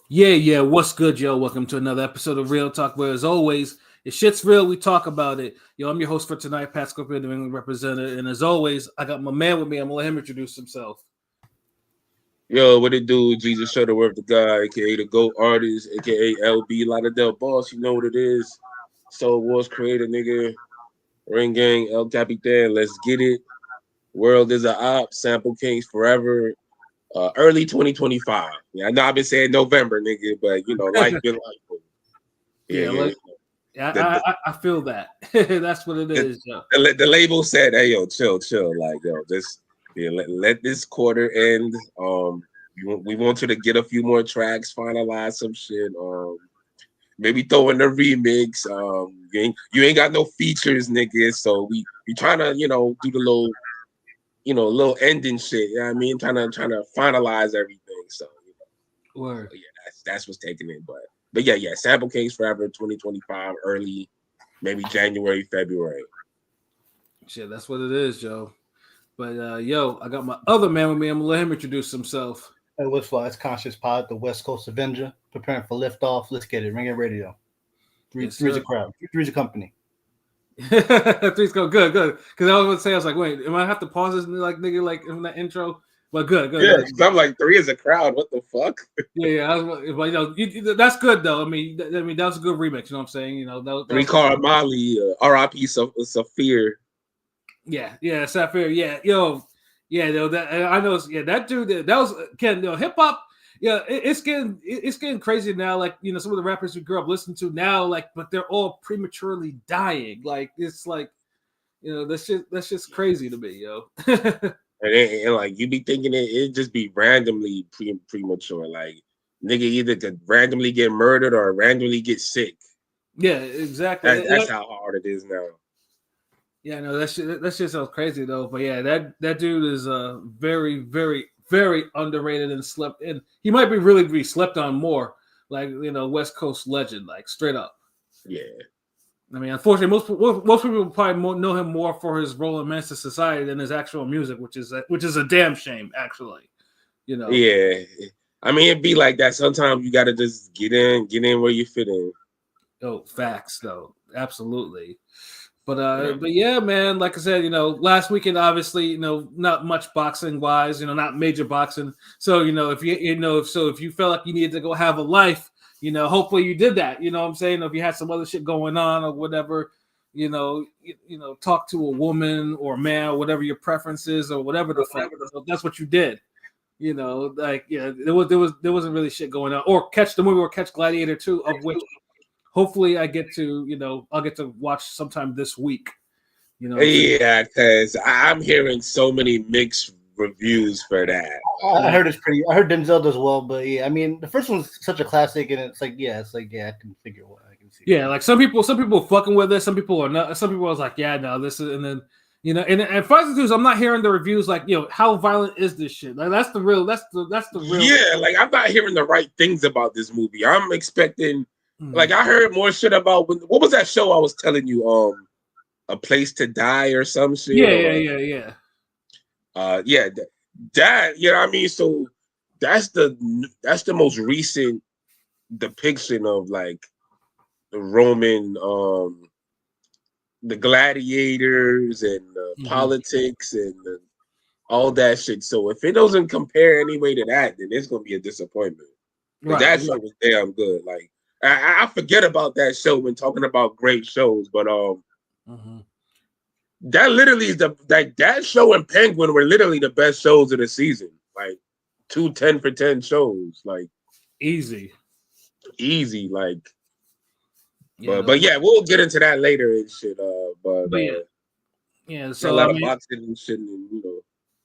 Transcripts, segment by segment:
Yeah. What's good, yo? Welcome to another episode of Real Talk, where as always, if shit's real, we talk about it. Yo, I'm your host for tonight, Pat Scorpio, New England representative. And as always, I got my man with me. I'm gonna let him introduce himself. Yo, what it do? Jesus Shutterworth, the guy, aka the GOAT artist, aka LB Lauderdale Boss. You know what it is. Soul Wars creator, nigga. Ring Gang, El Capitan. Let's get it. World is a op. Sample Kings forever. Early 2025. Yeah, I know I've been saying November, nigga, but life been life. Yeah, Yeah, yeah. like yeah, The the, I feel that. That's what it the, is, yo. the label said, "Hey, yo, chill, like yo, just let this quarter end. We want you to get a few more tracks, finalize some shit. Maybe throw in the remix. You ain't got no features, nigga. So we trying to do the little ending shit. You know what I mean? Trying to finalize everything. So Word. yeah, that's what's taking it. But yeah. Sample Case Forever 2025 early, maybe January, February. Shit, that's what it is, yo. But yo, I got my other man with me. I'm gonna let him introduce himself. Hey, what's fly? It's Conscious Pod, the West Coast Avenger, preparing for liftoff. Let's get it. Ring it radio. Yes, Three's a sir. crowd. Three's a company. Three's go good. Because I was gonna say, I was like, wait, am I have to pause this like nigga like in that intro? But good. Yeah, 'cause I'm like three is a crowd. What the fuck? Yeah. But that's good though. That was a good remix. You know what I'm saying? That Three was Car Molly, R.I.P. Saphir. yeah, Sapphire. Yeah, yo, that I know. That dude. That was Ken. Hip hop. Yeah, it's getting crazy now. Like some of the rappers we grew up listening to now, like, but they're all prematurely dying. Like it's like that's just crazy to me, yo. And like you be thinking it just be randomly premature. Like nigga either could randomly get murdered or randomly get sick. Yeah, exactly. That's how hard it is now. Yeah, no, that shit sounds crazy though. But yeah, that dude is very, very, very underrated and slept in. He might be slept on more, like West Coast legend, like straight up. Yeah. I mean, unfortunately, most people probably know him more for his role in Menace to Society than his actual music, which is a damn shame, actually. Yeah. I mean it'd be like that. Sometimes you gotta just get in where you fit in. Oh, facts though, absolutely. But Yeah. but yeah, man. Like I said, last weekend, obviously, not much boxing wise, not major boxing. So if if you felt like you needed to go have a life, hopefully you did that. You know what I'm saying? If you had some other shit going on or whatever, talk to a woman or a man, whatever your preference is or whatever the fuck. That's what you did. Like there wasn't really shit going on. Or catch the movie or catch Gladiator 2, of which hopefully I get to, I'll get to watch sometime this week. Yeah, because I'm hearing so many mixed reviews for that. I heard it's pretty. I heard Denzel does well, but yeah, I mean, the first one's such a classic, and it's like, I can figure what I can see. Yeah, like some people fucking with it, some people are not. Some people was like, yeah, no, this is, and then and Fighters News, I'm not hearing the reviews like, how violent is this shit? Like that's the real. Yeah, like I'm not hearing the right things about this movie. I'm expecting, like I heard more shit about what was that show I was telling you? A Place to Die or some shit. Yeah. Yeah, that you know what I mean. So that's the most recent depiction of like the Roman, the gladiators and the politics and all that shit. So if it doesn't compare anyway to that, then it's gonna be a disappointment. Because Right. that show was damn good. Like I forget about that show when talking about great shows, but that literally is that show and Penguin were literally the best shows of the season. Like 2 10 for 10 shows. Like Easy. like Yeah. but yeah, we'll get into that later and shit. But yeah. A So lot I of mean, boxing and shit, and.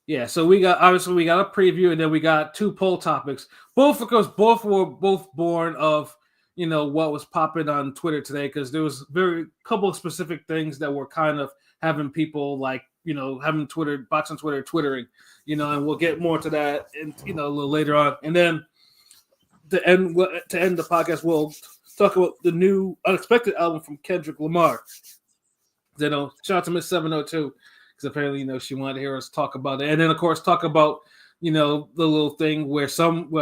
yeah. So we got a preview, and then we got two poll topics. Both because both were born of what was popping on Twitter today, because there was very couple of specific things that were kind of having people like having boxing Twitter twittering, and we'll get more to that and a little later on, and then to end the podcast, we'll talk about the new Unexpected album from Kendrick Lamar. Shout out to Miss 702, because apparently she wanted to hear us talk about it, and then of course talk about you know, the little thing where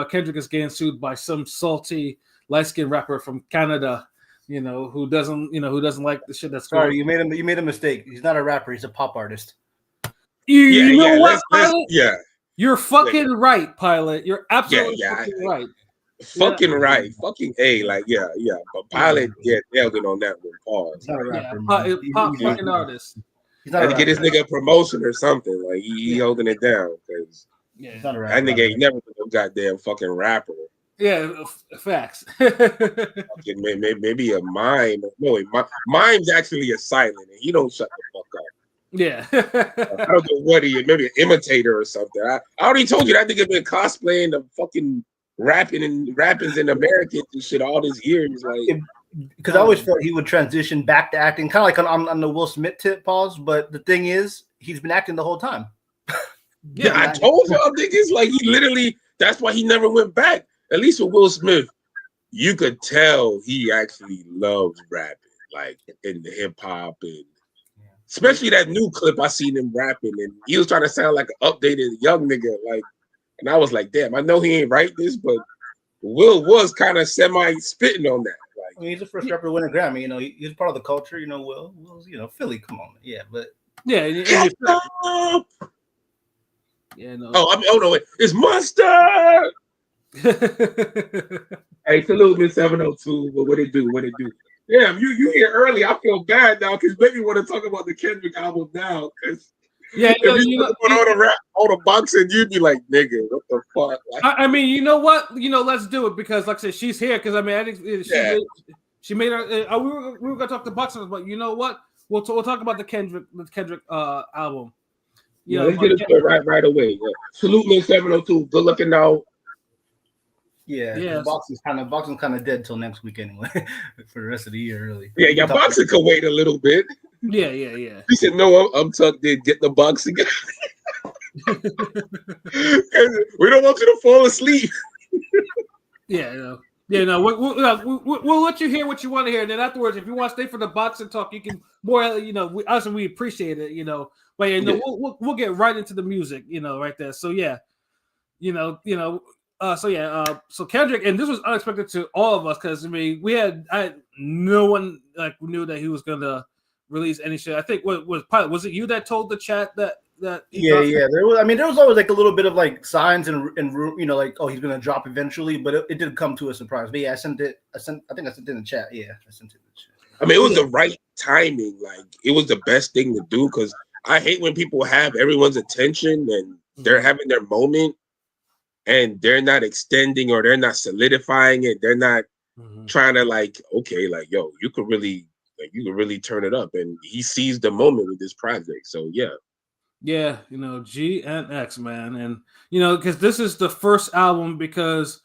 Kendrick is getting sued by some salty light skinned rapper from Canada, you know, who doesn't like the shit that's Sorry, going. you made a mistake. He's not a rapper. He's a pop artist. You know what, let's Pilot? yeah. You're fucking right, Pilot. You're absolutely fucking right. Fucking right. Fucking A. Like, yeah. But Pilot, nailed it on that one. Pause. He's not a rapper. Pop fucking artist. He's not had to get this nigga a promotion or something. Like, he holding it down. Because he's not a that rapper. nigga ain't never been no goddamn fucking rapper. Yeah, facts. Maybe a mime. No, mime's actually a silent, and he don't shut the fuck up. Yeah. I don't know what he is. Maybe an imitator or something. I already told you that nigga been cosplaying the fucking rapping in Americans and shit all these years. Like, because I always felt he would transition back to acting, kind of like on the Will Smith tip, pause. But the thing is, he's been acting the whole time. Yeah, I told y'all niggas, like, he literally, that's why he never went back. At least with Will Smith, you could tell he actually loves rapping, like in the hip hop, and especially that new clip I seen him rapping, and he was trying to sound like an updated young nigga, like, and I was like, damn, I know he ain't write this, but Will was kind of semi spitting on that. Like, I mean, he's the first rapper to win a Grammy. You know, he's part of the culture. You know, Will's, you know, Philly. Come on, yeah, but yeah. no. Oh no, it's Mustard. Hey, salute me 702. But what it do? Damn, you here early. I feel bad now because maybe want to talk about the Kendrick album now. Because all the boxing, you'd be like, nigga, what the fuck? Like, I mean, you know what? You know, let's do it because, like I said, she's here. Because I mean, I think she made her. We were gonna talk to boxers, but you know what? We'll talk about the Kendrick album. Let's get into it right away. Yeah. Salute me 702. Good looking out. Yeah. Boxing's kind of dead till next week anyway, for the rest of the year, really. Yeah, boxing could wait a little bit. Yeah. He said, "No, I'm tucked in. Get the boxing." We don't want you to fall asleep. No. We'll let you hear what you want to hear, and then afterwards, if you want to stay for the boxing talk, you can more. You know, we appreciate it. You know, but we'll get right into the music. You know, right there. So yeah, so Kendrick, and this was unexpected to all of us because I mean, no one like knew that he was gonna release any shit. I think was it you that told the chat that there was always like a little bit of like signs and you know, like, oh, he's gonna drop eventually, but it didn't come to a surprise. But yeah, I think I sent it in the chat. Yeah, I sent it in the chat. I mean, it was the right timing. Like, it was the best thing to do because I hate when people have everyone's attention and they're having their moment and they're not extending or they're not solidifying it. They're not trying to like, okay, like, yo, you could really turn it up. And he seized the moment with this project. So yeah. Yeah, you know, GNX, man. And, you know, because this is the first album this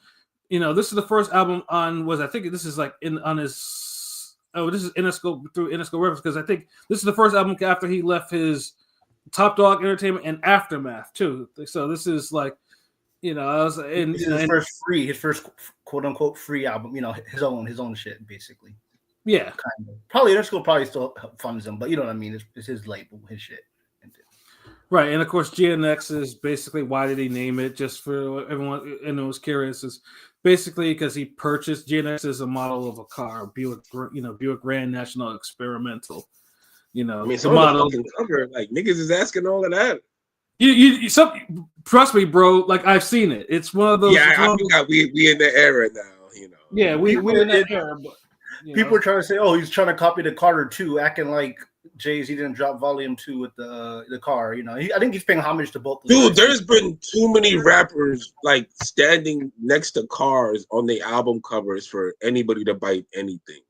is the first album I think this is like this is Interscope through Interscope Records, because I think this is the first album after he left his Top Dog Entertainment and Aftermath too. So this is like, you know, his first quote unquote free album, you know, his own shit, basically. Yeah. Kind of. Probably Interscope probably still funds him, but you know what I mean? It's his label, his shit. Right, and of course, GNX is basically, why did he name it? Just for everyone, and it was curious, is basically because he purchased GNX as a model of a car, Buick Grand National Experimental. You know, I mean, some model cover, like, niggas is asking all of that. Trust me, bro. Like, I've seen it. It's one of those. Yeah, I forgot we in the era now. You know. Yeah, we're in that era. But, people are trying to say, oh, he's trying to copy the Carter 2, acting like Jay-Z didn't drop Volume 2 with the car. You know, I think he's paying homage to both. Dude, there's been too many rappers like standing next to cars on the album covers for anybody to bite anything.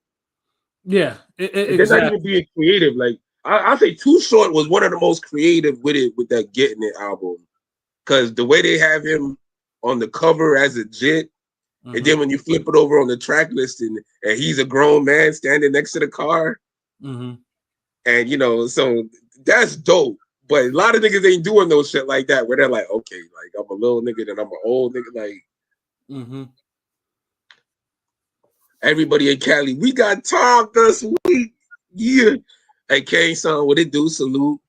Yeah, they're not even being creative. Like, I say Too Short was one of the most creative with that Getting It album, because the way they have him on the cover as a jit, and then when you flip it over on the track list and he's a grown man standing next to the car. And, you know, so that's dope. But a lot of niggas ain't doing no shit like that, where they're like, okay, like, I'm a little nigga, then I'm an old nigga. Like, everybody in Cali, we got time this week. Yeah. Hey, K-Son, what it do? Salute.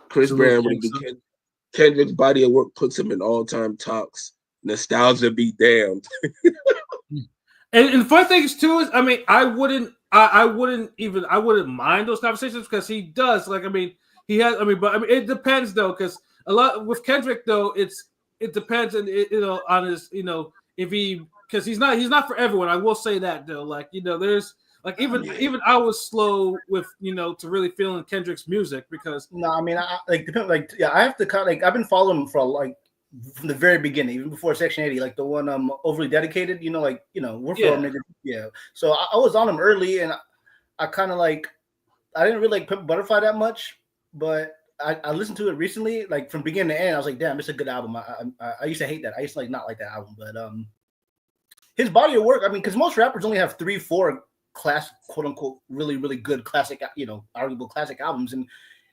Chris Brown, what it do? Kendrick's body of work puts him in all-time talks. Nostalgia be damned. And the fun thing is too is, I mean, I wouldn't mind those conversations because he does. Like, I mean, he has. I mean, but I mean, it depends though, because a lot with Kendrick though, it depends, and on his, if because he's not for everyone. I will say that though. Like, there's like even I was slow with to really feeling Kendrick's music because no, I mean, I have to kind of I've been following him for from the very beginning, even before Section 80, like the one Overly Dedicated, we're for niggas. Yeah. So I was on him early, and I kind of I didn't really like Pimp Butterfly that much, but I listened to it recently, like from beginning to end. I was like, damn, it's a good album. I used to hate that. I used to not like that album, but his body of work, I mean, because most rappers only have 3-4 classic, quote unquote, really, really good classic, arguable classic albums, and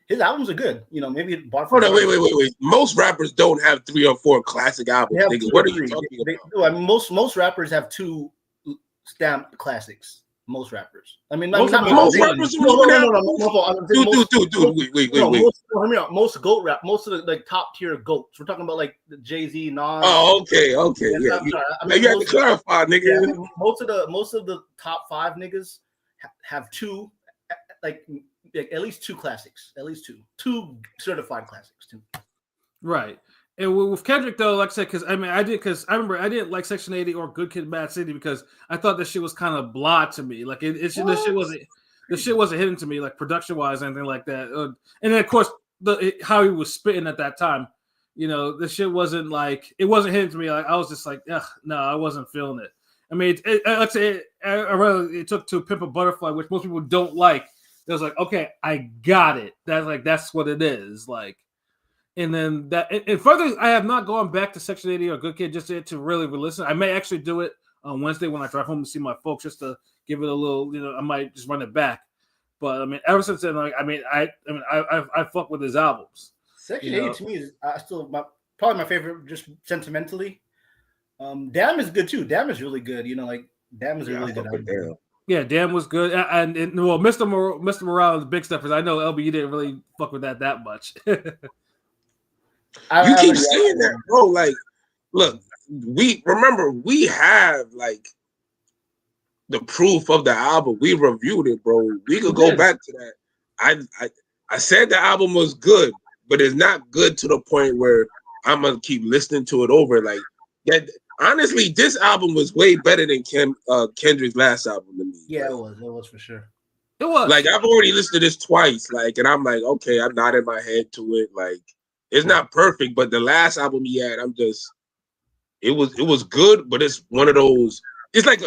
his albums are good. Maybe Hold on, wait. Most rappers don't have 3 or 4 classic albums. What are you talking about? I mean, most rappers have 2 stamped classics. Most rappers. I mean, most rappers. Wait. Most GOAT rap. Most of the top tier GOATs. We're talking about like the Jay-Z, Nas. Oh, okay. Yeah. You have to clarify, nigga. Yeah, I mean, most of the top 5 niggas have 2, like at least 2 classics. At least 2 certified classics too. Right. And with Kendrick though, like I said, because I remember I didn't like Section 80 or Good Kid, Mad City because I thought that shit was kind of blah to me. Like this shit wasn't hitting to me like production wise, anything like that. And then of course how he was spitting at that time, the shit wasn't like it wasn't hitting to me. Like I was just like, ugh, no, I wasn't feeling it. I mean, let's say it took to Pimp a Butterfly, which most people don't like. It was like, okay, I got it. That's what it is. Like. And then and further, I have not gone back to Section 80 or Good Kid just to really listen. I may actually do it on Wednesday when I drive home to see my folks, just to give it a little. I might just run it back. But I mean, ever since then, I fuck with his albums. Section 80 to me is probably my favorite, just sentimentally. Damn is good too. Damn is really good. Damn is a really good album. Yeah, Damn was good, and Mr. Morale is big stuff. Because I know LB, you didn't really fuck with that much. You keep saying that, bro. Like, look, we have like the proof of the album. We reviewed it, bro. We could go back to that. I said the album was good, but it's not good to the point where I'm gonna keep listening to it over. Like that. Honestly, this album was way better than Kendrick's last album to me. Yeah, it was. It was for sure. It was. Like I've already listened to this twice. Like, and I'm like, okay, I'm nodding my head to it. Like. It's not perfect, but the last album he had, it was good, but it's one of those. It's like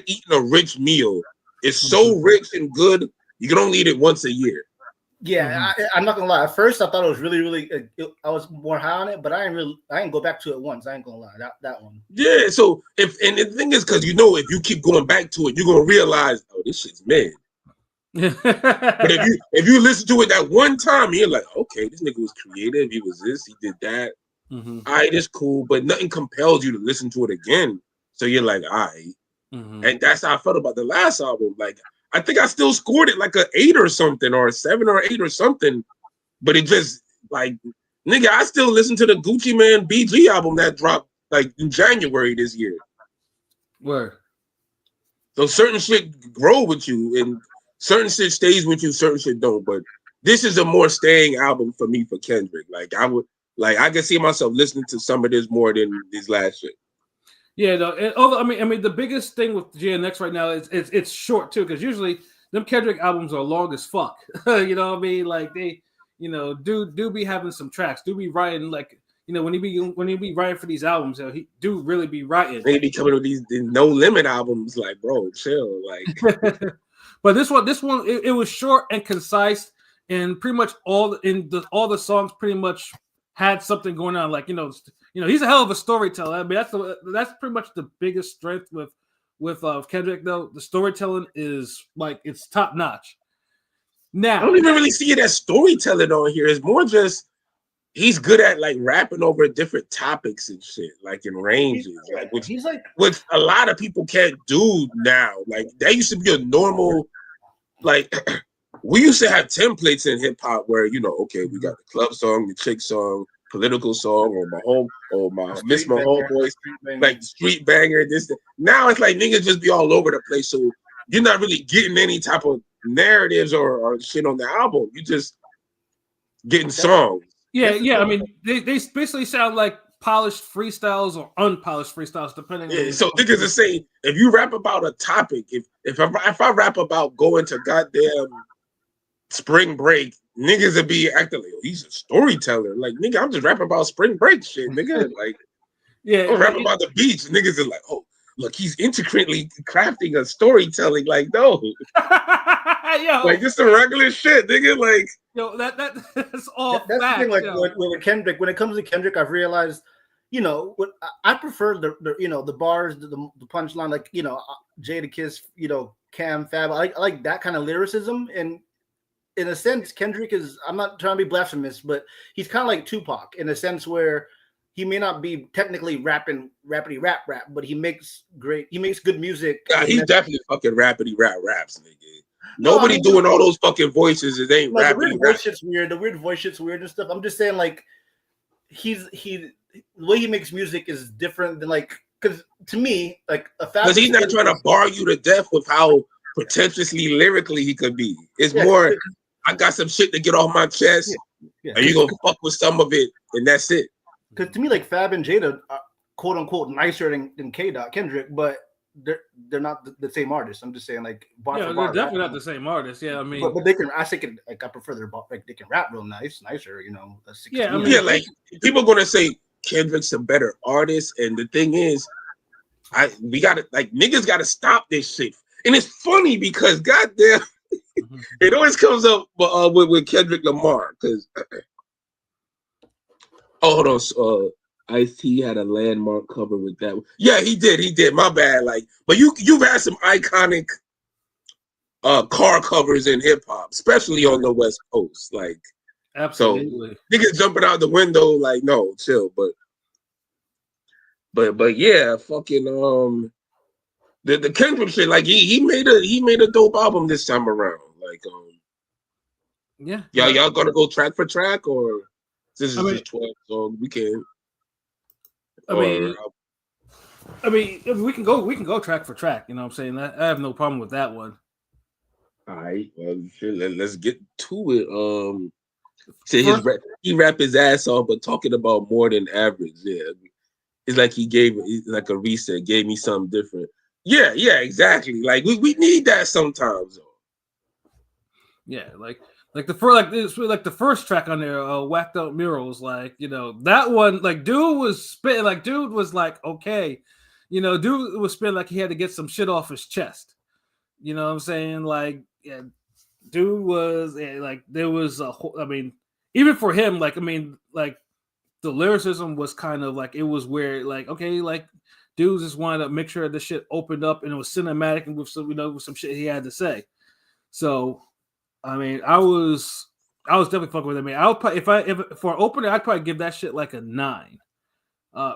eating a rich meal. It's so rich and good, you can only eat it once a year. Yeah, I'm not gonna lie. At first, I thought it was really, really. I was more high on it, but I didn't go back to it once. I ain't gonna lie. That one. Yeah. So and the thing is, because if you keep going back to it, you're gonna realize, oh, this shit's mad. But if you listen to it that one time, you're like, okay, this nigga was creative. He was this. He did that. All right, it's cool, but nothing compels you to listen to it again. So you're like, all right. And that's how I felt about the last album. Like, I think I still scored it like an 8 or something, or a 7 or 8 or something. But it just like, nigga, I still listen to the Gucci Mane BG album that dropped like in January this year. Where? So certain shit grow with you, and certain shit stays with you, certain shit don't. But this is a more staying album for me for Kendrick. Like I can see myself listening to some of this more than this last shit. Yeah, no. And although I mean, the biggest thing with GNX right now is it's short too, because usually them Kendrick albums are long as fuck. You know what I mean? Like they, do be having some tracks, do be writing like. When he be writing for these albums, he do really be writing. They be coming with these No Limit albums, like, bro, chill, like. But this one, it was short and concise, and pretty much all the songs pretty much had something going on. Like he's a hell of a storyteller. I mean, that's pretty much the biggest strength with Kendrick though. The storytelling is like it's top notch. Now I don't even really see it as storytelling on here. It's more just. He's good at like rapping over different topics and shit, like in ranges, which a lot of people can't do now. Like that used to be a normal, like we used to have templates in hip hop where okay, we got the club song, the chick song, political song or my home or my miss my homeboy banger. like street banger. This now it's like niggas just be all over the place. So you're not really getting any type of narratives or shit on the album. You just getting songs. Yeah. I mean, they basically sound like polished freestyles or unpolished freestyles, depending. Yeah, so niggas are saying if you rap about a topic, if I rap about going to goddamn spring break, niggas would be acting like he's a storyteller. Like nigga, I'm just rapping about spring break shit, nigga. Like I'm rapping about the beach. Niggas are like, oh, look, he's intricately crafting a storytelling. Like no, yo, like this is regular shit, nigga. Like yo, that's all. That's facts, the thing. Like yo. with Kendrick, when it comes to Kendrick, I've realized, you know, what I prefer the you know the bars, the punchline, like you know, Jadakiss, you know, Cam, Fab. I like that kind of lyricism, and in a sense, Kendrick is. I'm not trying to be blasphemous, but he's kind of like Tupac in a sense where he may not be technically rapping rappity rap, but he makes good music. yeah, he's definitely fucking raps, nigga. No, Nobody I mean, doing all those fucking voices. It ain't like, rapping. the weird voice shit's weird and stuff. I'm just saying, like, the way he makes music is different than like, because to me, like a because he's not trying to bar you to death with how pretentiously lyrically he could be. It's more, I got some shit to get off my chest, and you gonna fuck with some of it, and that's it. Because to me, like Fab and Jada are quote unquote nicer than Kendrick, but they're not the same artists. I'm just saying, like, bar Yeah, for they're bar, definitely not the same artist. Yeah, I mean, but they can. I think like I prefer their like they can rap real nicer. You know. Yeah, I mean, Yeah, like people gonna say Kendrick's a better artist, and the thing is, we gotta like niggas gotta stop this shit. And it's funny because goddamn, it always comes up with Kendrick Lamar because. Oh, hold on. Ice-T had a landmark cover with that. Yeah, he did. My bad. Like, but you've had some iconic car covers in hip hop, especially on the West Coast. Like, absolutely. So niggas jumping out the window, like, no, chill. But yeah, fucking the Kendrick shit, like he made a dope album this time around. Like, yeah. Y'all gonna go track for track or this is just 12 songs? We can. I mean, we can go track for track. You know what I'm saying? I have no problem with that one. All right, well, let's get to it. He rap his ass off, but talking about more than average. Yeah, it's like he gave like a reset, gave me something different. Yeah, exactly. Like we need that sometimes. Though. Yeah, like the first track on there, Whacked Out Murals, like, you know, that one, like, dude was spitting, like, dude was like, okay, you know, dude was spitting like he had to get some shit off his chest. You know what I'm saying? Like, yeah, dude was like, there was I mean, even for him, like, I mean, like, the lyricism was kind of like, it was where, like, okay, like, dudes just wanted to make sure the shit opened up and it was cinematic and with some, you know, with some shit he had to say. So, I mean, I was definitely fucking with it. I mean, I'll probably if for an opener, I'd probably give that shit like a 9,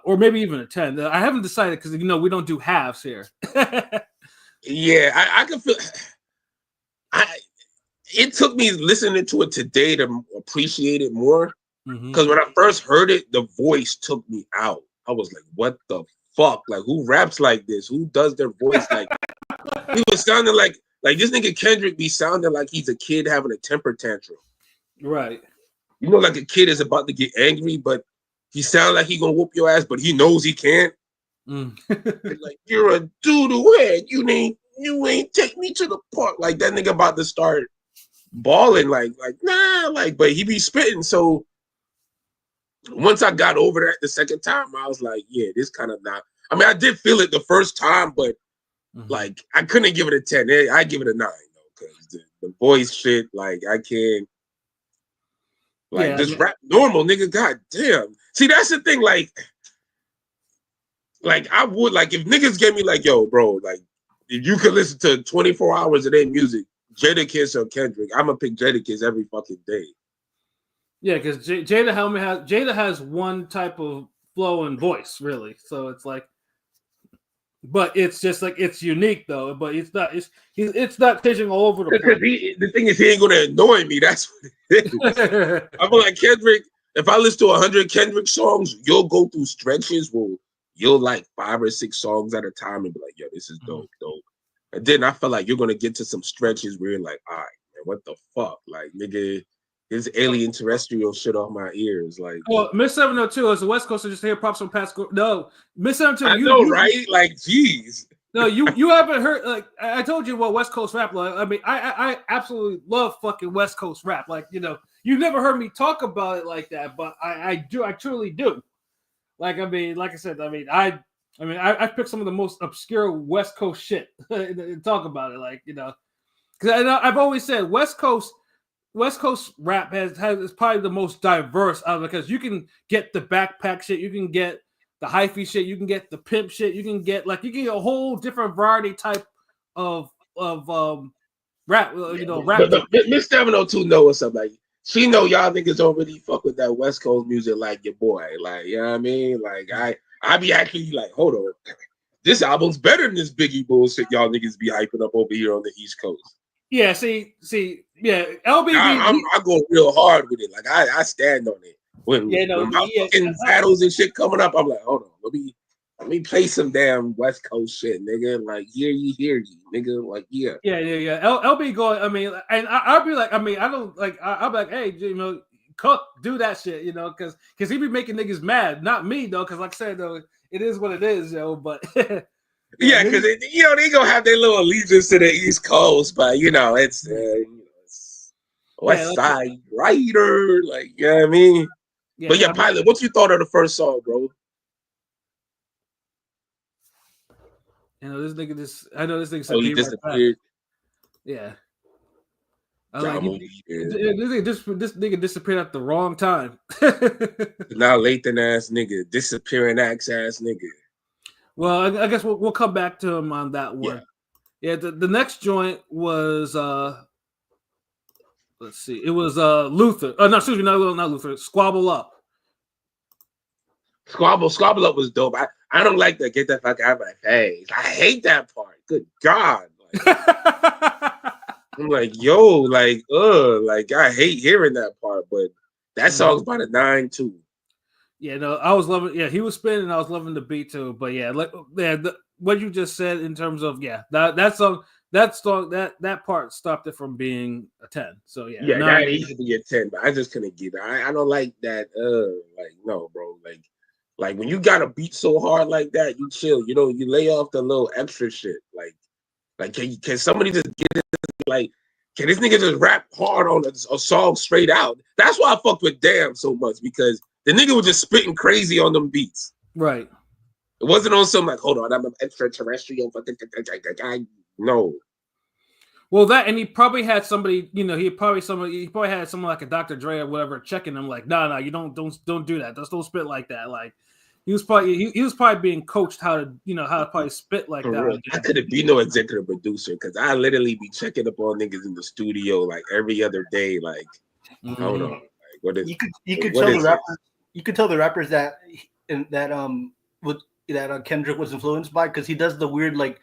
or maybe even a 10. I haven't decided because, you know, we don't do halves here. Yeah, I can feel. It took me listening to it today to appreciate it more. Because when I first heard it, the voice took me out. I was like, "What the fuck? Like, who raps like this? Who does their voice like?" He was sounding like this nigga Kendrick be sounding like he's a kid having a temper tantrum. Right. You know, like a kid is about to get angry, but he sounds like he gonna whoop your ass, but he knows he can't. Like, you're a doo-doo head. You ain't take me to the park. Like that nigga about to start balling. Like nah. Like, but he be spitting. So once I got over that the second time, I was like, yeah, this kind of not. I mean, I did feel it the first time, but like I couldn't give it a 10. I give it a 9 though, because the voice shit, like I can't. Like just rap normal, nigga. God damn. See, that's the thing. Like I would like if niggas gave me like, yo, bro, like if you could listen to 24 hours of their music, Jadakiss or Kendrick, I'm gonna pick Jadakiss every fucking day. Yeah, because Jada has one type of flow and voice, really. So it's like, but it's just like it's unique though. But it's not pitching all over the place. The thing is, he ain't gonna annoy me. That's what it is. I'm like Kendrick. if I listen to 100 Kendrick songs, you'll go through stretches where you'll like 5 or 6 songs at a time and be like, yo, this is dope. And then I feel like you're gonna get to some stretches where you're like, all right, man, what the fuck? Like, nigga, this alien terrestrial shit off my ears. Like, well, Miss 702 is a West Coaster, just hear props from Pascal. No, Miss 702, I know, right? Like, geez. No, you haven't heard. Like I told you what West Coast rap like. I mean, I absolutely love fucking West Coast rap. Like, you know, you never heard me talk about it like that, but I do. I truly do. Like, I mean, like I said, I picked some of the most obscure West Coast shit and talk about it. Like, you know, because I've always said West Coast rap is probably the most diverse out of it, because you can get the backpack shit, you can get the hyphy shit, you can get the pimp shit, you can get a whole different variety type of rap. You know, rap. But Miss 702 know what's up. Like, she know y'all niggas don't really fuck with that West Coast music like your boy. Like, you know what I mean? Like, I be actually like, hold on, this album's better than this Biggie bullshit y'all niggas be hyping up over here on the East Coast. Yeah, see, yeah, LBB. I go real hard with it. Like, I stand on it. When my fucking battles and shit coming up, I'm like, hold on, let me play some damn West Coast shit, nigga. Like, hear ye, nigga. Like, yeah. LB going. I mean, and I'll be like, I mean, I don't like. I'll be like, hey, you know, Cook, do that shit, you know, because he be making niggas mad, not me though. Because like I said, though, it is what it is, yo. But yeah, because you know they gonna have their little allegiance to the East Coast, but you know it's West Side Rider, like, you know what I mean. Yeah, but yeah, Pilot, what you thought of the first song, bro? You know, this nigga said he disappeared. Yeah. This nigga disappeared at the wrong time. Now Lathan ass nigga, disappearing axe ass nigga. Well, I guess we'll come back to him on that one. Yeah, the next joint was let's see, it was Luther. Oh no, excuse me, not Luther. Squabble Up. Squabble Up was dope. I don't like the get that fuck out of my face. I hate that part. Good God. Like, I'm like, yo, like, I hate hearing that part, but that song's by the 9 too. Yeah, no, I was loving. Yeah, he was spinning. I was loving the beat too. But yeah, what you just said in terms of that song, that part stopped it from being a 10. So yeah, that needs to be a 10, but I just couldn't get it. I don't like that. Like, no, bro. Like when you got a beat so hard like that, you chill. You know, you lay off the little extra shit. Like can somebody just get it? Like, can this nigga just rap hard on a song straight out? That's why I fucked with Damn so much, because the nigga was just spitting crazy on them beats. Right. It wasn't on some like, hold on, I'm an extraterrestrial. No. Well, that, and he probably had somebody, you know, he probably had someone like a Dr. Dre or whatever checking him, like, no, you don't do that. Don't spit like that. Like, he was probably being coached how to probably spit like that. Real. I couldn't be no executive producer, because I literally be checking up on niggas in the studio like every other day. Like, I don't know. Like, what is you could tell the rappers. You could tell the rappers that Kendrick was influenced by, because he does the weird, like,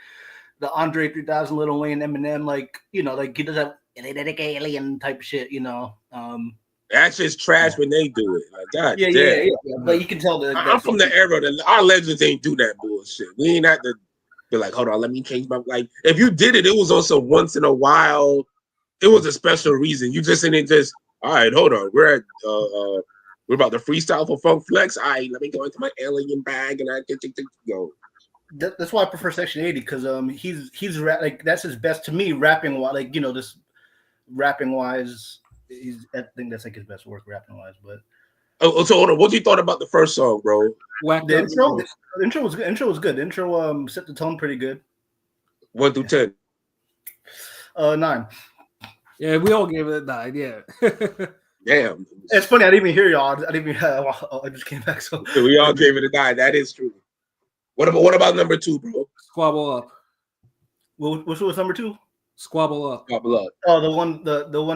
the Andre 3000, Lil Wayne, Eminem, like, you know, like he does that alien type shit, you know. That's just trash when they do it. Like, God damn. Yeah. But you can tell that I'm from the era that our legends ain't do that bullshit. We ain't have to be like, hold on, let me change my, like, if you did it, it was on some once in a while. It was a special reason. You just didn't just, all right, hold on, we're about to freestyle for Funk Flex. All right, let me go into my alien bag and I get to go. That's why I prefer Section 80, because he's like, that's his best to me rapping, like, you know, this rapping wise. I think that's like his best work rapping wise. But so hold on, what you thought about the first song, bro? The intro was good. The intro set the tone pretty good. 1 through 10. 9. Yeah, we all gave it a 9. Yeah. Damn. It's funny. I didn't even hear y'all. I just came back. So we all gave it a 9. That is true. What about number 2, bro? Squabble Up. Which was number 2? Squabble Up. Oh, the one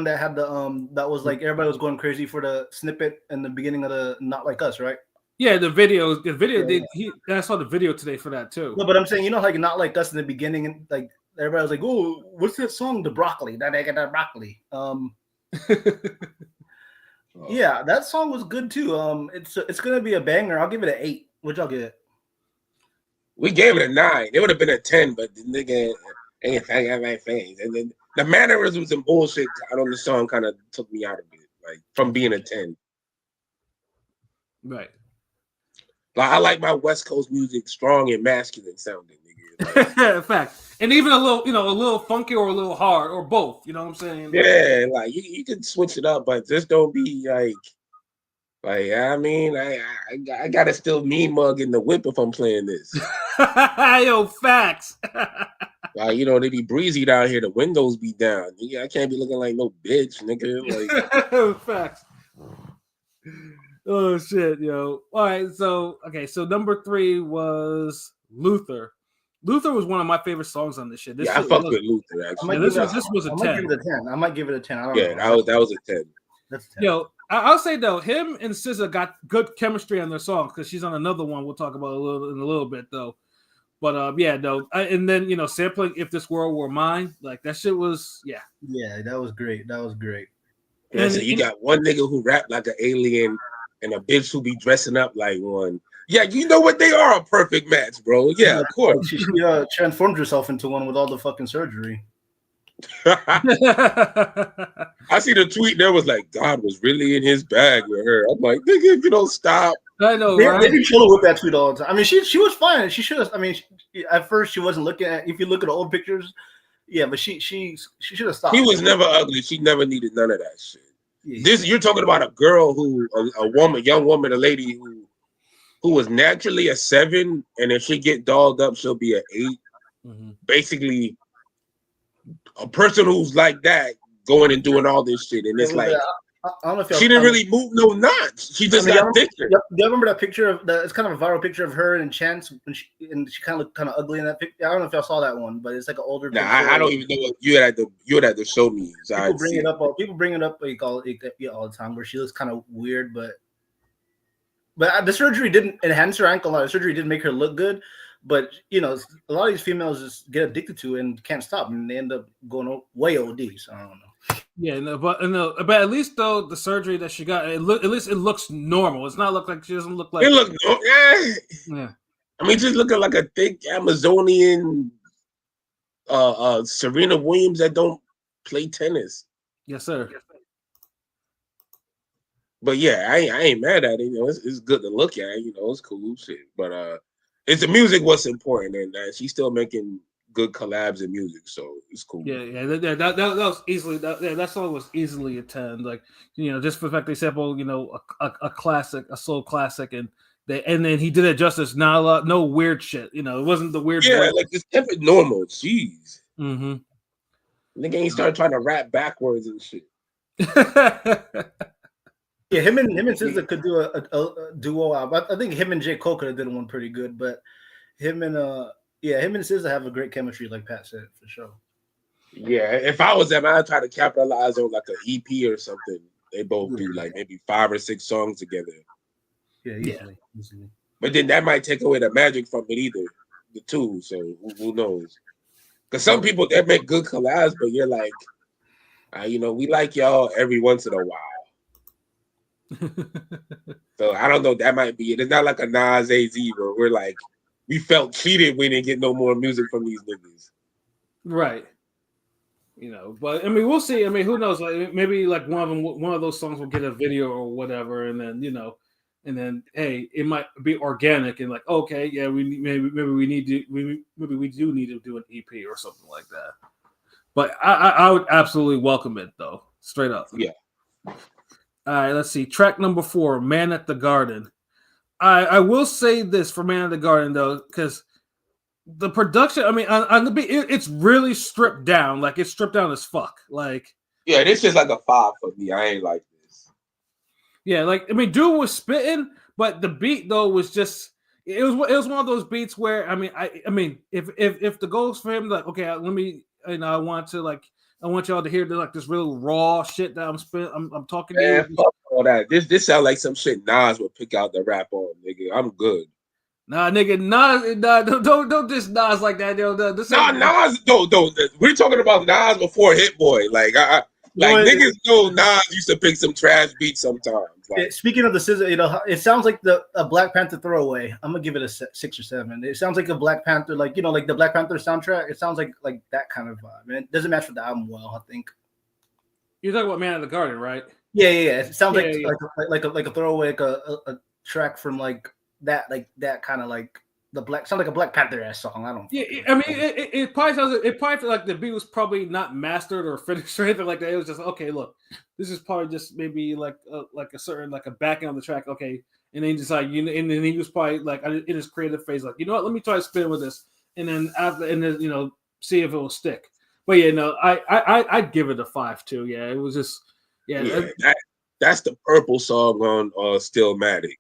that had the that was like everybody was going crazy for the snippet in the beginning of the Not Like Us, right? Yeah, the video. Yeah. I saw the video today for that too. No, but I'm saying, you know, like Not Like Us in the beginning, and like everybody was like, "Oh, what's that song? The Broccoli." That I get that broccoli. Yeah, that song was good too. It's gonna be a banger. I'll give it an 8. Which I'll get. We gave it a 9. It would have been a 10, but the nigga ain't fans. And then the mannerisms and bullshit out on the song kind of took me out of it, like from being a 10. Right. Like I like my West Coast music strong and masculine sounding, nigga. Like, fact. And even a little funky or a little hard or both. You know what I'm saying? Yeah, like you can switch it up, but just don't be like I mean, I gotta still mean mug in the whip if I'm playing this. Yo, facts. Like, you know, they be breezy down here, the windows be down. Nigga, I can't be looking like no bitch, nigga. Like facts. Oh shit, yo. All right, so number 3 was Luther. Luther was one of my favorite songs on this shit. I fucked with Luther actually. This was a 10. I might give it a 10. I might give it a 10. I don't know. That was a 10. That's 10. Yo, I'll say though, him and SZA got good chemistry on their songs because she's on another one we'll talk about in a little bit though. But and then sampling "If This World Were Mine," like that shit was Yeah, that was great. Yeah, so you got one nigga who rap like an alien and a bitch who be dressing up like one. Yeah, you know what? They are a perfect match, bro. Yeah, of course. She transformed herself into one with all the fucking surgery. I see the tweet there was like, God was really in his bag with her. I'm like, nigga, if you don't stop. I know, right? They be chilling with that tweet all the time. I mean, she was fine. She should have. I mean, at first she wasn't looking at. If you look at the old pictures, yeah, but she should have stopped. He was never ugly. She never needed none of that shit. Yeah. You're talking about a girl young woman, a lady who was naturally a 7, and if she get dolled up, she'll be an 8. Mm-hmm. Basically, a person who's like that going and doing all this shit, and it's like I don't know if she didn't really move no knots. She just got thicker. Do you remember that picture of it's kind of a viral picture of her and Chance, and she kind of looked kind of ugly in that picture. I don't know if y'all saw that one, but it's like an older. Nah, I don't even know. You had to show me. So people bring it up. What you call it all the time, where she looks kind of weird, but the surgery didn't enhance her ankle. The surgery didn't make her look good. But a lot of these females just get addicted to it and can't stop, and they end up going way OD. So I don't know. Yeah, but at least though the surgery that she got, at least it looks normal. It's not like she doesn't look like. It look yeah. I mean, just looking like a thick Amazonian Serena Williams that don't play tennis. Yes, sir. But yeah, I ain't mad at it. It's good to look at. It's cool shit. But it's the music what's important, and she's still making good collabs and music, so it's cool. Yeah. That was easily that song was easily a 10. Like just for the fact they sampled a classic, a soul classic, and then he did it justice. Not no weird shit. It wasn't the weird. Yeah, like just kept it normal. Jeez. Mm-hmm. Nigga ain't started trying to rap backwards and shit. Yeah, him and SZA could do a duo album. I think him and J. Cole could have done one pretty good, but him and SZA have a great chemistry, like Pat said, for sure. Yeah, if I was them, I'd try to capitalize on like an EP or something. They both do like maybe 5 or 6 songs together. Yeah, easily. But then that might take away the magic from it either, the two. So who knows? Because some people they make good collabs, but you're like, we like y'all every once in a while. So I don't know. That might be it. It's not like a Nas AZ where we're like, we felt cheated. We didn't get no more music from these niggas. Right. But I mean, we'll see. I mean, who knows? Like maybe like one of those songs will get a video or whatever, and then hey, it might be organic and like okay, yeah, maybe we do need to do an EP or something like that. But I would absolutely welcome it though, straight up. Yeah. All right, let's see. Track number 4, Man at the Garden. I will say this for Man at the Garden, though, because the production, I mean, on the beat, it's really stripped down. Like, it's stripped down as fuck. Like, yeah, this is like a 5 for me. I ain't like this. Yeah, like, I mean, dude was spitting, but the beat, though, was just, it was one of those beats where, I mean, if the goal is for him, like, okay, let me, I want y'all to hear this real raw shit that I'm talking to you. Fuck all that. This sounds like some shit Nas would pick out the rap on, nigga. I'm good. Nah, nigga, don't diss Nas like that, yo. Nas, don't. We're talking about Nas before Hit Boy. Like, Like Well, niggas know Nas used to pick some trash beats sometimes. Like, speaking of the scissor, it sounds like a Black Panther throwaway. I'm gonna give it a 6 or 7. It sounds like a Black Panther, like like the Black Panther soundtrack. It sounds like that kind of vibe. And it doesn't match with the album well, I think. You're talking about Man of the Garden, right? Yeah. It sounds Yeah, like a throwaway, like a track from like that kind of like sound like a Black Panther ass song. I don't. Yeah, I mean, it probably sounds. It probably felt like the beat was probably not mastered or finished or anything like that. It was just okay. Look, this is probably just maybe like a certain like a backing on the track. Okay, and then just like and then he was probably like in his creative phase, like what, let me try to spin with this, and then after and then see if it will stick. But yeah, no, I'd give it a 5 too. Yeah, it was just that's the purple song on Stillmatic.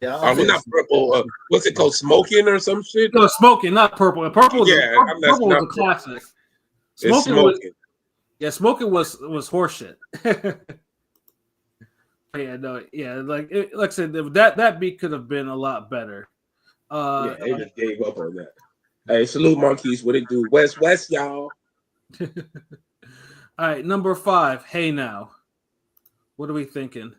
Yeah, we're not purple. What's it called? Smoking or some shit? No, Smoking, not Purple. Purple was purple was a classic. Smoking. Smoking was horseshit. Like I said, that beat could have been a lot better. They just gave up on that. Hey, salute Monkeys. What it do? West, y'all. All right, number 5. Hey Now, what are we thinking?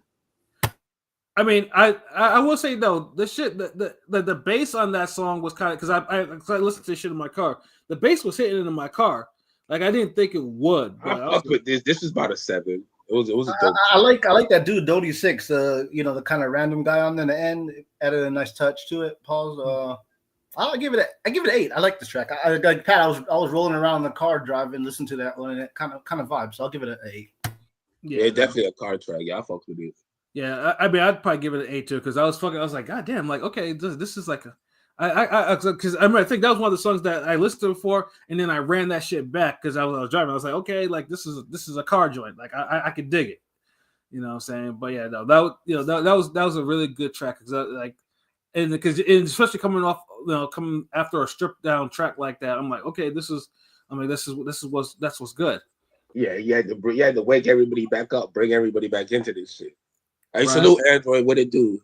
I mean, I will say though, the shit the bass on that song was kind of because I listened to this shit in my car. The bass was hitting into my car. Like I didn't think it would. I fucked with this. This was about a 7. It was a dope. I like that dude Dodie Six. The kind of random guy on the end added a nice touch to it. Pause. I give it an 8. I like this track. I like Pat. I was rolling around in the car driving, listening to that one, and it kind of vibe. So I'll give it an 8. Yeah, definitely a car track. Yeah, I fucked with it. Yeah, I mean, I'd probably give it an 8 too because I was like, God damn, like okay, this is like because I think that was one of the songs that I listened to before, and then I ran that shit back because I was driving. I was like, okay, like this is a car joint. Like I could dig it, you know what I'm saying? But yeah, no, that was a really good track because because especially coming after a stripped down track like that, I'm like, okay, that's what's good. Yeah, you had to wake everybody back up, bring everybody back into this shit. Hey, salute Android. What it do?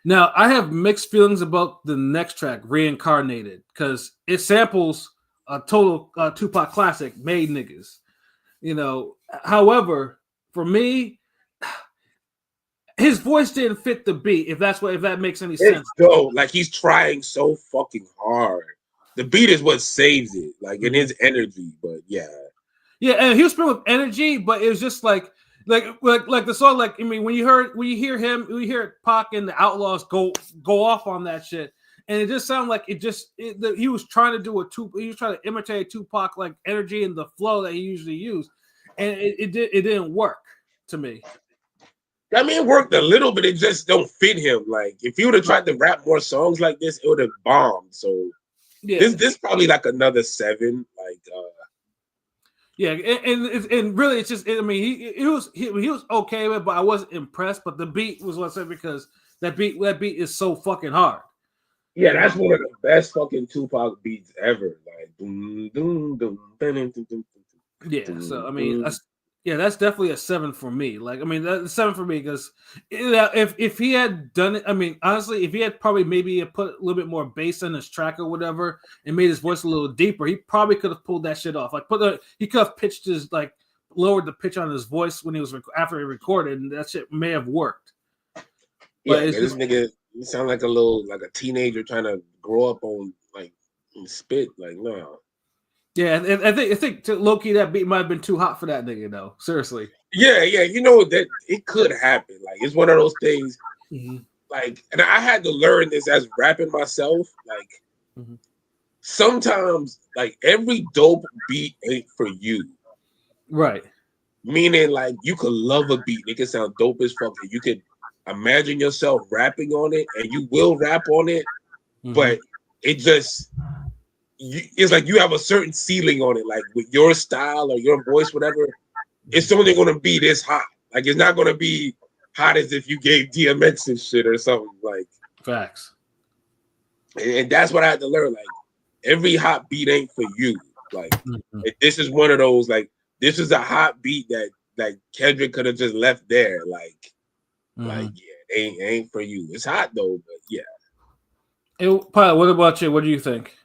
Now, I have mixed feelings about the next track, Reincarnated, because it samples a total Tupac classic, Made Niggas. However, for me, his voice didn't fit the beat, if that makes any sense. Like he's trying so fucking hard. The beat is what saves it, like in his energy, but yeah. Yeah, and he was spinning with energy, but it was just like the song, like I mean, when you hear Pac and the Outlaws go off on that shit, and it just sounded like he was trying to imitate Tupac like energy and the flow that he usually used, and it didn't work to me. I mean, it worked a little, but it just don't fit him. Like if he would have tried to rap more songs like this, it would have bombed. So yeah, this probably like another 7. Yeah, and really, it's just. I mean, he was okay with it, but I wasn't impressed. But the beat was what I said because that beat is so fucking hard. Yeah, that's one of the best fucking Tupac beats ever. Like, boom, boom, boom, boom, boom, boom. Yeah. So I mean, that's definitely a 7 for me. Like, I mean, that's 7 for me because if he had done it, I mean, honestly, if he had probably maybe put a little bit more bass in his track or whatever and made his voice a little deeper, he probably could have pulled that shit off. Like, he could have pitched lowered the pitch on his voice when he was after he recorded, and that shit may have worked. Yeah, this nigga sound like a teenager trying to grow up on and spit. Like, no. Yeah, and I think to low-key that beat might have been too hot for that nigga though. Seriously. Yeah, that it could happen. Like it's one of those things. Mm-hmm. Like, and I had to learn this as rapping myself. Like, sometimes like every dope beat ain't for you. Right. Meaning, like you could love a beat, it can sound dope as fuck. You could imagine yourself rapping on it, and you will rap on it, but it just. It's like you have a certain ceiling on it, like with your style or your voice, whatever. It's only going to be this hot. Like it's not going to be hot as if you gave DMX and shit or something. Like facts. And that's what I had to learn. Like every hot beat ain't for you. Like this is one of those. Like this is a hot beat that like Kendrick could have just left there. Like yeah, it ain't for you. It's hot though, but yeah. Pilot, what about you? What do you think?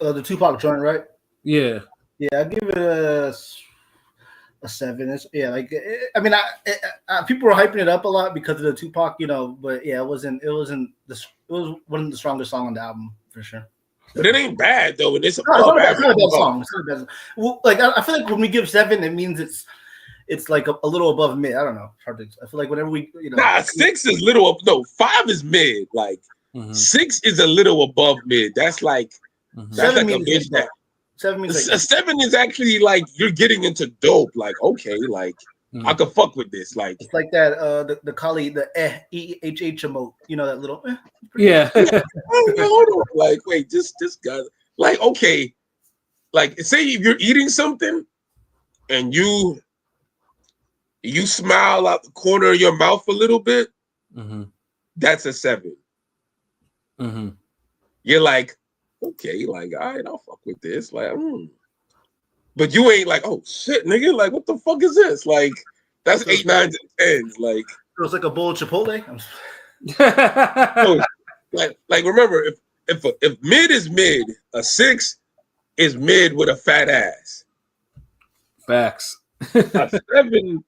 The Tupac joint, right? Yeah. Yeah, I'll give it a 7. Yeah, like I mean, people were hyping it up a lot because of the Tupac, but yeah, it wasn't one of the strongest songs on the album for sure. But it ain't bad though, and it's No, it's above not a average. bad song. It's not a bad song. Well, like I feel like when we give 7, it means it's like a little above mid. I don't know. Hard to. I feel like whenever we, Nah, 6 is little. No, 5 is mid. Like 6 is a little above mid. That's like that's 7 like a means bitch. 7 means A 7 is actually like you're getting into dope. Like okay, like I could fuck with this. Like it's like that the Kali the EHH emote. That little. Yeah. hold on. Like wait, this guy. Like okay, like say if you're eating something and you smile out the corner of your mouth a little bit. That's a 7. You're like, okay, like, all right, I'll fuck with this. Like, but you ain't like, oh shit, nigga, like, what the fuck is this? Like, that's 8, 9, and 10s. Like, it was like a bowl of Chipotle. like remember, if mid is mid, a 6 is mid with a fat ass. Facts. A 7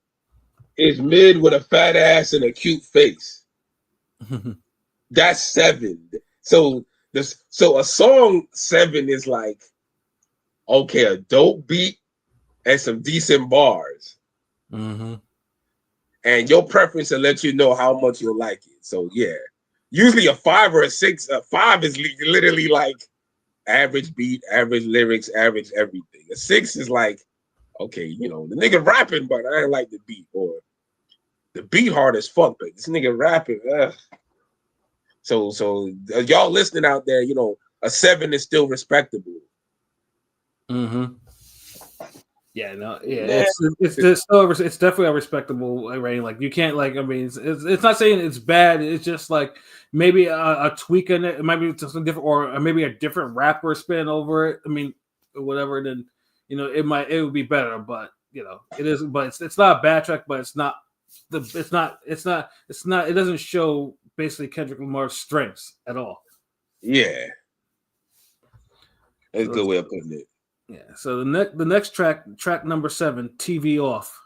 is mid with a fat ass and a cute face. That's 7. So a song 7 is like, okay, a dope beat and some decent bars. And your preference will let you know how much you'll like it. So yeah, usually a 5 or a 6, a 5 is literally like average beat, average lyrics, average everything. A 6 is like, okay, the nigga rapping, but I ain't like the beat, or the beat hard as fuck, but this nigga rapping. So y'all listening out there, a 7 is still respectable. Yeah, no, yeah, it's definitely a respectable rating. Like you can't like, I mean, it's not saying it's bad. It's just like maybe a tweak in it. It might be something different, or maybe a different rapper spin over it. I mean, whatever. Then it would be better. But it is. But it's not a bad track. But it's not. It doesn't show basically Kendrick Lamar's strengths at all. Yeah, that's a good way of putting it. Yeah. So the next track number 7, TV Off.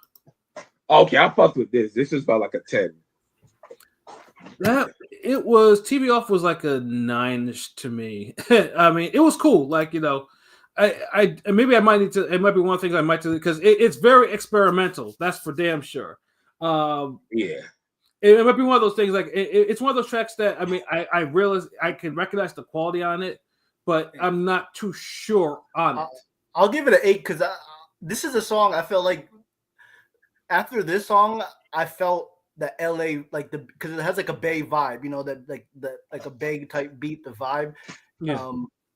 Okay, I fucked with this. This is about like a 10. That it was TV Off was like a 9-ish to me. I mean, it was cool. Like I maybe I might need to. It might be one of the things I might do because it's very experimental. That's for damn sure. Yeah. It might be one of those things. Like it's one of those tracks that I mean, I realize I can recognize the quality on it, but I'm not too sure on it. I'll give it an 8 because this is a song I felt like after this song I felt the LA because it has like a Bay vibe, like a Bay type beat, the vibe. Yeah.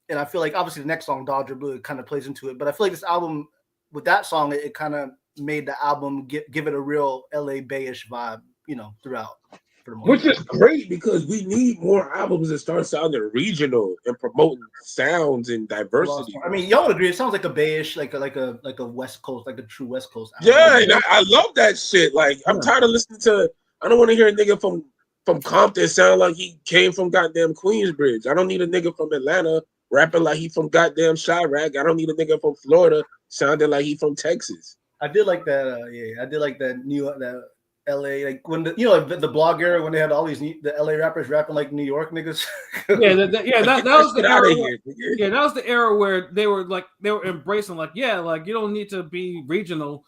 And I feel like obviously the next song Dodger Blue kind of plays into it, but I feel like this album with that song it kind of made the album give it a real LA Bay-ish vibe, throughout. Which is great because we need more albums that start sounding regional and promoting sounds and diversity. I mean, y'all would agree. It sounds like a Bay-ish, like a West Coast, like a true West Coast album. Yeah, and I love that shit. Like, I'm tired of listening to. I don't want to hear a nigga from Compton sound like he came from goddamn Queensbridge. I don't need a nigga from Atlanta rapping like he from goddamn Chirac. I don't need a nigga from Florida sounding like he from Texas. I did like that. I did like that LA, like when the blog era when they had all these the LA rappers rapping like New York niggas. that was the era. That was the era where they were embracing you don't need to be regional,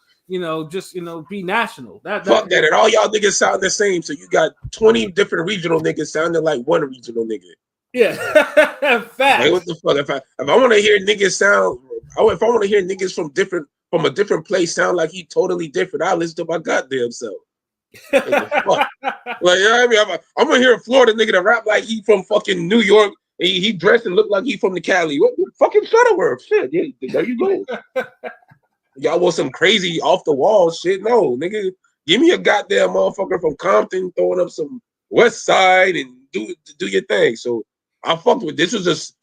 just be national. Fuck that, and all y'all niggas sound the same. So you got 20 different regional niggas sounding like one regional nigga. Yeah, fact. Like, what the fuck? If I want to hear niggas sound, if I want to hear niggas from a different place sound like he totally different, I listen to my goddamn self. Like, I mean, I'm gonna hear a Florida nigga that rap like he from fucking New York and he dressed and look like he from the Cali. What fucking Shuttleworth? Shit, yeah, there you go. Y'all want some crazy off the wall shit? No, nigga, give me a goddamn motherfucker from Compton throwing up some West Side and do your thing. So I fucked with this. This was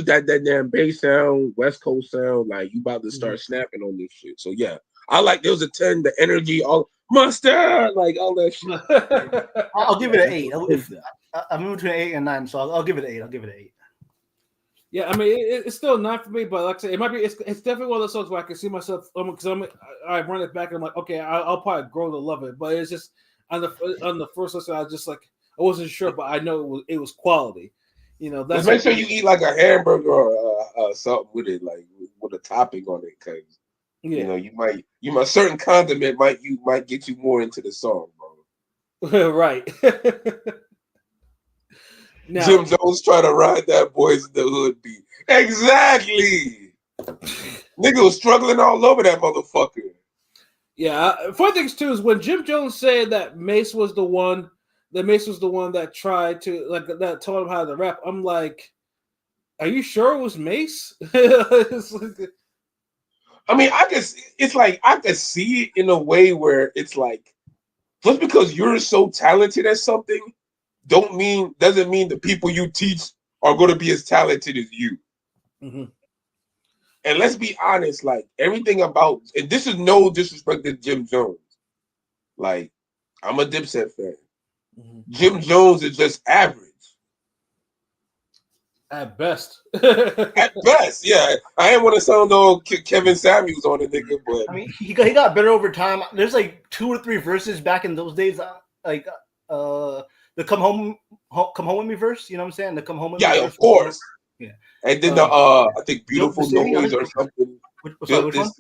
that damn bass sound, West Coast sound. Like you about to start snapping on this shit. So yeah. I like there was a 10, the energy, all mustard, like all that shit. I'll give it an 8. I'm moving between 8 and 9, so I'll give it an 8. Yeah, I mean, it's still not for me, but like I said, it might be. It's definitely one of those songs where I can see myself because I run it back and I'm like, okay, I'll probably grow to love it. But it's just on the first listen, I was just like, I wasn't sure, but I know it was quality. That's Just make sure you eat like a hamburger or something with it, like with a topping on it, because you might certain condiment might get you more into the song, bro. Right. Now, Jim Jones trying to ride that Boys in the Hood beat. Exactly. Nigga was struggling all over that motherfucker. Yeah. Funny things too is when Jim Jones said that Mace was the one that tried to that told him how to rap. I'm like, are you sure it was Mace? I mean, I could see it in a way where it's like, just because you're so talented at something, doesn't mean the people you teach are going to be as talented as you. Mm-hmm. And let's be honest, like everything about, and this is no disrespect to Jim Jones. Like, I'm a Dipset fan. Mm-hmm. Jim Jones is just average. At best. At best, yeah. I didn't want to sound all Kevin Samuels on the nigga, but I mean, he got better over time. There's like 2 or 3 verses back in those days, like the come home with me verse. You know what I'm saying? The come home with me verse. Yeah, of course. Yeah. And then I think Beautiful Noise or something. Which one?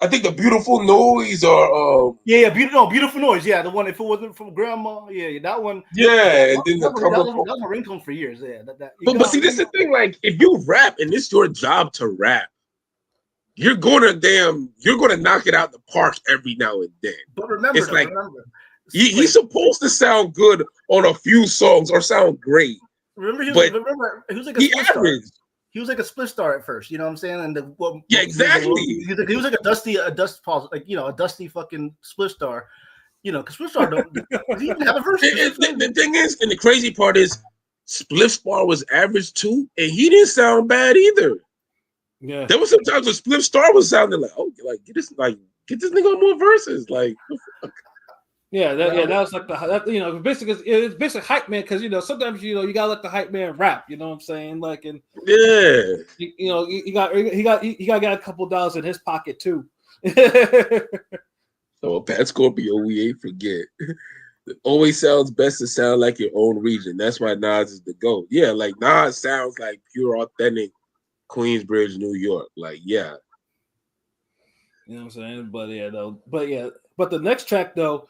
I think the Beautiful Noise or Beautiful Noise. Yeah, the one if it wasn't from Grandma. Yeah, that one. Yeah, and then that was my ringtone for years. Yeah, but see, this is the thing. Like, if you rap and it's your job to rap, you're gonna knock it out the park every now and then. But remember, he's supposed to sound good on a few songs or sound great. Remember, he was like a split star. He was like a split star at first, you know what I'm saying? And exactly. He was like a dusty fucking split star, because split star don't he didn't have a verse. The thing is, and the crazy part is, Split Star was average too, and he didn't sound bad either. Yeah, there was sometimes a Split Star was sounding like, oh, like get this nigga on more verses, like. Yeah, that was like basically it's basically hype man because sometimes you gotta let the hype man rap. You know what I'm saying? Like, and he got a couple dollars in his pocket too. So Pat Scorpio, we ain't forget. It always sounds best to sound like your own region. That's why Nas is the GOAT. Yeah, like Nas sounds like pure, authentic Queensbridge, New York. Like, yeah. You know what I'm saying? But the next track though.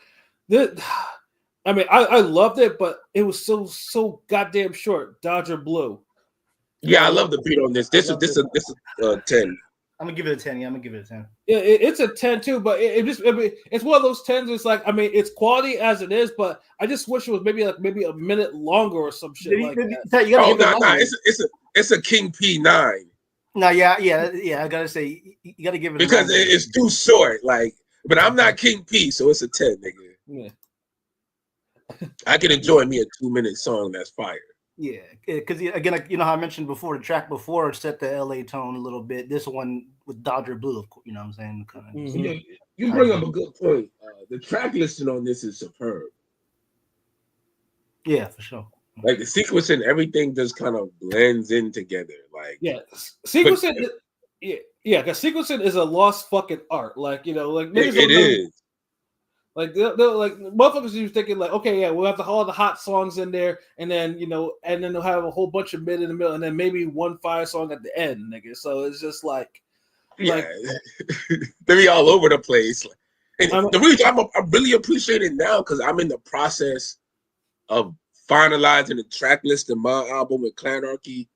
I mean, I loved it, but it was so goddamn short. Dodger Blue. Yeah, I love the beat on this. This is 10. I'm gonna give it a 10. Yeah, I'm gonna give it a 10. Yeah, it's a 10 too, but it's one of those 10s. It's like, I mean, it's quality as it is, but I just wish it was maybe a minute longer or some shit like that. It's a King P9. No, yeah. I gotta say, you gotta give it because it's too short. Like, but I'm not King P, so it's a 10, nigga. Yeah. I can enjoy me a 2-minute song that's fire. Yeah, because again, how I mentioned before, the track before set the LA tone a little bit. This one with Dodger Blue, you know what I'm saying? Mm-hmm. You bring up a good point. The track listing on this is superb. Yeah, for sure. Like the sequencing, everything just kind of blends in together. Like sequencing. Because sequencing is a lost fucking art. Like it is. Like they're like motherfuckers are thinking like, okay, yeah, we'll have all the hot songs in there, and then and then they'll have a whole bunch of mid in the middle, and then maybe one fire song at the end, nigga. So it's just like, they be all over the place. And the reason I really appreciate it now because I'm in the process of finalizing the track list of my album with Clanarchy,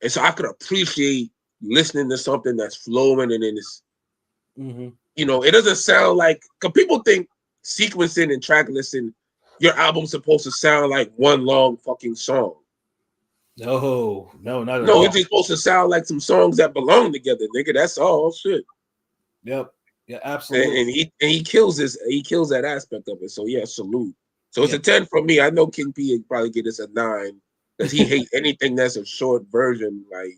and so I could appreciate listening to something that's flowing and then it's, it doesn't sound like, because people think sequencing and track listing, your album's supposed to sound like one long fucking song. No, not at all. No, it's just supposed to sound like some songs that belong together, nigga. That's all shit. Yep. Yeah, absolutely. And he kills this. He kills that aspect of it. So yeah, salute. So it's a 10 from me. I know King P would probably get us a 9 because he hates anything that's a short version. Like,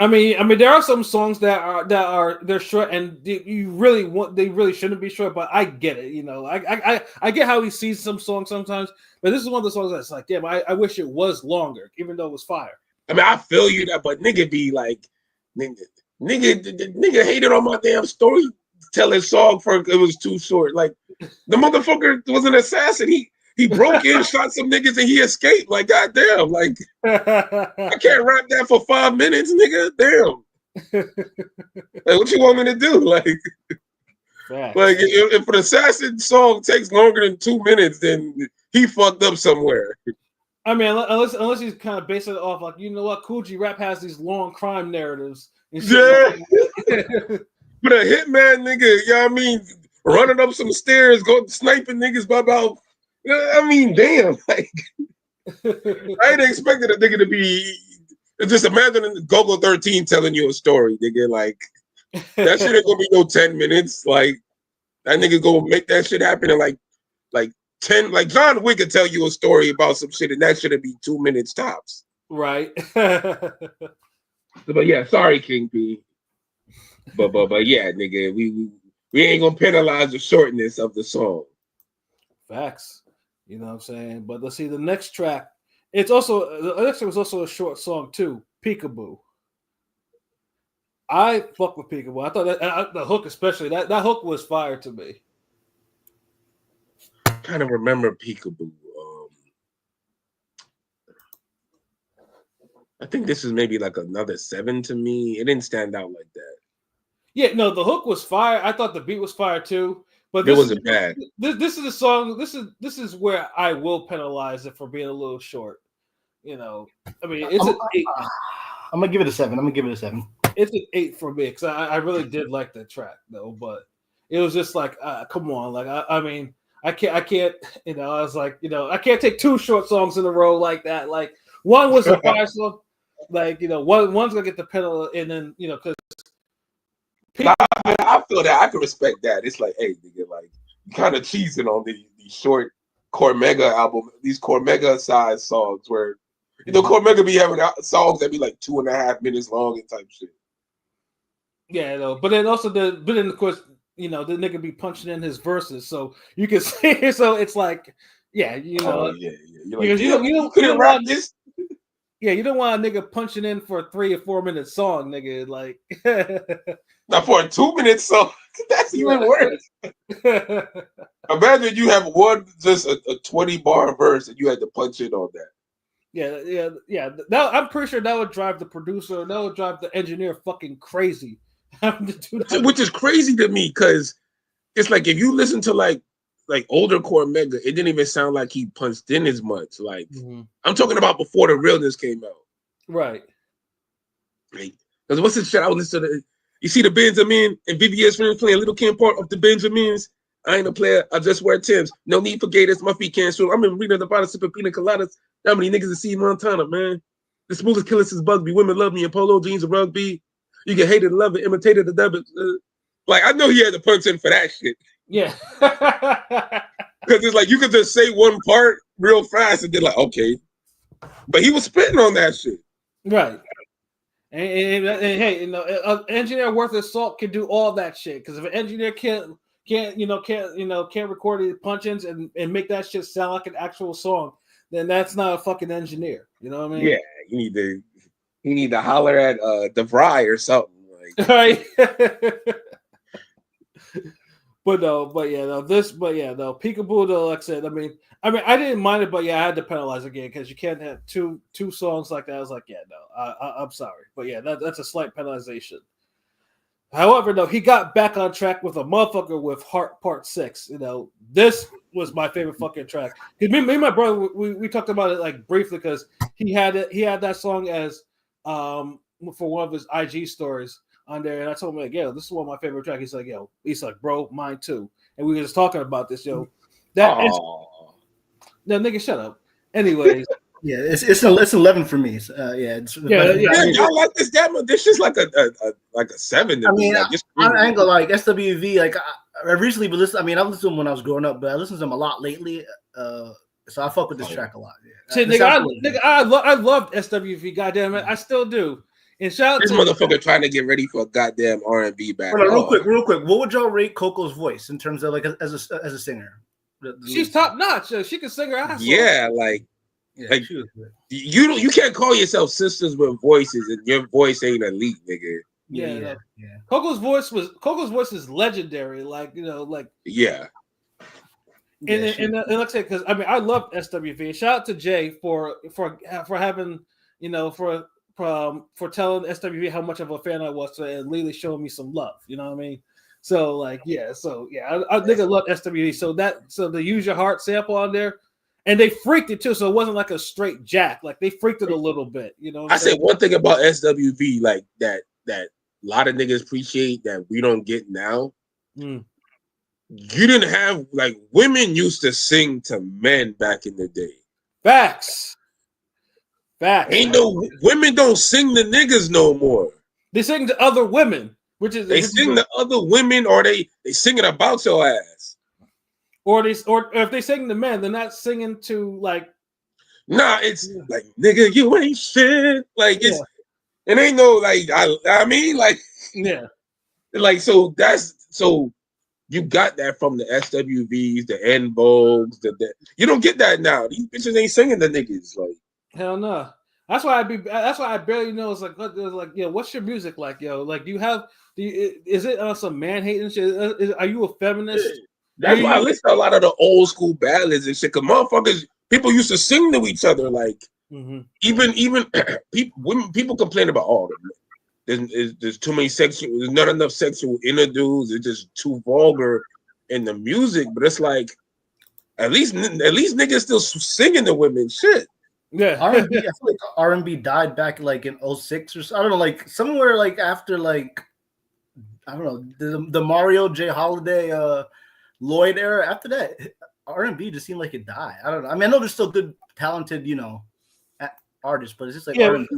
I mean, there are some songs they're short, and they really shouldn't be short. But I get it, you know. I get how he sees some songs sometimes, but this is one of the songs that's like, damn, I wish it was longer, even though it was fire. I mean, I feel you that, but nigga be like, nigga hated on my damn storytelling song for it was too short. Like the motherfucker was an assassin. He broke in, shot some niggas, and he escaped. Like, goddamn, like I can't rap that for 5 minutes, nigga. Damn. Like, what you want me to do? Like if an assassin song takes longer than 2 minutes, then he fucked up somewhere. I mean, unless he's kind of basing it off, like, you know what, Kool G Rap has these long crime narratives. Yeah. But a hitman nigga, you know what I mean, running up some stairs, go sniping niggas by about. I mean, damn, like I ain't expected a nigga to be. Just imagine Gogo 13 telling you a story, nigga. Like that shit ain't gonna be no 10 minutes. Like that nigga gonna make that shit happen in like 10. Like John Wick could tell you a story about some shit, and that shouldn't be 2 minutes tops. Right. But yeah, sorry, King P. But yeah, nigga, we ain't gonna penalize the shortness of the song. Facts. You know what I'm saying? But let's see the next track. The next track was also a short song too. Peekaboo. I fuck with Peekaboo. I thought that the hook, especially that hook, was fire to me. I kind of remember Peekaboo. I think this is maybe like another 7 to me. It didn't stand out like that. Yeah, no, the hook was fire. I thought the beat was fire too. But it wasn't bad. This is a song. This is where I will penalize it for being a little short. You know, I mean, it's an 8. I'm gonna give it a 7. It's an 8 for me because I really did like the track though, but it was just like, come on, like I mean, I can't. You know, I was like, you know, I can't take 2 short songs in a row like that. Like one was a fire song, like, you know, one's gonna get the penalty, and then, you know, because. I feel that I can respect that. It's like, hey, nigga, like you kind of cheesing on these short Cormega album, these Cormega size songs where, you know, Cormega be having songs that be like 2.5 minutes long and type shit. Yeah, no, but then of course, you know, the nigga be punching in his verses, so you can see. So it's like, yeah, you know, you couldn't rap this. Yeah, you don't want a nigga punching in for a 3 or 4 minute song, nigga. Like, not for a 2-minute song. That's even worse. Imagine you have just a 20-bar verse, and you had to punch in on that. Yeah. I'm pretty sure that would drive the producer, that would drive the engineer fucking crazy. Which is crazy to me, because it's like if you listen to like older Cormega, it didn't even sound like he punched in as much. Like I'm talking about before the realness came out. Right. Because what's the shit I was listening to? You see the Benjamin and VVS friends playing Little Kim part of the Benjamins? I ain't a player. I just wear Timbs. No need for gators. My feet can't swim. I'm in Reno, Nevada, sipping pina coladas. How many niggas to see Montana, man? The smoothest killer since Busby. Women love me in polo jeans and rugby. You get hated and love it. Imitated the debit. Like, I know he had to punch in for that shit. Yeah. Because it's like you could just say one part real fast and they're like, okay. But he was spitting on that shit. Right. And hey, you know, an engineer worth his salt can do all that shit. Because if an engineer can't record his punch-ins and make that shit sound like an actual song, then that's not a fucking engineer. You know what I mean? Yeah, you need to holler at DeVry or something. Like. Right. Peekaboo though, like I said, I mean, I didn't mind it, but yeah, I had to penalize again because you can't have two songs like that. I was like, yeah, no, I'm sorry, but yeah, that's a slight penalization. However, no, he got back on track with a motherfucker with Heart Part 6. You know, this was my favorite fucking track. Because me and my brother, we talked about it like briefly because he had that song as for one of his IG stories on there, and I told him like, yo, this is one of my favorite tracks. He's like, bro, mine too. And we were just talking about this, yo. No, nigga, shut up. Anyways. Yeah, it's 11 for me. Yeah, y'all like this demo? This is like a 7. I mean, I ain't gonna like SWV. Like I recently been listening. I mean, I listened to them when I was growing up, but I listened to them a lot lately. So I fuck with this track a lot. Yeah. Shit, nigga, I loved SWV. Goddamn it, I still do. And shout out This to motherfucker trying to get ready for a goddamn R&B battle. Real quick. What would y'all rate Coco's voice in terms of like as a singer? She's top notch. She can sing her ass off. Yeah, like she was good. you can't call yourself sisters with voices and your voice ain't elite, nigga. Yeah. Coco's voice is legendary. Like yeah. And like I said, because I mean I love SWV. Shout out to Jay for having for telling SWV how much of a fan I was and Lily showing me some love. You know what I mean? So I think I love SWV. So the Use Your Heart sample on there, and they freaked it too. So it wasn't like a straight jack. Like they freaked it a little bit. You know. I said one thing about SWV, like that a lot of niggas appreciate that we don't get now. You didn't have like women used to sing to men back in the day. Facts. Ain't no women don't sing to niggas no more. They sing to other women, they sing to other women, or they singing about your ass. Or if they sing to men, they're not singing to like. Nah, it's like nigga, you ain't shit. Like it ain't no like I mean like like so you got that from the SWVs, the En Vogues, the you don't get that now. These bitches ain't singing to niggas like. Hell no. That's why I barely know. It's like what's your music like, yo? Like, is it on some man hating shit? Are you a feminist? That's why I listen to a lot of the old school ballads and shit. Cause motherfuckers, people used to sing to each other. Like even people complain about there's too many sexual. There's not enough sexual interludes. It's just too vulgar in the music. But it's like at least niggas still singing to women. Shit. Yeah, R&B. I feel like R&B died back like in 06 or so. I don't know, like somewhere like after like I don't know the Mario J Holiday Lloyd era. After that, R&B just seemed like it died. I don't know. I mean, I know there's still good, talented, artists, but it's just like R&B.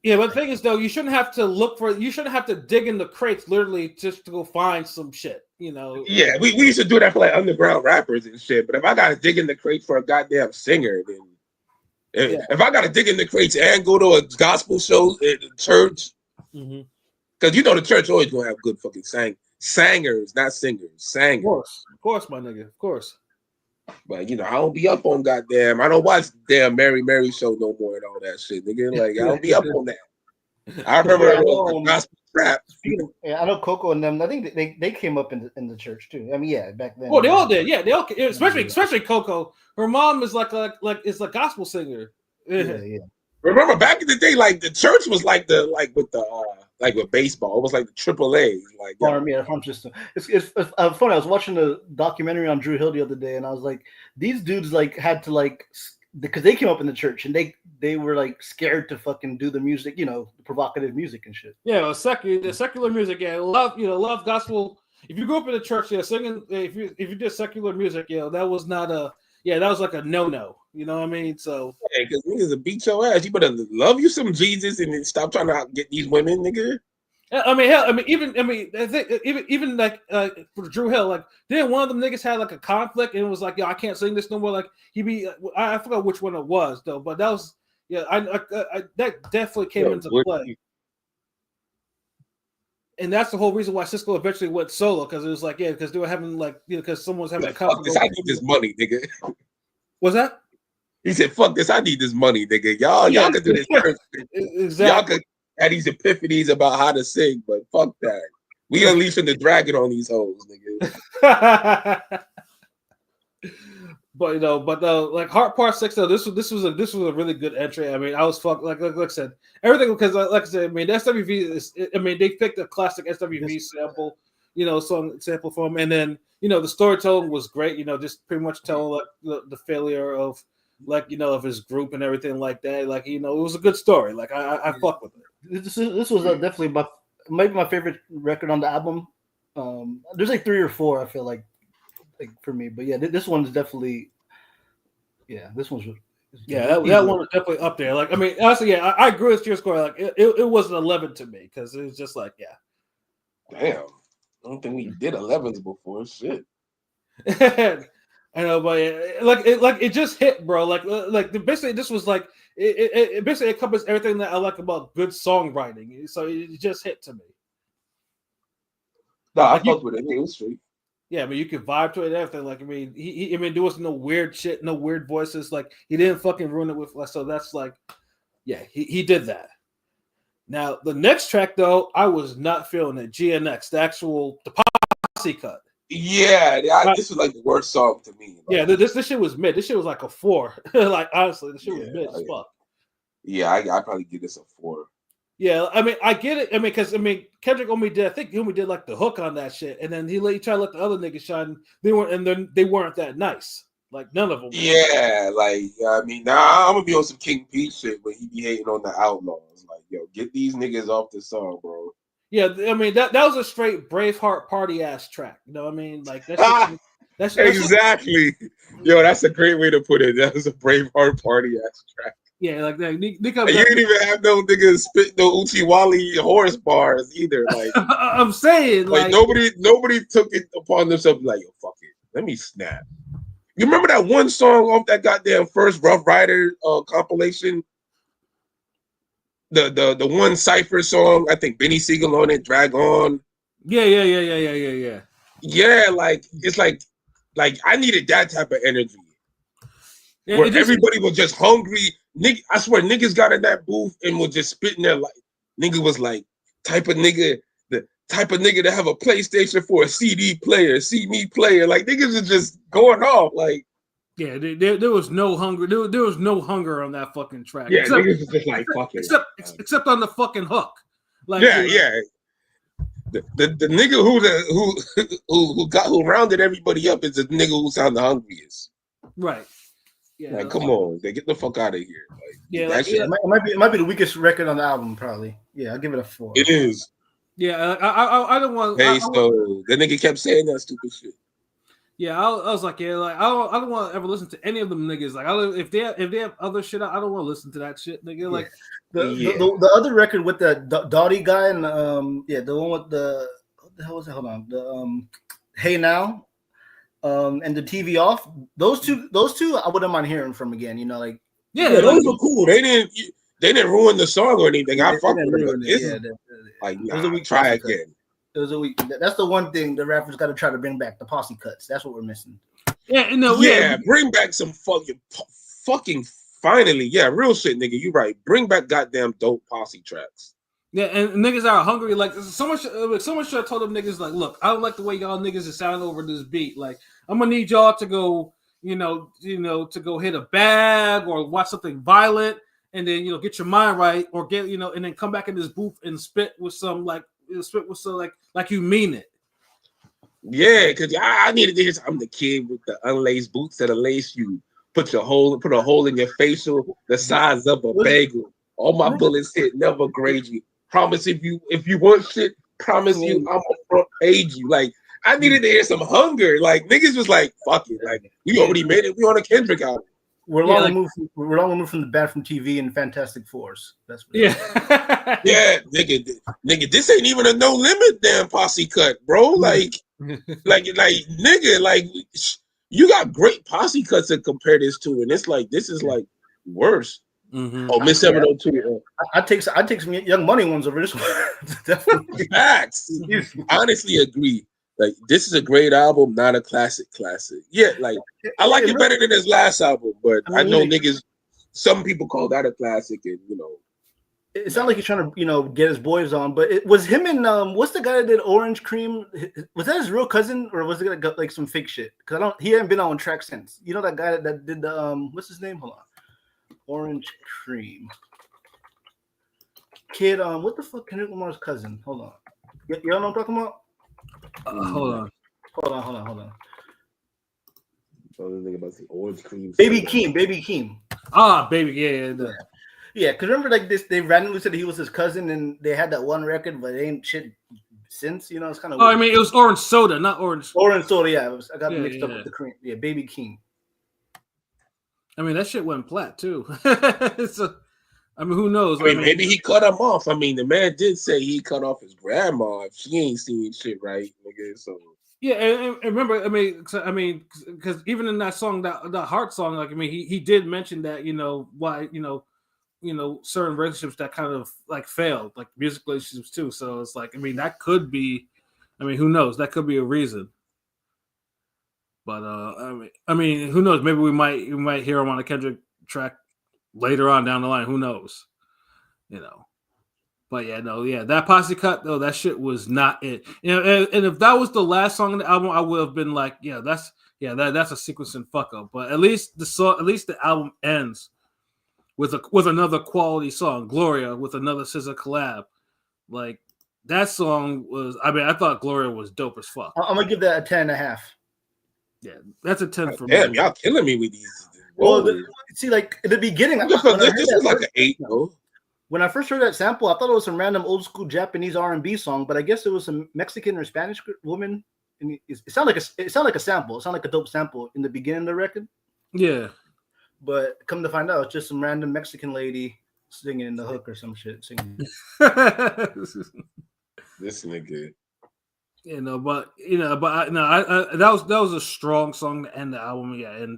Yeah, but the thing is though, you shouldn't have to dig in the crates literally just to go find some shit. Yeah, we used to do that for like underground rappers and shit. But if I gotta dig in the crates for a goddamn singer, then. If I gotta dig in the crates and go to a gospel show at the church, because the church always gonna have good fucking singers, not singers, singers. Of course, my nigga, of course. But I don't be up on goddamn. I don't watch damn Mary show no more and all that shit, nigga. Like I don't be up on that. I remember the gospel rap. Yeah, I know Coco and them. I think they came up in the church too. I mean, back then. Well, they all did. Yeah, they all. Especially Coco. Her mom is like is a gospel singer. Yeah. Remember back in the day, like the church was like with baseball. It was like the AAA. Like farm system. It's funny. I was watching a documentary on Drew Hill the other day, and I was like, these dudes like had to like because they came up in the church and they were like scared to fucking do the music, the provocative music and shit. Yeah, the secular music. Yeah, love gospel. If you grew up in the church, singing. If you did secular music, that was not that was like a no. You know what I mean? So because niggas will beat your ass. You better love you some Jesus and then stop trying to get these women, nigga. I think even like for Drew Hill, like then one of them niggas had like a conflict and it was like, I can't sing this no more. Like I forgot which one it was though, but that was I that definitely came into play. And that's the whole reason why Cisco eventually went solo, because it was like, because they were having like, because someone was having a conflict. Fuck this, I need this money, nigga. What's that? He said, fuck this, I need this money, nigga. Y'all can do this. Exactly. Y'all could have these epiphanies about how to sing, but fuck that. We unleashing the dragon on these hoes, nigga. But like Heart Part 6 though, this was a really good entry. I mean, I was fucked like I said, everything, because like I said, I mean, the SWV is, they picked a classic SWV sample, song sample from, and then the storytelling was great. Just pretty much telling like the failure of of his group and everything like that. Like it was a good story. Like I fuck with it. This was definitely maybe my favorite record on the album. There's like 3 or 4 I feel like for me, but yeah, this one's definitely, this one's that one was definitely up there. Like I mean, honestly, I agree with your score. Like it was an 11 to me, because it was just like, damn, I don't think we did 11s before. Shit. I know, but it just hit, bro. Basically, this was like it basically encompassed everything that I like about good songwriting. So it just hit to me. No, I Like fucked with it. It was sweet. Yeah, I mean, you could vibe to it and everything. Like, I mean, there was no weird shit, no weird voices. Like, he didn't fucking ruin it with. So that's like, yeah, he did that. Now the next track though, I was not feeling it. GNX, the posse cut. Yeah, this was like the worst song to me. Like, Yeah, this shit was mid. This shit was like a 4. Like honestly, this shit was mid as fuck. Yeah, I probably give this a 4. Yeah, I mean, I get it. I mean, because Kendrick only did, I think he only did like the hook on that shit, and then he tried to let the other niggas shine. They weren't that nice. Like none of them. Yeah, like I mean, now I'm gonna be on some King P shit when he be hating on the Outlaws. Like, yo, get these niggas off the song, bro. Yeah, I mean that was a straight Braveheart party ass track. You know what I mean? Like that's exactly. Yo, that's a great way to put it. That was a Braveheart party ass track. Yeah, like that. You didn't even have no niggas spit no Uchi Wally horse bars either. Like I'm saying, like nobody took it upon themselves. Like, yo, fuck it, let me snap. You remember that one song off that goddamn first Rough Rider compilation? The one Cypher song, I think Benny Siegel on it, Drag On. Yeah. Yeah, like it's like I needed that type of energy. Yeah, where everybody was just hungry. I swear niggas got in that booth and was just spitting there like nigga was like the type of nigga to have a PlayStation for a CD player, CD player. Like niggas are just going off. Like yeah, there was no hunger. There was no hunger on that fucking track. Yeah, niggas was just like fucking. Except on the fucking hook. Like yeah. The nigga who rounded everybody up is the nigga who sounded the hungriest. Right. Yeah. Like, come on, they get the fuck out of here. Like, yeah, that shit. It might be the weakest record on the album, probably. Yeah, I'll give it a 4. It is. Yeah, I don't want. Hey, so the nigga kept saying that stupid shit. Yeah, I was like, yeah, like I don't want to ever listen to any of them niggas. Like, if they have other shit, I don't want to listen to that shit, nigga. Like the other record with the Dottie guy and the one with the what the hell was it? Hold on, the Hey Now, and the TV Off. Those two, I wouldn't mind hearing from again. You know, like those were cool. They didn't ruin the song or anything. I fucked with it. Like, try again. It was a week. That's the one thing the rappers got to try to bring back, the posse cuts. That's what we're missing. Bring back some fucking finally. Yeah, real shit, nigga. You right. Bring back goddamn dope posse tracks. Yeah, and niggas are hungry. Like someone should have told them niggas like, look, I don't like the way y'all niggas are sounding over this beat. Like, I'm gonna need y'all to go, to go hit a bag or watch something violent, and then get your mind right, or get and then come back in this booth and spit with some like you mean it. Yeah, because I needed to hear. I'm the kid with the unlaced boots that'll lace you. Put a hole in your facial the size of a bagel. All my bullets hit, never grade you. Promise if you want shit, promise you I'm gonna front page you. Like, I needed to hear some hunger. Like, niggas was like, fuck it. Like, we already made it. We on a Kendrick album. We're long removed from the Bad from TV and Fantastic Fours. That's what yeah, nigga, this ain't even a No Limit damn posse cut, bro. Like, nigga, like, you got great posse cuts to compare this to, and it's like this is like worse. Mm-hmm. Oh, Miss 702. I take some Young Money ones over this one. Definitely. Facts. Honestly, agree. Like, this is a great album, not a classic. Yeah, like I like it better than his last album, but I know niggas. Some people call that a classic, and it's not like he's trying to get his boys on. But it was him and what's the guy that did Orange Cream? Was that his real cousin, or was it like some fake shit? Because he hadn't been on track since. You know that guy that did the what's his name? Hold on, Orange Cream kid. What the fuck? Kendrick Lamar's cousin. Hold on, y'all know what I'm talking about? Hold on. Oh, think about the Orange Cream. Baby Keem. Ah, baby, yeah. Because remember, like this, they randomly said he was his cousin, and they had that one record, but they ain't shit since. It's kind of. Oh, weird. I mean, it was Orange Soda, not Orange. Orange Soda, yeah. I got mixed up with the cream. Yeah, Baby Keem. I mean, that shit went plat too. I mean, who knows? I mean, maybe he cut him off. I mean, the man did say he cut off his grandma if she ain't seen shit right, nigga. So Yeah, and remember, because even in that song, that Heart song, like, I mean, he did mention that, why, certain relationships that kind of like failed, like music relationships too. So it's like, I mean, that could be, I mean, who knows? That could be a reason. But I mean, who knows? Maybe we might hear him on a Kendrick track later on down the line. Who knows? But that Posse cut though, that shit was not it. And if that was the last song on the album, I would have been like, that's a sequencing fuck up. But at least the album ends with another quality song, Gloria, with another SZA collab. Like, that song was, I mean, I thought Gloria was dope as fuck. I'm gonna give that a 10.5. Yeah, that's a 10 for me. Damn, me. y'all killing me with these. Well, see, like at the beginning, this was like an 8, though. When I first heard that sample, I thought it was some random old school Japanese R&B song, but I guess it was some Mexican or Spanish woman. And it sounded like a sample. It sounded like a dope sample in the beginning of the record. Yeah, but come to find out, it's just some random Mexican lady singing in the hook or some shit. Singing. This nigga. But that was a strong song to end the album. Yeah, and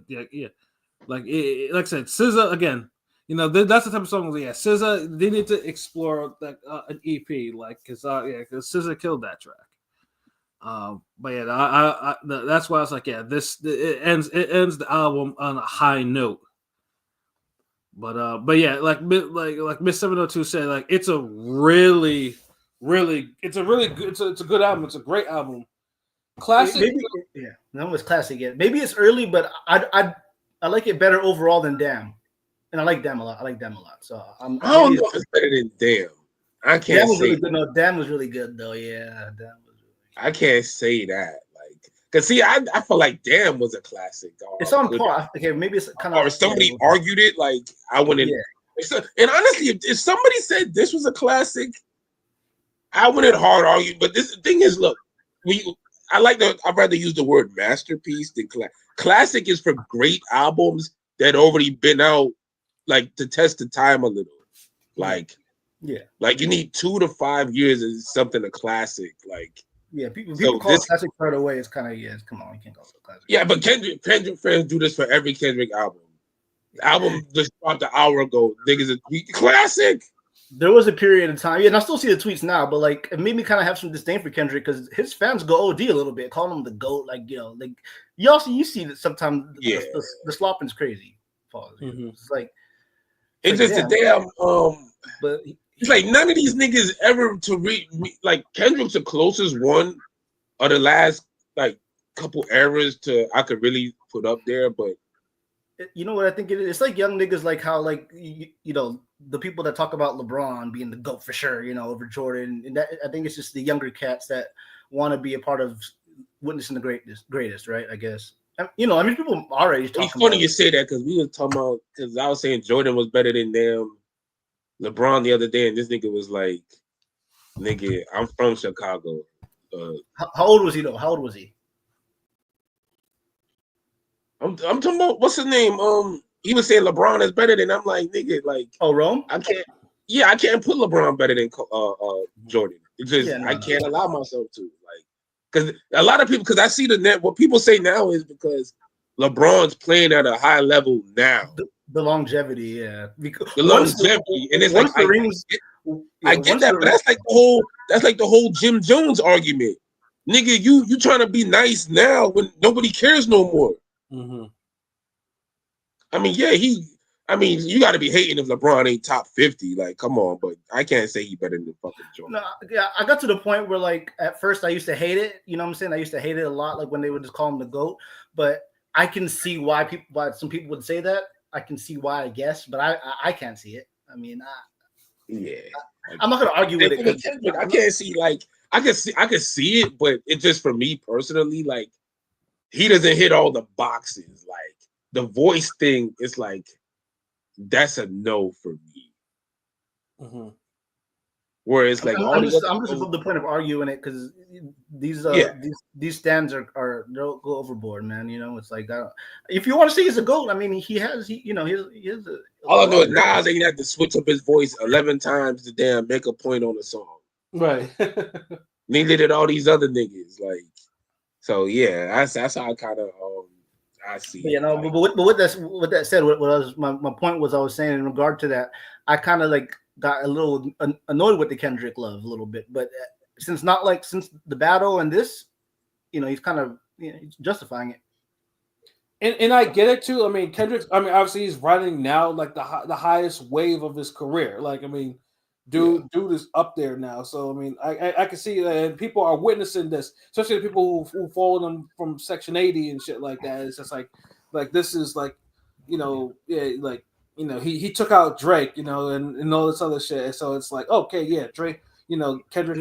like I said, SZA again. That's the type of song. Yeah, SZA, they need to explore like an EP, like because SZA killed that track. But yeah, that's why I was like, yeah, it ends the album on a high note. But yeah, like Miss 702 said, like it's a really good, it's a good album. It's a great album. Classic. That was classic. Yeah, maybe it's early, but I like it better overall than Damn. And I like Damn a lot. So I don't know if it's better than Damn. I can't Damn was say really good. No, Damn was really good though. Yeah, Damn was really good. I can't say that. Like, cause see, I feel like Damn was a classic. Dog. It's on par. Okay, maybe it's kind of. Or if somebody argued it, like I wouldn't. Yeah. And honestly, if somebody said this was a classic, I wouldn't hard argue. But the thing is, look, I'd rather use the word masterpiece than classic is for great albums that already been out, like to test the time a little. Like, like you need 2 to 5 years is something a classic. Like, people call it classic right away. It's kind of come on, you can't call it a classic. Yeah, but Kendrick fans do this for every Kendrick album. The album just dropped an hour ago. Niggas a classic. There was a period of time, and I still see the tweets now, but like it made me kind of have some disdain for Kendrick because his fans go OD a little bit, calling him the GOAT. Like, like you see that sometimes the slopping's crazy. Mm-hmm. It's like it's just a damn but it's like none of these niggas ever to read like Kendrick's the closest one of the last like couple eras to I could really put up there, but you know what I think it is? It's like young niggas like how like the people that talk about LeBron being the GOAT for sure, over Jordan, and that I think it's just the younger cats that want to be a part of witnessing the greatest, right? I guess. People our age. It's funny you say that because we were talking about because I was saying Jordan was better than them, LeBron the other day, and this nigga was like, "Nigga, I'm from Chicago." How old was he though? How old was he? I'm talking about what's his name? He was saying LeBron is better than. I'm like, nigga, like, Rome? I can't put LeBron better than Jordan. It's just I can't allow myself to because a lot of people because I see what people say now is because LeBron's playing at a high level now. The longevity, and it's like I get that, but that's like the whole Jim Jones argument, nigga. You trying to be nice now when nobody cares no more. Mm-hmm. I mean, you got to be hating if LeBron ain't top 50. Like, come on, but I can't say he better than fucking Jordan. No, I got to the point where, like, at first I used to hate it. You know what I'm saying? I used to hate it a lot, like when they would just call him the GOAT. But I can see why some people would say that. I can see why, I guess, but I can't see it. I mean, I'm not gonna argue with it. I can't see I can see it, but it's just for me personally, like he doesn't hit all the boxes. Like the voice thing is like that's a no for me. Mm-hmm. Whereas like I'm just at the point of arguing it because these stands are they'll go overboard, man. It's like if you want to say he's a GOAT, I mean he has all I know is Nas ain't have to switch up his voice 11 times to damn make a point on a song. Right. Neither did all these other niggas. Like So yeah, that's how I kind of I see. But, you know, like, but with that said, what I was my point was I was saying in regard to that, I kind of like got a little annoyed with the Kendrick love a little bit, but since the battle and this, you know, he's kind of he's justifying it. And I get it too. I mean, Kendrick's. I mean, obviously he's riding now like the highest wave of his career. Like, I mean, dude is up there now. So I mean, I can see that, and people are witnessing this, especially the people who follow them from Section 80 and shit like that. It's just like this is like, you know, yeah, like, you know, he took out Drake, you know, and all this other shit. So it's like, okay, yeah, Drake, you know, Kendrick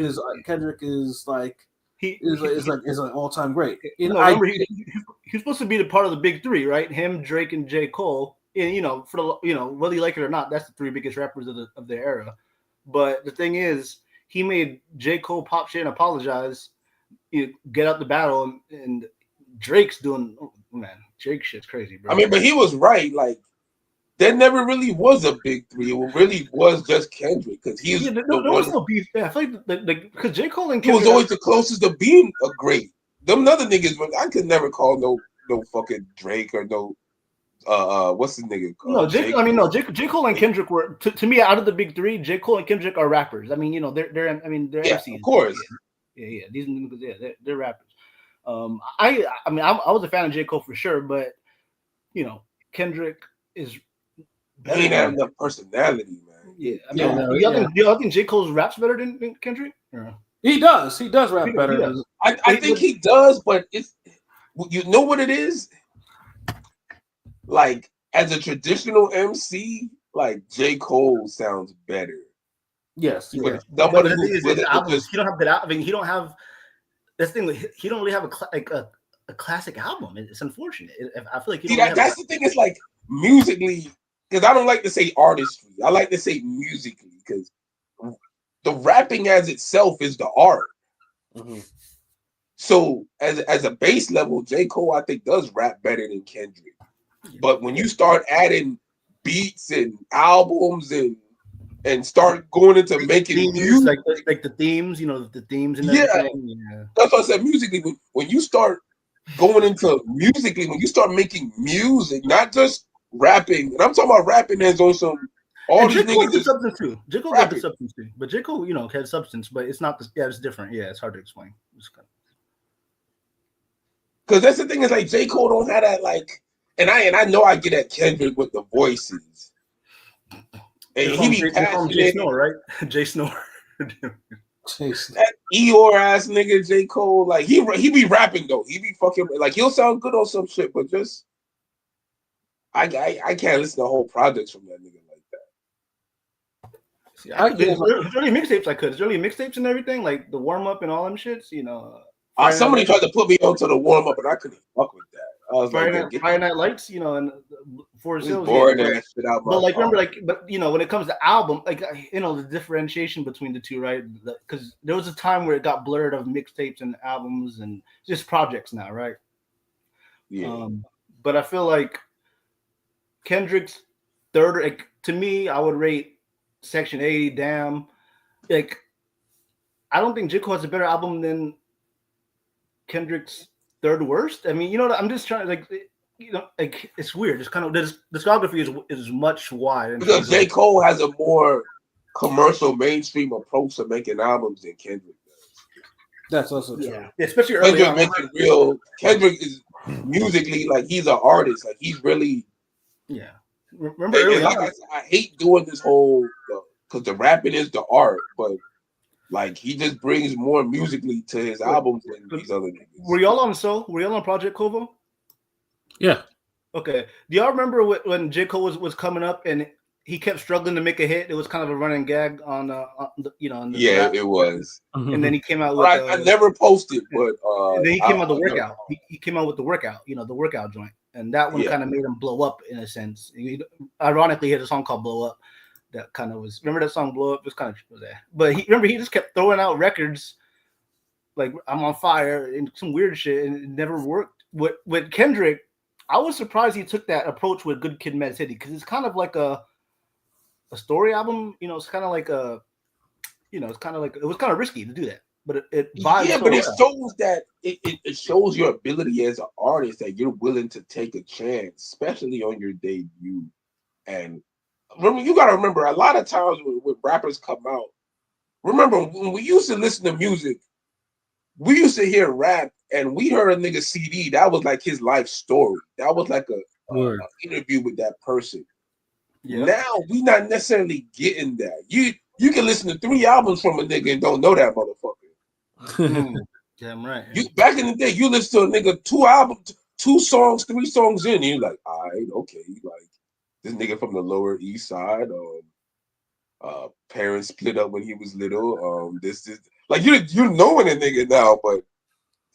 is like. Is an all-time great. You know, remember he's supposed to be the part of the big three, right? Him, Drake, and J. Cole. And you know, whether you like it or not, that's the three biggest rappers of their era. But the thing is, he made J. Cole pop shit and apologize, get out the battle, and Drake's doing Drake shit's crazy, bro. I mean, but he was right. Like, there never really was a big three. It really was just Kendrick because he's there was no beef. Yeah, I feel like because J. Cole and Kendrick, he was always the closest to being a great. Them other niggas, I could never call no fucking Drake or no what's the nigga called? J. Cole and Kendrick were to me out of the big three. J. Cole and Kendrick are rappers. I mean, you know, they're MCs. Of course. Yeah. These niggas, they're rappers. I was a fan of J. Cole for sure, but you know, Kendrick is. He ain't have enough personality, man. Yeah, I mean, do y'all think J. Cole's raps better than Kendrick? Or? He does rap better. I think he does, but it's, you know what it is? Like, as a traditional MC, like J. Cole sounds better. Yes, but the thing is, he don't have that. I mean, he don't have this thing. He don't really have a classic album. It's unfortunate. I feel like that's the thing. It's like musically. Because I don't like to say artistry. I like to say musically because the rapping as itself is the art. Mm-hmm. So as a base level, J. Cole, I think, does rap better than Kendrick. But when you start adding beats and albums and start going into making music, like the themes, you know, the themes and everything. Yeah. That's what I said musically. When you start going into musically, when you start making music, not just rapping, and I'm talking about rapping as on some all these niggas is substance too. J. Cole got the substance too, but J. Cole, you know, has substance, but it's not. It's different. Yeah, it's hard to explain. Because that's the thing is like J. Cole don't have that like, and I know I get at Kendrick with the voices, and he be passionate. Jay Snore, right? Jay Snore. That Eeyore ass nigga J. Cole, like he be rapping though. He be fucking like he'll sound good on some shit, but just. I can't listen to whole projects from that nigga like that. See, there's early mixtapes I could. There's early mixtapes and everything, like the warm up and all them shits, you know. Somebody tried to put me onto the warm up and I couldn't fuck with that. I was Friday Night Lights, you know, and Forest Hills. That shit out. But like, remember, like, but you know, when it comes to album, like, you know, the differentiation between the two, right? Because there was a time where it got blurred of mixtapes and albums and just projects now, right? Yeah. But I feel like Kendrick's third, like, to me, I would rate Section 80, Damn. Like, I don't think J. Cole has a better album than Kendrick's third worst. I mean, you know, I'm just trying to, like, you know, like, it's weird. It's kind of, the discography is much wide. Because J. Cole has a more commercial, mainstream approach to making albums than Kendrick does. That's also true. Yeah, especially early on. Kendrick is musically, like, he's an artist. Like, he's really... Yeah, remember early like on. I hate doing this whole because the rapping is the art, but like he just brings more musically to his albums than these other niggas. Were y'all on Project Kovo? Yeah. Okay. Do y'all remember when J. Cole was coming up and he kept struggling to make a hit? It was kind of a running gag on you know. Yeah, it was. And then he came out with. I never posted, but and then he came out with the workout. He came out with the workout. You know, the workout joint. And that one kind of made him blow up in a sense. Ironically, he had a song called "Blow Up" that kind of was. Remember that song "Blow Up"? It was kind of there. But he just kept throwing out records like "I'm on Fire" and some weird shit, and it never worked. With Kendrick, I was surprised he took that approach with "Good Kid, Mad City" because it's kind of like a story album. You know, it's kind of like a, you know, it's kind of like it was kind of risky to do that. but it vibes. Yeah, so but it well. shows that it shows your ability as an artist that you're willing to take a chance, especially on your debut. And remember, you got to remember, a lot of times when rappers come out, remember when we used to listen to music, we used to hear rap, and we heard a nigga CD. That was like his life story. That was like a interview with that person. Yeah. Now we not necessarily getting that. You can listen to 3 albums from a nigga and don't know that motherfucker. Damn right. You back in the day, you listen to a nigga 2 albums, 2 songs, 3 songs in, and you're like, all right, okay, like this nigga from the Lower East Side. Parents split up when he was little. This like you knowing a nigga now, but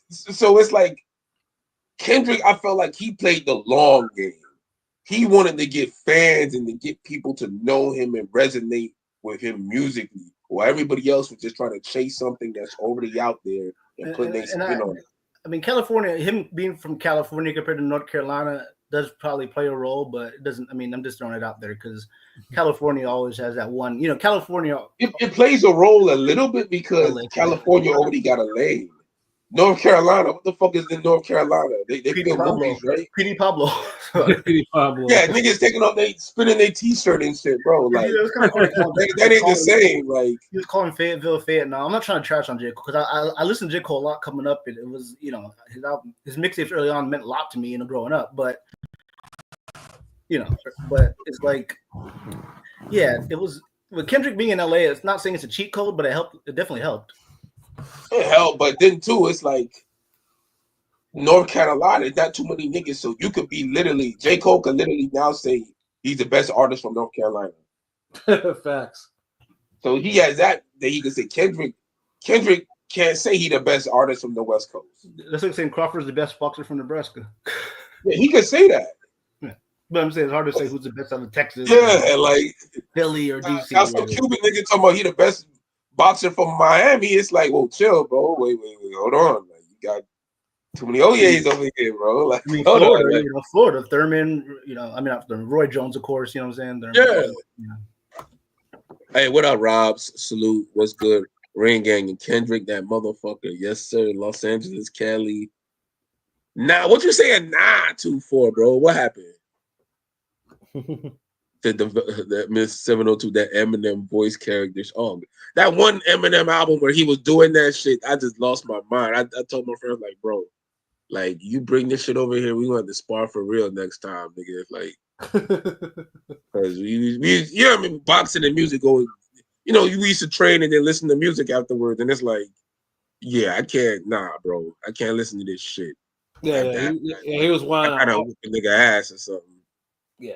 so it's like Kendrick. I felt like he played the long game. He wanted to get fans and to get people to know him and resonate with him musically, while everybody else was just trying to chase something that's already out there and put their spin on it. I mean, California, him being from California compared to North Carolina does probably play a role, but it doesn't. I mean, I'm just throwing it out there because California always has that one. You know, California. It plays a role a little bit because California already got a lane. North Carolina, what the fuck is in North Carolina? They film movies, right? P.D. Pablo. P.D. Pablo. Yeah, niggas taking off spinning their t-shirt and shit, bro. Like that ain't the same. Like he was calling Fayetteville Fayette. No, I'm not trying to trash on J. Cole because I listened to J. Cole a lot coming up. It was, you know, his mixtapes early on meant a lot to me, you know, growing up. But but it's like, yeah, it was with Kendrick being in LA. It's not saying it's a cheat code, but it helped. It definitely helped. It helped, but then too, it's like North Carolina, not too many niggas, so you could be literally J. Cole could literally now say he's the best artist from North Carolina. Facts. So he has that he could say Kendrick can't say he the best artist from the West Coast. That's like saying Crawford's the best boxer from Nebraska. Yeah, he could say that. Yeah. But I'm saying it's hard to say who's the best out of Texas. Yeah, like Philly or DC. Got some Cuban nigga talking about he the best boxer from Miami. It's like, well, chill, bro. Wait, hold on. Like, you got too many Oyes over here, bro. Like, I mean, Florida, like, Florida, Thurman, I mean, not Thurman, Roy Jones, of course, you know what I'm saying? Thurman, yeah. Hey, what up, Robs? Salute. What's good? Rain Gang and Kendrick, that motherfucker. Yes, sir. Los Angeles, Cali. Nah, what you saying nah to for, bro? What happened? the Miss 702, that Eminem voice characters. Oh, that one Eminem album where he was doing that shit, I just lost my mind. I told my friends, like, bro, like, you bring this shit over here, we gonna have to spar for real next time, nigga. Like, because we I mean, boxing and music go, we used to train and then listen to music afterwards, and it's like, yeah, I can't, bro, I can't listen to this shit. Yeah, he was one. I gotta whip a nigga ass or something. Yeah.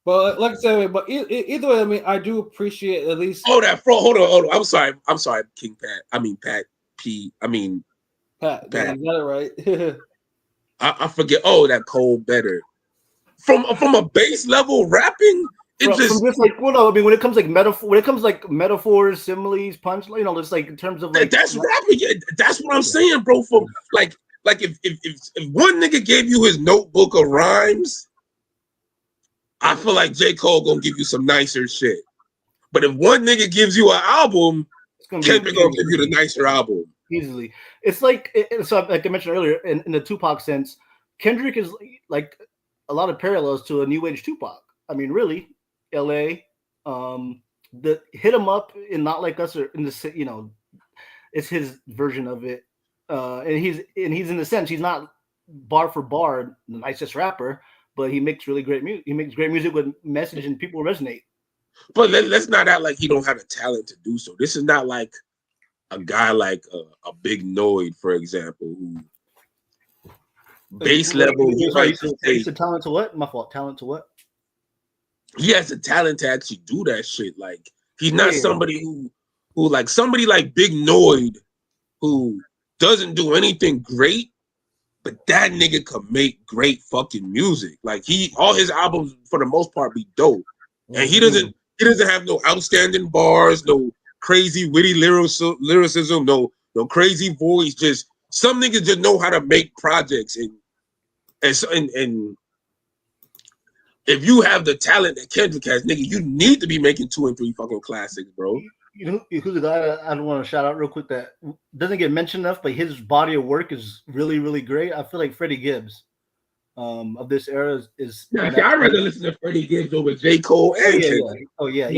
But like I said, but either way, I mean, I do appreciate at least. Oh, that bro, hold on. I'm sorry, King Pat. I mean Pat P. I mean Pat. You got it right. I forget. Oh, that Cole Better. From a base level rapping, it just like, well, no, I mean, when it comes like metaphors, similes, punch, it's like in terms of like that's rapping. Yeah, that's what I'm saying, bro. From like if one nigga gave you his notebook of rhymes, I feel like J. Cole gonna give you some nicer shit. But if one nigga gives you an album, Kendrick gonna give you the nicer album. Easily. It's like, so like I mentioned earlier, in the Tupac sense, Kendrick is like a lot of parallels to a new age Tupac. I mean, really, LA, the Hit 'Em Up in Not Like Us, or in the, it's his version of it. And he's in the sense, he's not bar for bar the nicest rapper, but he makes really great music. He makes great music with message and people resonate. But let's not act like he don't have the talent to do so. This is not like a guy like a Big Noid, for example, who base level. He's a talent to what? My fault. Talent to what? He has the talent to actually do that shit. Like, he's not somebody who like somebody like Big Noid, who doesn't do anything great, but that nigga could make great fucking music. Like, all his albums for the most part be dope, and he doesn't have no outstanding bars, no crazy witty lyricism, no crazy voice. Just some niggas just know how to make projects, and if you have the talent that Kendrick has, nigga, you need to be making 2 and 3 fucking classics, bro. You know who's the guy I don't want to shout out real quick that doesn't get mentioned enough, but his body of work is really, really great. I feel like Freddie Gibbs of this era is Nah, see, I'd rather listen to Freddie Gibbs over J. Cole and Kendrick. Oh yeah,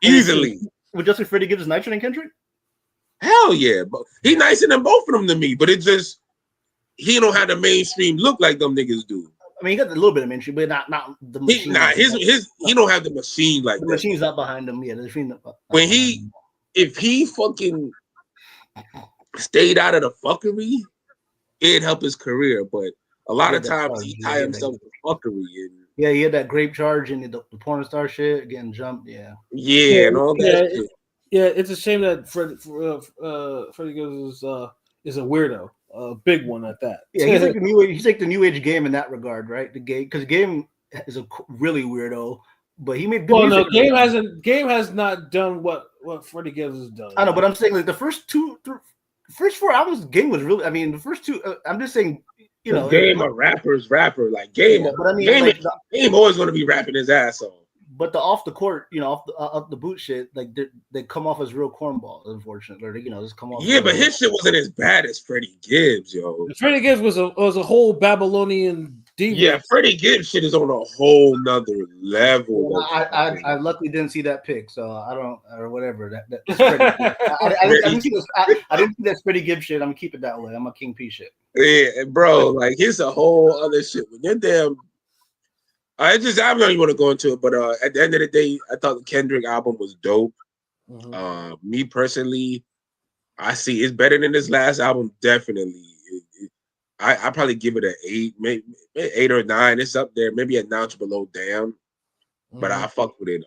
Easily. Would you say Freddie Gibbs is nicer than Kendrick? Hell yeah, but he nicer than both of them to me. But it just he don't have the mainstream look like them niggas do. I mean, he got a little bit of mainstream, but not the machine. He don't have the machine like the that. machine's not behind him. Yeah, the machine. When if he fucking stayed out of the fuckery, it'd help his career. But a lot of times he tie himself to fuckery. And, yeah, he had that grape charge and the porn star shit getting jumped. Yeah, and all that shit. Yeah, it's a shame that Freddie Gibbs is a weirdo, a big one at that. Yeah, he's like the new age Game in that regard, right? The Game, because Game is a really weirdo, but he made good music. No, Game has not done what Freddie Gibbs has done. I know, but I'm saying like the first four albums, Game was really. I mean, the first two. I'm just saying, you know, Game a rapper's rapper, like Game. Yeah, but I mean, Game always going to be rapping his ass off. But the off the court, you know, off the boot shit, like they come off as real cornballs, unfortunately. Or they, you know, just come off. Yeah, but his shit wasn't as bad as Freddie Gibbs, yo. Freddie Gibbs was a whole Babylonian diva. Yeah, Freddie Gibbs shit is on a whole nother level. Well, I luckily didn't see that pic, so I don't or whatever. That's I didn't see that Freddie Gibbs shit. I'm gonna keep it that way. I'm a King P shit. Yeah, bro, like it's a whole other shit. When you're damn. I don't even want to go into it, but at the end of the day, I thought the Kendrick album was dope. Mm-hmm. Me personally, I see it's better than this last album. Definitely, I probably give it an 8, maybe 8 or 9. It's up there, maybe a notch below Damn, but I fuck with it.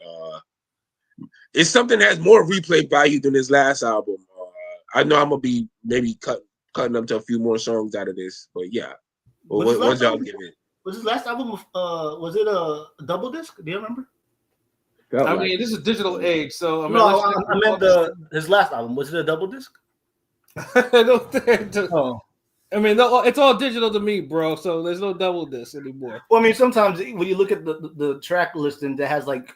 It's something that has more replay value than this last album. I know I'm gonna be maybe cutting up to a few more songs out of this, but yeah. Well, what y'all give it? Was his last album? Was it a double disc? Do you remember? I mean, this is digital age, so I meant his last album. Was it a double disc? I don't think. I mean, it's all digital to me, bro. So there's no double disc anymore. Well, I mean, sometimes when you look at the track listing that has like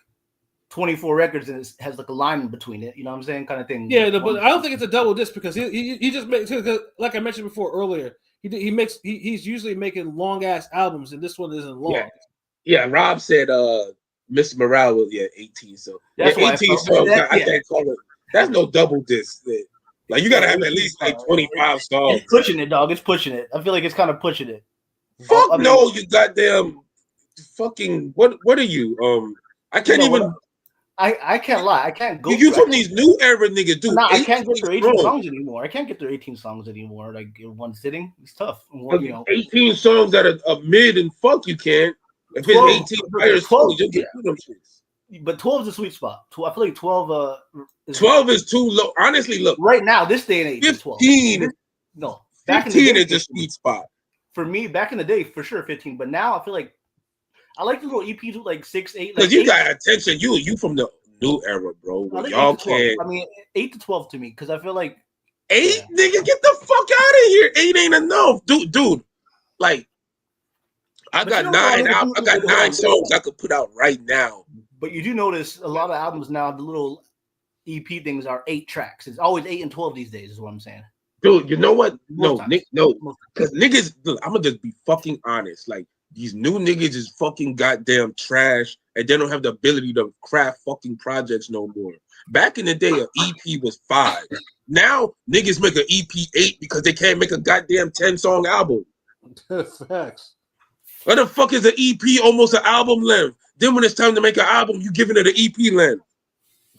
24 records and it has like a line in between it, you know what I'm saying, kind of thing. Yeah, but I don't think it's a double disc because he just makes, like I mentioned before earlier. He's usually making long ass albums, and this one isn't long. Yeah. Rob said Mr. Morale was 18, so that's 18 songs. I can't call it. That's no double disc. Like you gotta have at least like 25 songs. It's pushing it, dog. It's pushing it. I feel like it's kind of pushing it. Fuck no, you goddamn fucking what are you? I can't even. I can't lie. I can't go. You from these new era niggas, dude. No, I can't get through 18 songs anymore. I can't get through 18 songs anymore. Like in one sitting, it's tough. 18 songs that are mid and fuck you can't. If it's 18 higher songs, you'll get through them shits. But 12 is a sweet spot. I feel like 12. 12 is too low. Honestly, look. Right now, this day and age, 15. No, 15 is a sweet spot for me. Back in the day, for sure, 15. But now I feel like. I like the little EPs with like 6, 8. Because you got attention. You from the new era, bro. Y'all can't. I mean, 8 to 12 to me because I feel like 8, nigga, get the fuck out of here. 8 ain't enough, dude. Like, I got 9 out. I got 9 songs I could put out right now. But you do notice a lot of albums now. The little EP things are 8 tracks. It's always 8 and 12 these days. Is what I'm saying. Dude, you know what? No, because niggas. Look, I'm gonna just be fucking honest. Like. These new niggas is fucking goddamn trash, and they don't have the ability to craft fucking projects no more. Back in the day, an EP was 5. Now niggas make an EP 8 because they can't make a goddamn 10-song album. Facts. What the fuck is an EP almost an album length? Then when it's time to make an album, you giving it an EP length.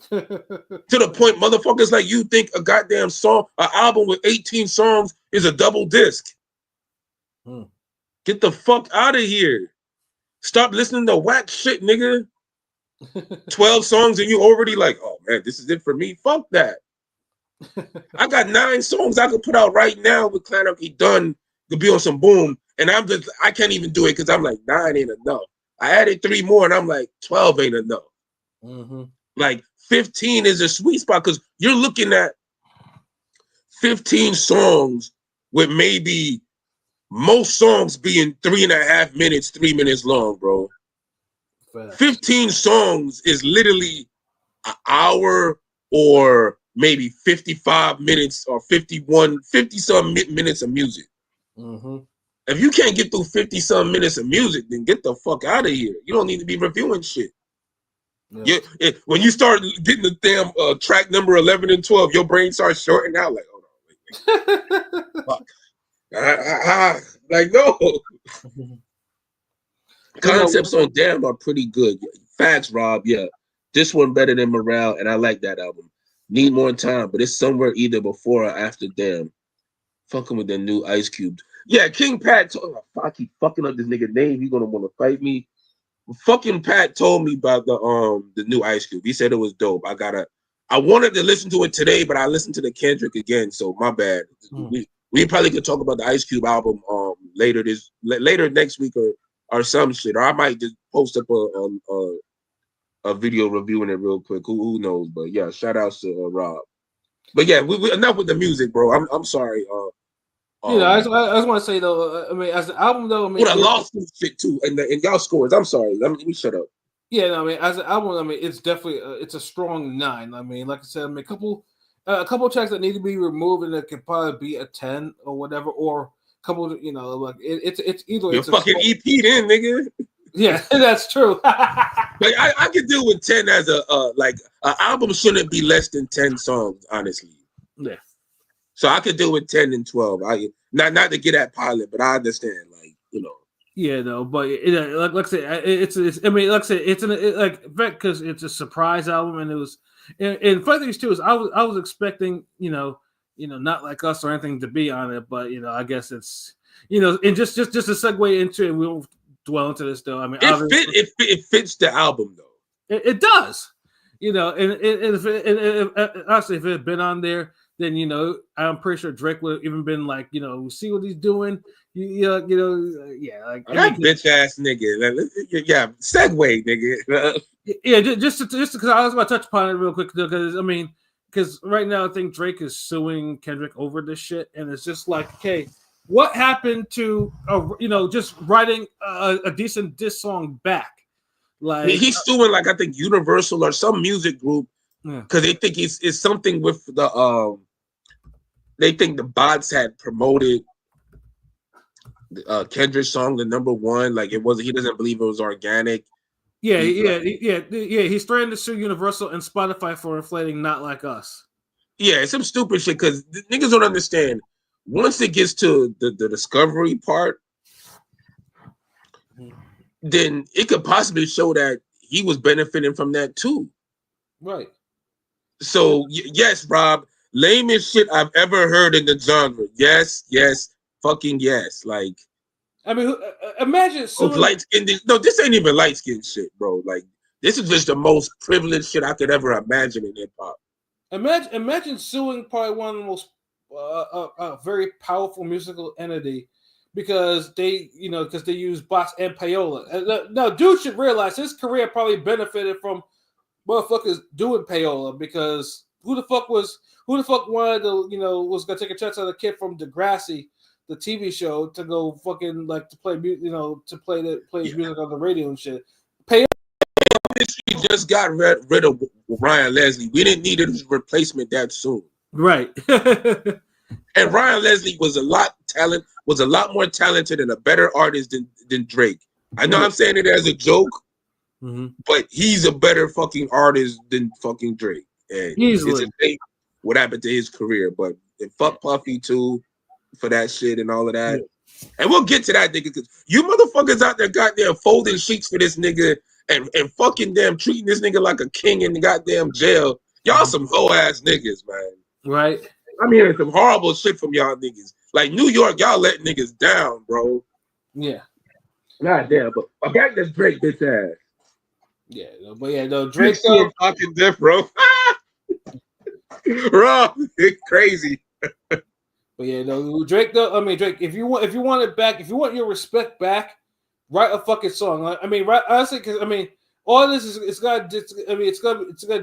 To the point, motherfuckers like you think a goddamn song, an album with 18 songs is a double disc. Get the fuck out of here. Stop listening to whack shit, nigga. 12 songs and you already like, oh man, this is it for me. Fuck that. I got 9 songs I could put out right now with Clanarchy done to be on some boom. And I can't even do it because I'm like, 9 ain't enough. I added 3 more and I'm like, 12 ain't enough. Mm-hmm. Like 15 is a sweet spot because you're looking at 15 songs with maybe most songs being 3.5 minutes, 3 minutes long, bro. 15 songs is literally an hour or maybe 55 minutes or 50-some minutes of music. Mm-hmm. If you can't get through 50-some minutes of music, then get the fuck out of here. You don't need to be reviewing shit. Yeah. When you start getting the damn track number 11 and 12, your brain starts shorting out like, hold on, wait. Fuck. Like, no. Concepts on Damn are pretty good. Facts, Rob. Yeah. This one better than Morale, and I like that album. Need more time, but it's somewhere either before or after Damn. Fucking with the new Ice Cube. Yeah, King Pat. I keep fucking up this nigga name. He gonna want to fight me. Fucking Pat told me about the new Ice Cube. He said it was dope. I wanted to listen to it today, but I listened to the Kendrick again, so my bad. We probably could talk about the Ice Cube album later next week or some shit. Or I might just post up a video reviewing it real quick. Who knows? But yeah, shout outs to Rob. But yeah, we enough with the music, bro. I'm sorry. I just want to say though. I mean, as an album though, I mean, I lost some shit too, and y'all scores. I'm sorry. Let me shut up. Yeah, no, I mean, as an album, I mean, it's definitely it's a strong 9. I mean, like I said, I mean, a couple tracks that need to be removed, and it could probably be a 10 or whatever, or a couple, like it's either you're fucking EP then, nigga. Yeah, that's true. Like I could deal with 10 as a like an album shouldn't be less than 10 songs, honestly. Yeah. So I could deal with 10 and 12. Not to get at Pilot, but I understand, like, Yeah, no, but like I said, it's I mean, like I said, it's because it's a surprise album, and it was, and funny thing too is I was expecting, not like us or anything to be on it, but I guess it's, and just to segue into it, we won't dwell into this though. I mean, it fits the album though. It does, and honestly, if it had been on there, then I'm pretty sure Drake would have even been like, see what he's doing. Yeah, like that bitch ass nigga. Yeah, segue, nigga. Yeah, just because I was about to touch upon it real quick because because right now I think Drake is suing Kendrick over this shit, and it's just like, okay, what happened to just writing a decent diss song back? Like he's suing, like, I think Universal or some music group because they think it's something with the they think the bots had promoted Kendrick's song the number 1, like it wasn't. He doesn't believe it was organic. Yeah. He's threatening to sue Universal and Spotify for inflating "Not Like Us." Yeah, it's some stupid shit because niggas don't understand. Once it gets to the discovery part, then it could possibly show that he was benefiting from that too. Right. So yes, Rob, lamest shit I've ever heard in the genre. Yes, fucking yes. Like, I mean, imagine light skin. No, this ain't even light skin shit, bro. Like, this is just the most privileged shit I could ever imagine in hip hop. Imagine suing probably one of the most very powerful musical entity because they use bots and payola. Now, dude should realize his career probably benefited from motherfuckers doing payola because who the fuck wanted to was gonna take a chance on a kid from Degrassi, the TV show, to go fucking like to play music on the radio and shit. Payola just got rid of Ryan Leslie. We didn't need a replacement that soon. Right. And Ryan Leslie was a lot more talented and a better artist than Drake. I know I'm saying it as a joke, but he's a better fucking artist than fucking Drake. And easily. What happened to his career, but fuck Puffy too for that shit and all of that. Yeah. And we'll get to that nigga because you motherfuckers out there goddamn folding sheets for this nigga and fucking damn treating this nigga like a king in the goddamn jail. Y'all some hoe ass niggas, man. Right. I'm hearing some horrible shit from y'all niggas. Like New York, y'all let niggas down, bro. Yeah. God damn, but back to Drake, bitch ass. Yeah, but yeah, no, Drake's so fucking diff, bro. Bro, it's crazy. But yeah, no, Drake though. I mean, Drake, if you want it back, if you want your respect back, write a fucking song. I mean, right? Honestly, because I mean, all this is it's gonna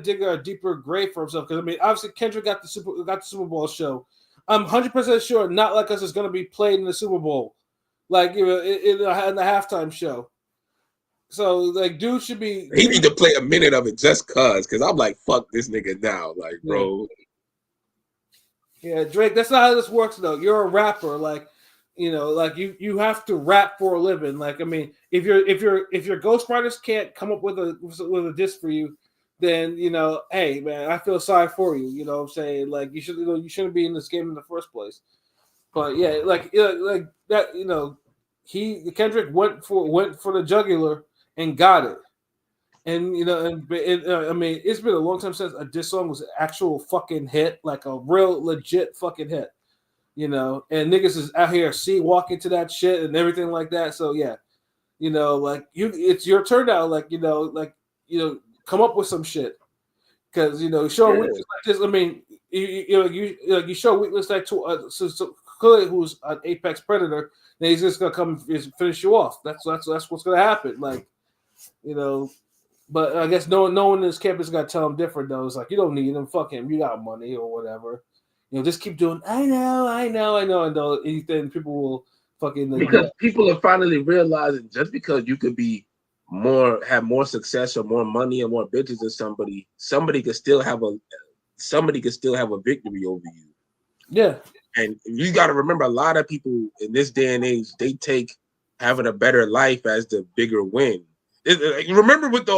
dig a deeper grave for himself. Because I mean, obviously Kendrick got the Super Bowl show. I'm 100% sure Not Like Us is gonna be played in the Super Bowl, like in the halftime show. So like, dude should be. He need to play a minute of it just because I'm like, fuck this nigga now, like, bro. Yeah, Drake. That's not how this works, though. You're a rapper, like, like you have to rap for a living. Like, I mean, if your ghostwriters can't come up with a disc for you, then hey man, I feel sorry for you. You know what I'm saying? Like, you shouldn't be in this game in the first place. But yeah, like that. Kendrick went for the jugular and got it. And I mean, it's been a long time since a diss song was an actual fucking hit, like a real legit fucking hit. And niggas is out here walking to that shit and everything like that. So yeah, like it's your turn now. Like come up with some shit, because show weakness like this. I mean, you show weakness like to so clearly who's an apex predator, then he's just gonna come and finish you off. That's what's gonna happen. Like But I guess no one in this campus got to tell him different though. It's like, you don't need him. Fuck him. You got money or whatever. Just keep doing. I know. And anything people will fucking because people are finally realizing just because you could have more success or more money or more bitches than somebody could still have a victory over you. Yeah. And you got to remember, a lot of people in this day and age, they take having a better life as the bigger win. Remember with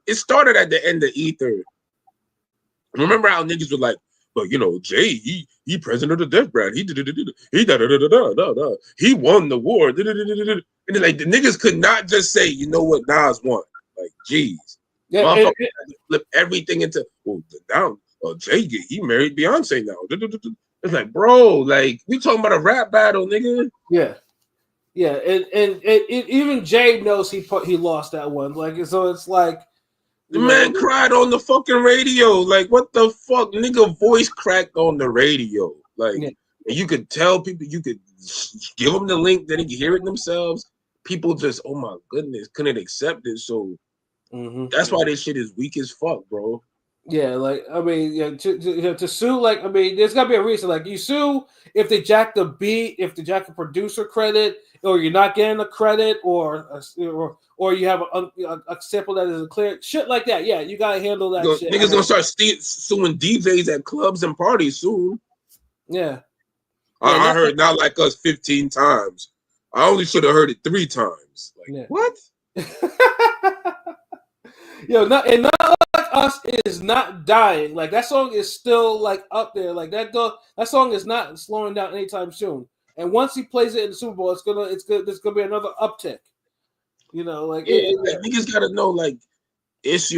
it started at the end of Ether. Remember how niggas were like, but Jay, he president of the Death Brand. He won the war. And then like the niggas could not just say, you know what, Nas won. Like, geez. Yeah, flip everything into Jay, he married Beyonce now. It's like, bro, like we talking about a rap battle, nigga. Yeah. Yeah, and even Jay knows he lost that one. Like, so it's like the man cried on the fucking radio. Like, what the fuck, nigga? Voice cracked on the radio. Like, and you could tell people, you could give them the link, then they can hear it themselves. People just, oh my goodness, couldn't accept it. So that's why this shit is weak as fuck, bro. Yeah, like I mean, to sue, like I mean, there's gotta be a reason. Like you sue if they jack the beat, if they jack the producer credit, or you're not getting the credit, or you have a sample that isn't clear, shit like that. Yeah, you gotta handle that shit. Niggas gonna start suing DJs at clubs and parties soon. Yeah, I heard Not Like Us 15 times. I only should have heard it 3 times. Like what? Not Like Us is not dying. Like that song is still like up there. Like that song is not slowing down anytime soon. And once he plays it in the Super Bowl, there's gonna be another uptick. Niggas gotta know, like, it's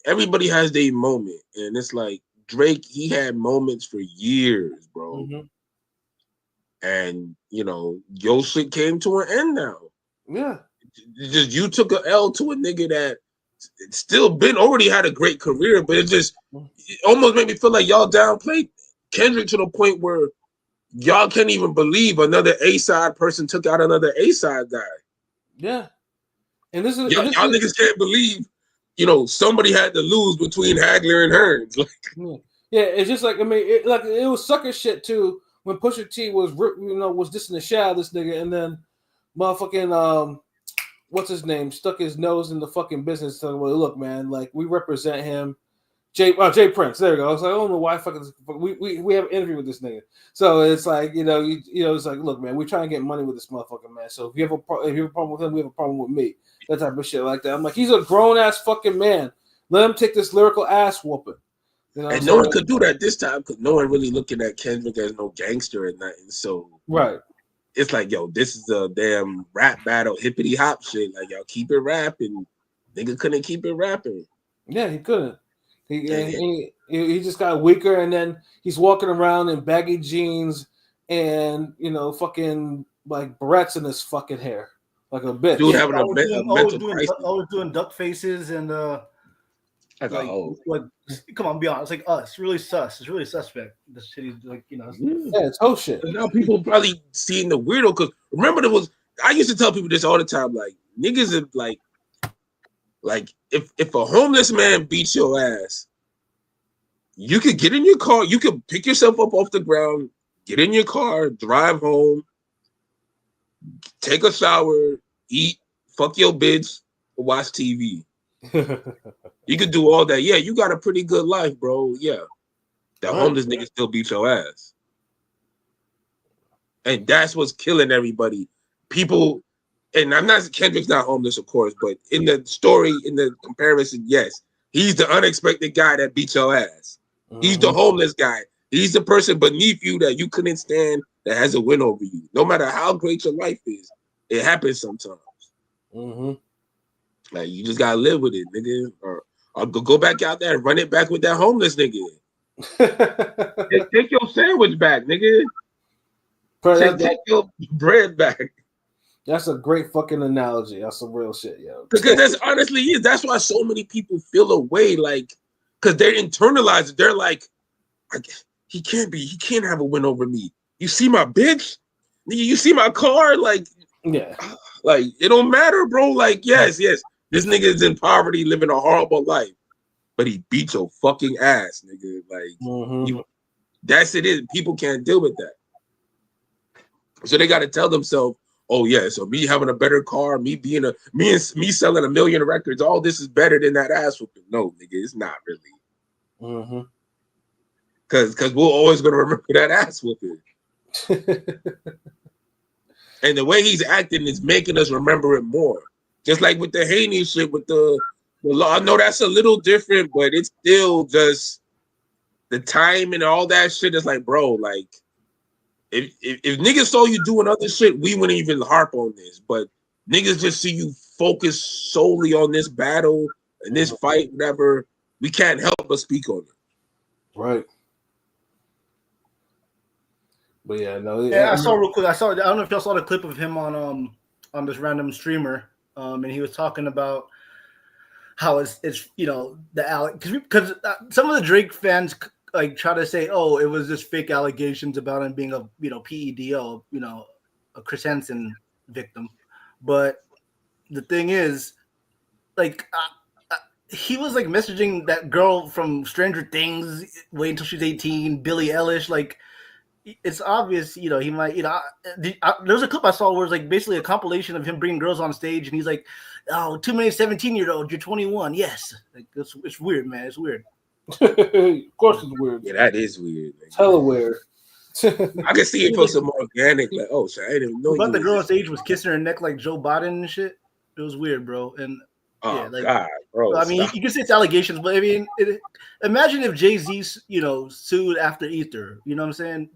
everybody has their moment, and it's like Drake, he had moments for years, bro. And your shit came to an end now. Yeah, just you took an L to a nigga that still already had a great career, but it almost made me feel like y'all downplayed Kendrick to the point where y'all can't even believe another A-side person took out another A-side guy. Yeah. And this is y'all niggas can't believe, somebody had to lose between Hagler and Hearns. Yeah, it's just like, I mean, it was sucker shit too when Pusha T was dissing the shit out of this nigga, and then motherfucking what's his name stuck his nose in the fucking business talking about, look, man, like we represent him. Jay Prince, there we go. I was like, I don't know why we have an interview with this nigga. So it's like, it's like, look, man, we're trying to get money with this motherfucker, man. So if you have a problem with him, we have a problem with me. That type of shit like that. I'm like, he's a grown ass fucking man. Let him take this lyrical ass whooping. And no one could do that this time because no one really looking at Kendrick as no gangster or nothing. So right. It's like, yo, this is a damn rap battle, hippity hop shit. Like, y'all keep it rapping. Nigga couldn't keep it rapping. Yeah, he couldn't. He just got weaker, and then he's walking around in baggy jeans and fucking like barrettes in his fucking hair, like a bitch. Dude having always doing duck faces and come on, be honest, like us, really sus. It's really suspect. This shit is like it's whole shit. And now people probably seeing the weirdo because remember I used to tell people this all the time, like niggas are like if a homeless man beats your ass, you could get in your car, you could pick yourself up off the ground, get in your car, drive home, take a shower, eat, fuck your bitch, watch TV. You could do all that. Yeah, you got a pretty good life, bro. Yeah. The homeless nigga still beat your ass. And that's what's killing everybody. People, and I'm not, Kendrick's not homeless, of course, but in the story, in the comparison, yes, he's the unexpected guy that beat your ass. He's the homeless guy. He's the person beneath you that you couldn't stand that has a win over you. No matter how great your life is, it happens sometimes. Like, you just gotta live with it, nigga. Or go back out there and run it back with that homeless nigga. Take your sandwich back, nigga. Take your bread back. That's a great fucking analogy. That's some real shit, yo. Because that's honestly is. That's why so many people feel away, like, because they're internalized. They're like, he can't have a win over me. You see my bitch? You see my car? Like, yeah. Like, it don't matter, bro. Like, yes. This nigga is in poverty, living a horrible life. But he beat your fucking ass, nigga. Like, that's it. People can't deal with that. So they got to tell themselves, oh yeah, so me having a better car, me selling 1 million records, all this is better than that ass whooping. No, nigga, it's not really. Because we're always gonna remember that ass whooping. And the way he's acting is making us remember it more. Just like with the Haney shit, with the law. I know that's a little different, but it's still just the time and all that shit is like, bro, like, if niggas saw you doing other shit, we wouldn't even harp on this. But niggas just see you focus solely on this battle and this fight, whatever. We can't help but speak on it. Right. But yeah, no. Yeah, I saw real quick. I don't know if y'all saw the clip of him on this random streamer, and he was talking about how it's you know because some of the Drake fans like try to say, oh, it was just fake allegations about him being a PEDO, a Chris Hansen victim. But the thing is, like, he was like messaging that girl from Stranger Things, wait until she's 18, Billie Eilish. Like, it's obvious, he might, there's a clip I saw where it's like basically a compilation of him bringing girls on stage, and he's like, oh, too many 17-year-olds, you're 21. Yes. Like, it's weird, man. It's weird. Of course it's weird. Yeah, that is weird. It's hella weird. I can see it for some organic, like, oh, shit, I didn't even know. But the girl on stage was kissing her neck like Joe Biden and shit. It was weird, bro. And God, bro. I mean, you can say it's allegations, but I mean, imagine if Jay-Z, sued after Ether. You know what I'm saying?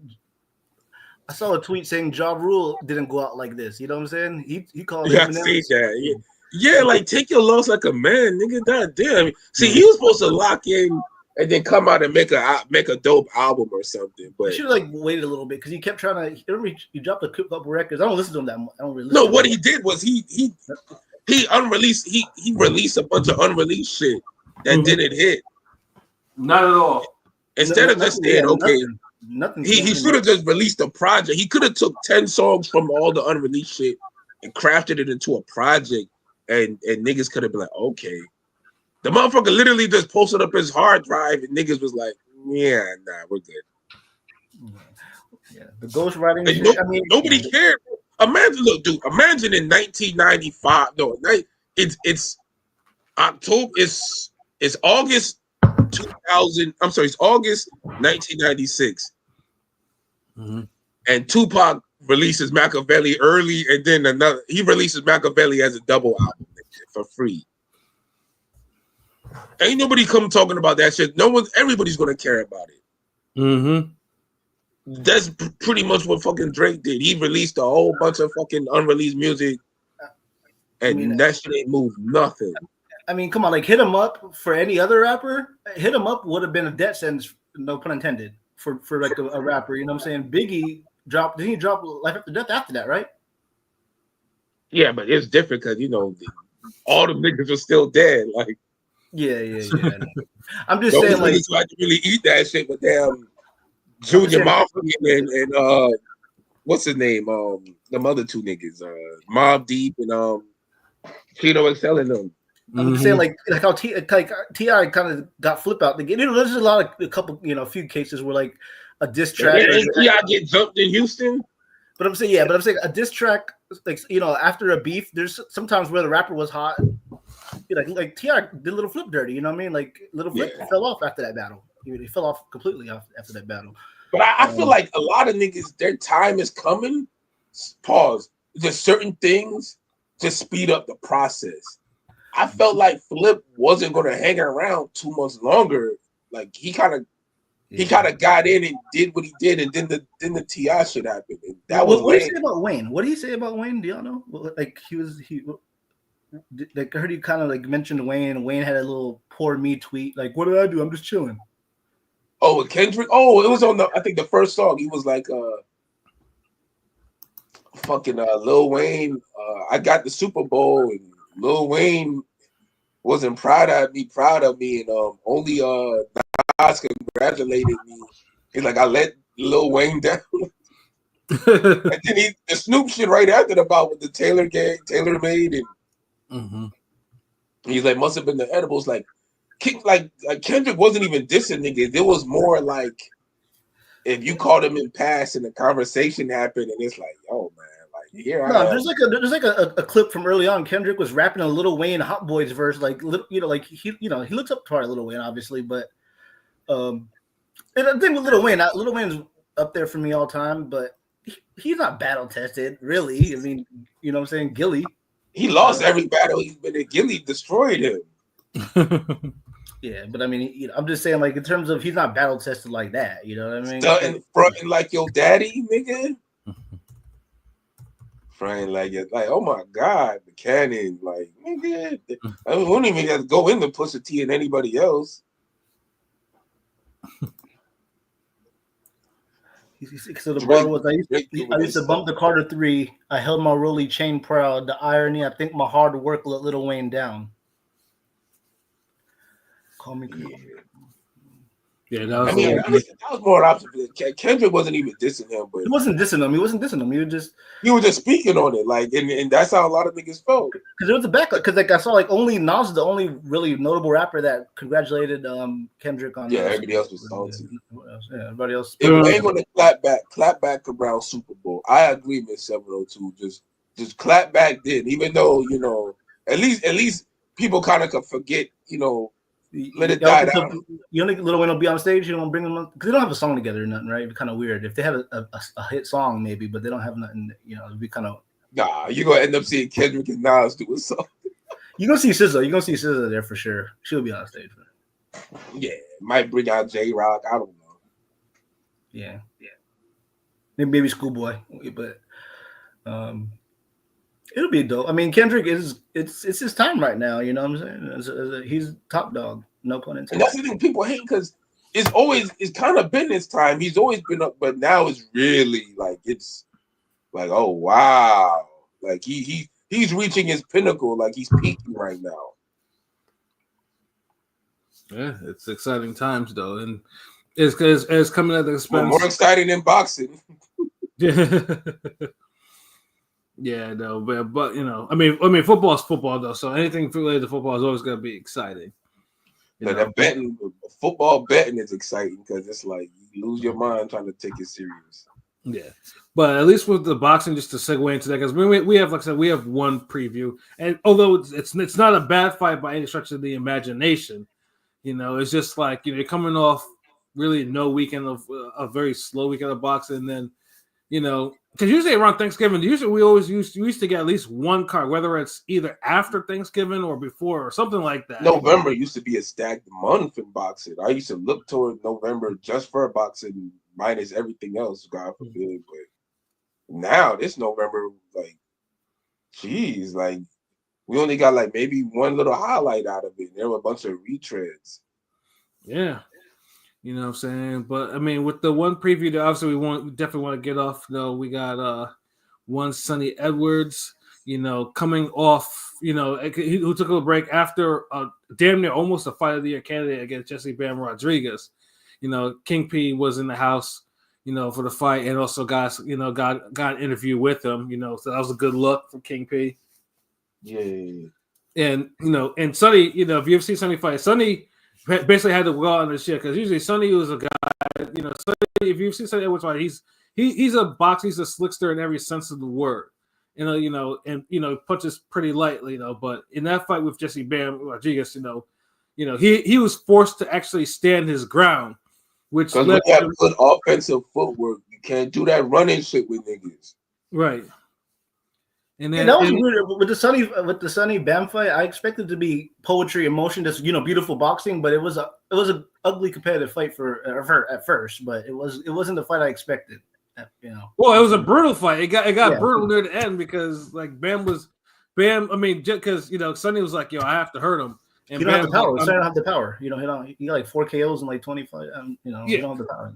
I saw a tweet saying Ja Rule didn't go out like this. You know what I'm saying? He called. Yeah, I see that. Yeah, like, take your loss like a man, nigga. God damn. See, he was supposed to lock in and then come out and make a dope album or something. But he should have waited a little bit because he kept trying to. He dropped a couple records. I don't listen to him that much. I don't really. No, what he did was he unreleased. He released a bunch of unreleased shit that didn't hit. Not at all. Instead of just saying, okay, nothing. He should have just released a project. He could have took 10 songs from all the unreleased shit and crafted it into a project, and niggas could have been like, okay. The motherfucker literally just posted up his hard drive, and niggas was like, yeah, nah, we're good. Yeah, the ghostwriting. Nobody cared. Imagine in 1995. No, it's October. It's August 2000. I'm sorry, it's August 1996. And Tupac releases Machiavelli early, and then he releases Machiavelli as a double album for free. Ain't nobody come talking about that shit. Everybody's gonna care about it. That's pretty much what fucking Drake did. He released a whole bunch of fucking unreleased music, and that shit ain't moved nothing. I mean, come on, like, Hit 'Em Up for any other rapper, Hit 'Em Up would have been a death sentence, no pun intended, for like a rapper. You know what I'm saying? Biggie didn't he drop Life After Death after that, right? Yeah, but it's different because all the niggas are still dead. Like, yeah. I'm just saying, like, so I can really eat that shit, but damn. Junior Mafia and what's his name? Them other two niggas, Mobb Deep and Chino XL and them. I'm saying like how T.I. kind of got flip out. There's a few cases where like a diss track. Didn't T.I. get jumped in Houston? But I'm saying a diss track, like after a beef, there's sometimes where the rapper was hot, like T.I. did Little Flip dirty. You know what I mean? Like Little Flip fell off after that battle. He fell off completely after that battle. But I feel like a lot of niggas, their time is coming. Pause. There's certain things to speed up the process. I felt like Flip wasn't going to hang around 2 months longer. Like he kind of got in and did what he did, and then the T.I. shit happened. And that was what did he say about Wayne? What did he say about Wayne? Do y'all know? Like like I heard he kind of like mentioned Wayne. Wayne had a little poor me tweet. Like, what did I do? I'm just chilling. Oh, with Kendrick. Oh, it was on I think the first song. He was like, fucking Lil Wayne. I got the Super Bowl, and Lil Wayne wasn't proud of me, and only Nas congratulated me. He's like, I let Lil Wayne down. And then the Snoop shit right after about with the Taylor made, and he's like, must have been the edibles. Like Kendrick wasn't even dissing niggas. It was more like if you called him in past and the conversation happened, and it's like, oh man, like here I am. There's like a clip from early on. Kendrick was rapping a Lil Wayne Hot Boys verse, like like he looks up to Lil Wayne obviously, but and the thing with Lil Wayne's up there for me all time, but he's not battle tested really. I mean, you know what I'm saying? Gilly. He lost every battle he's been in. Gilly destroyed him. Yeah, but I mean, I'm just saying, like in terms of he's not battle tested like that. You know what I mean? Stunting, fronting like your daddy, nigga. Fronting like oh my god, the cannon, like nigga. I mean, we don't even have to go into Pusha T and anybody else. So the bar was I used to bump the Carter 3. I held my Rolly chain proud. The irony, I think my hard work let Lil Wayne down. Call me. Yeah, that was more opposite. Kendrick wasn't even dissing him, but he wasn't dissing him. He was just speaking on it, like, and that's how a lot of niggas felt. Because it was a backup. Because like I saw, like only Nas is the only really notable rapper that congratulated Kendrick on. Yeah, everybody else was salty. Yeah, everybody else. If they ain't gonna clap back around Super Bowl, I agree with 702. Just clap back then, even though at least people kind of could forget, let it die down. You think Lil Wayne will be on stage? You don't bring them because they don't have a song together or nothing, right? It'd be kind of weird if they have a hit song, maybe, but they don't have nothing. It'd be kind of. Nah, you're gonna end up seeing Kendrick and Nas do a song. You're gonna see SZA. You're gonna see SZA there for sure. She'll be on stage. Yeah, might bring out J-Rock. I don't know. Yeah. Maybe Schoolboy, but it'll be dope. I mean, Kendrick it's his time right now. You know what I'm saying? He's top dog. No pun intended. And that's the thing people hate because it's kind of been his time. He's always been up, but now it's really like it's like, oh wow, like he's reaching his pinnacle. Like he's peaking right now. Yeah, it's exciting times though, and it's coming at the expense. More exciting than boxing. Yeah, no, but I mean, football is football though, so anything related to football is always going to be exciting. Football betting is exciting because it's like you lose your mind trying to take it serious. Yeah, but at least with the boxing, just to segue into that, because we have, like I said, we have one preview, and although it's not a bad fight by any stretch of the imagination, it's just like you're coming off really no weekend of a very slow weekend of boxing, and then because usually around Thanksgiving, we used to get at least one card, whether it's either after Thanksgiving or before or something like that. November used to be a stacked month in boxing. I used to look toward November just for boxing, minus everything else, God forbid. But now this November, like, geez, like we only got like maybe one little highlight out of it. There were a bunch of retreads. Yeah. You know what I'm saying? But I mean, with the one preview that obviously we definitely want to get off. We got one Sonny Edwards, coming off, who took a break after damn near almost a fight of the year candidate against Jesse Bam Rodriguez. King P was in the house, for the fight, and also got an interview with him, so that was a good look for King P. Yeah. And and Sonny, if you've seen Sonny fight, Sonny basically had to go out on the shit because usually Sonny was a guy, Sonny, if you've seen Sonny Edwards fight, he's a boxer. He's a slickster in every sense of the word. And punches pretty lightly, But in that fight with Jesse Bam Rodriguez, he was forced to actually stand his ground, which because when you have good offensive footwork, you can't do that running shit with niggas. Right. And then that was weird with the Sonny Bam fight. I expected to be poetry, emotion, just beautiful boxing, but it was an ugly competitive fight at first, but it wasn't the fight I expected. Well, it was a brutal fight. It got brutal near the end because like Bam. I mean, just because Sonny was like, "Yo, I have to hurt him." And you don't have the power. Sonny don't have the power. He got like 4 KOs and like 25. You don't have the power.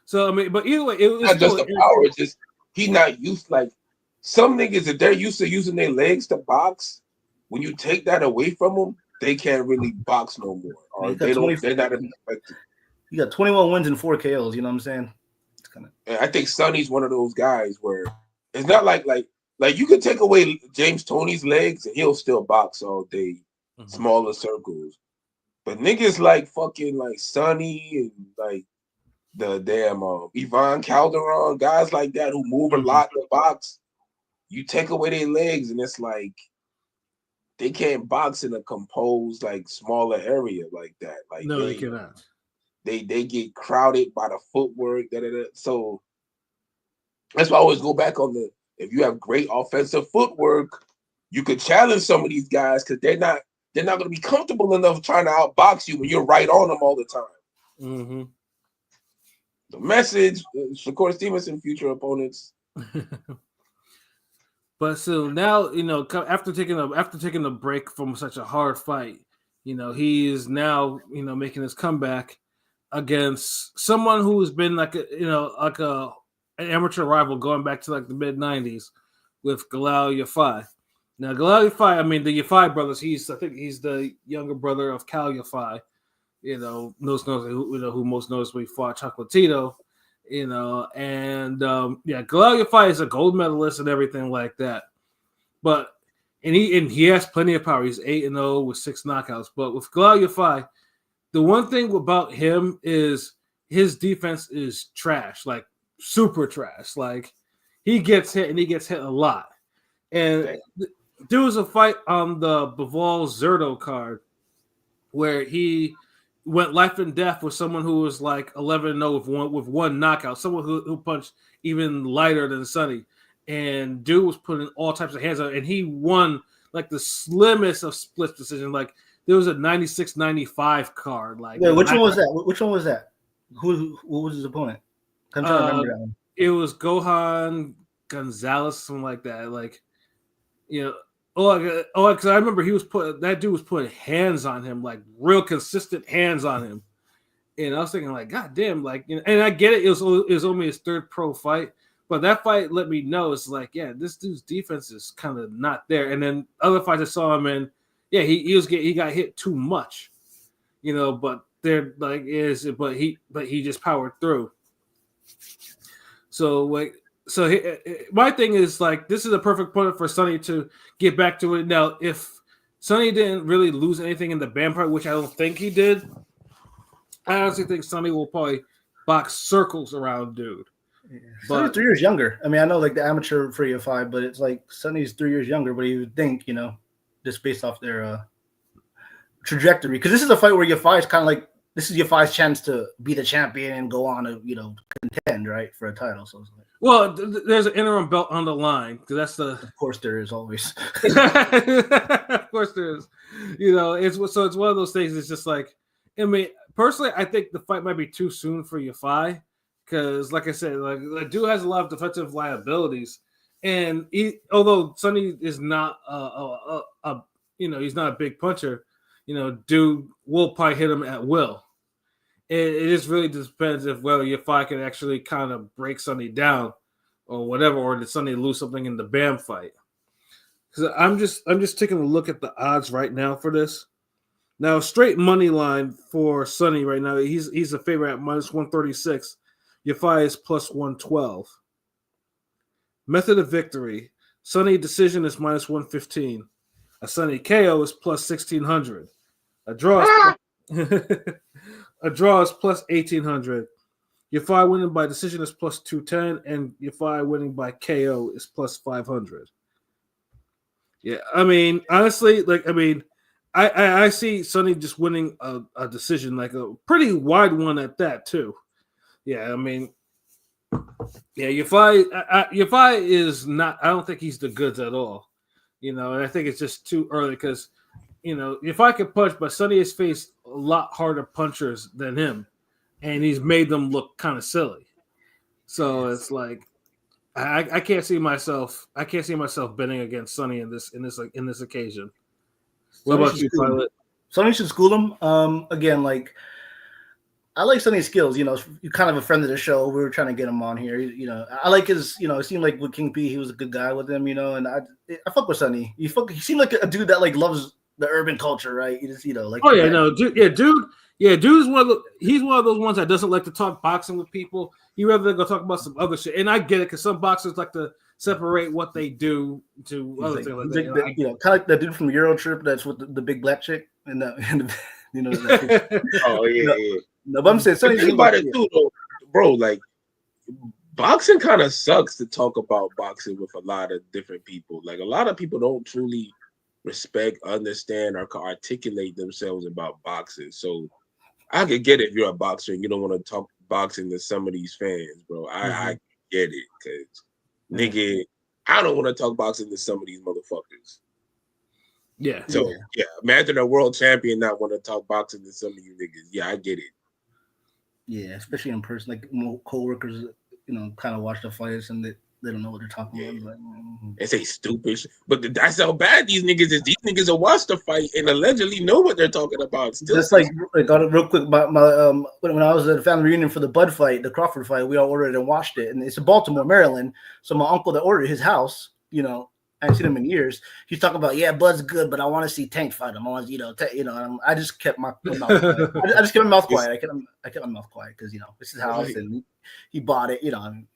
So I mean, but either way, it was not just the power. It's just he's not used like. Some niggas, if they're used to using their legs to box, when you take that away from them, they can't really box no more. Or they're not effective. You got 21 wins and 4 KOs. You know what I'm saying? It's kind of. I think Sonny's one of those guys where it's not like you can take away James Toney's legs and he'll still box all day, smaller circles. But niggas like fucking like Sonny and like the damn Ivan Calderon, guys like that who move a lot to box. You take away their legs, and it's like they can't box in a composed, like smaller area like that. Like no, they cannot. They get crowded by the footwork. So that's why I always go back on if you have great offensive footwork, you could challenge some of these guys because they're not going to be comfortable enough trying to outbox you when you're right on them all the time. Mm-hmm. The message, Shakur Stevenson, future opponents. But so now, after taking a break from such a hard fight, he is now, making his comeback against someone who has been like an amateur rival going back to like the mid '90s with Galal Yafai. Now, Galal Yafai, I mean the Yafai brothers. I think he's the younger brother of Cal Yafai. Who most noticeably fought Chocolatito. Galal Yafai is a gold medalist and everything like that. But he has plenty of power. He's 8-0 with 6 knockouts. But with Galal Yafai, the one thing about him is his defense is trash, like super trash. Like he gets hit and he gets hit a lot. And there was a fight on the Bivol Zerto card where he went life and death with someone who was like 11-0 with one knockout, someone who punched even lighter than Sonny. And dude was putting all types of hands on, and he won like the slimmest of split decision. Like there was a 96-95 card. Like which one was that? Which one was that? Who was his opponent? I'm trying to remember that one. It was Gohan Gonzalez, something like that. Like because I remember that dude was putting hands on him, like real consistent hands on him. And I was thinking, like, God damn, like, and I get it. It was only his third pro fight, but that fight let me know it's like, yeah, this dude's defense is kind of not there. And then other fights I saw him in, yeah, he got hit too much, but they're like but he just powered through. So my thing is like this is a perfect point for Sonny to get back to it. Now, if Sonny didn't really lose anything in the Bam fight, which I don't think he did, I honestly think Sonny will probably box circles around dude. Yeah. Sonny's 3 years younger. I mean, I know like the amateur for Yafai, but it's like Sonny's 3 years younger. But you would think, just based off their trajectory, because this is a fight where Yafai is kind of like this is Yafai's chance to be the champion and go on to contend right for a title. So it's like. Well, there's an interim belt on the line because that's the. Of course, there is always. Of course, there is. It's one of those things. It's just like, I mean, personally, I think the fight might be too soon for Yafai because, like I said, like the dude has a lot of defensive liabilities, and although Sonny is not he's not a big puncher, dude will probably hit him at will. It just really depends if whether Yafai can actually kind of break Sonny down or whatever, or did Sonny lose something in the Bam fight? Because I'm just taking a look at the odds right now for this. Now, straight money line for Sonny right now, he's a favorite at -136. Yafai is +112. Method of victory: Sonny decision is -115. A Sonny KO is +1600. A draw is A draw is +1800. Yafai winning by decision is plus 210, and Yafai winning by KO is plus 500. Yeah, I mean, honestly, I see Sonny just winning a decision, like a pretty wide one at that too. Yeah, I mean, yeah, Yafai is not. I don't think he's the goods at all. And I think it's just too early because, Yafai can punch, but Sonny has faced a lot harder punchers than him, and he's made them look kind of silly. So it's like I can't see myself. I can't see myself betting against Sonny in this occasion. What about you, Pilot? Sonny should school him. Again, like I like Sonny's skills. You're kind of a friend of the show. We were trying to get him on here. I like his. It seemed like with King P, he was a good guy with him. And I fuck with Sonny. He seemed like a dude that like loves the urban culture, right? He just like. Oh yeah, no, dude. Yeah, dude. Yeah, dude's he's one of those ones that doesn't like to talk boxing with people. He rather go talk about some other shit. And I get it because some boxers like to separate what they do to other things like that. Kind of like that dude from Euro Trip that's with the big black chick and that, Oh yeah. No, but I'm saying something about it too, though, bro. Like boxing kind of sucks to talk about boxing with a lot of different people. Like a lot of people don't truly respect, understand, or can articulate themselves about boxing. So I could get it if you're a boxer and you don't want to talk boxing to some of these fans, bro. I get it, because nigga, I don't want to talk boxing to some of these motherfuckers. Yeah. So yeah, imagine a world champion not want to talk boxing to some of you niggas. Yeah, I get it. Yeah, especially in person, like co-workers, kind of watch the fights and they don't know what they're talking about. They say stupid shit. But that's how bad these niggas is. These niggas will watch the fight and allegedly know what they're talking about. Still, just like real quick, my when I was at a family reunion for the Bud fight, the Crawford fight, we all ordered and watched it, and it's in Baltimore, Maryland. So my uncle that ordered his house, I haven't seen him in years. He's talking about, Bud's good, but I want to see Tank fight him. I want to, I just kept my mouth quiet. I just kept my mouth quiet. I kept my mouth quiet because it's his house and he bought it.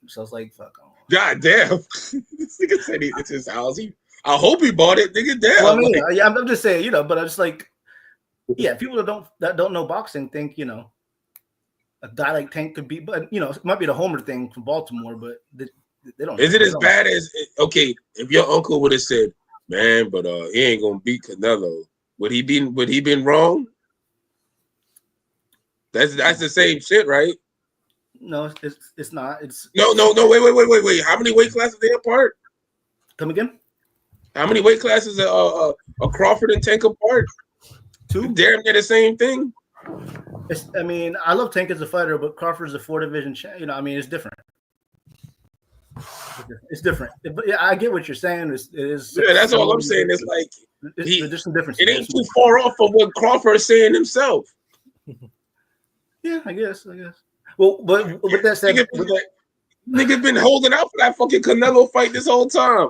So I was like, fuck. God damn, this nigga said it's his house. I hope he bought it, nigga. Damn. Well, I mean, I'm just saying, but I just like, people that don't know boxing think, a guy like Tank could be, but it might be the Homer thing from Baltimore, but. They don't. Is it as bad as if your uncle would have said, "Man, but he ain't gonna beat Canelo"? Would he been wrong? That's the same shit, right? No, it's not. It's no. Wait. How many weight classes they apart? Come again? How many weight classes are Crawford and Tank apart? 2. Damn near the same thing. I love Tank as a fighter, but Crawford's a 4-division champ. It's different. It's different, but I get what you're saying. It is. Yeah, that's all I'm saying. It's like there's some difference. It ain't too far off of what Crawford is saying himself. Yeah, I guess. Well, but with that said, nigga been holding out for that fucking Canelo fight this whole time.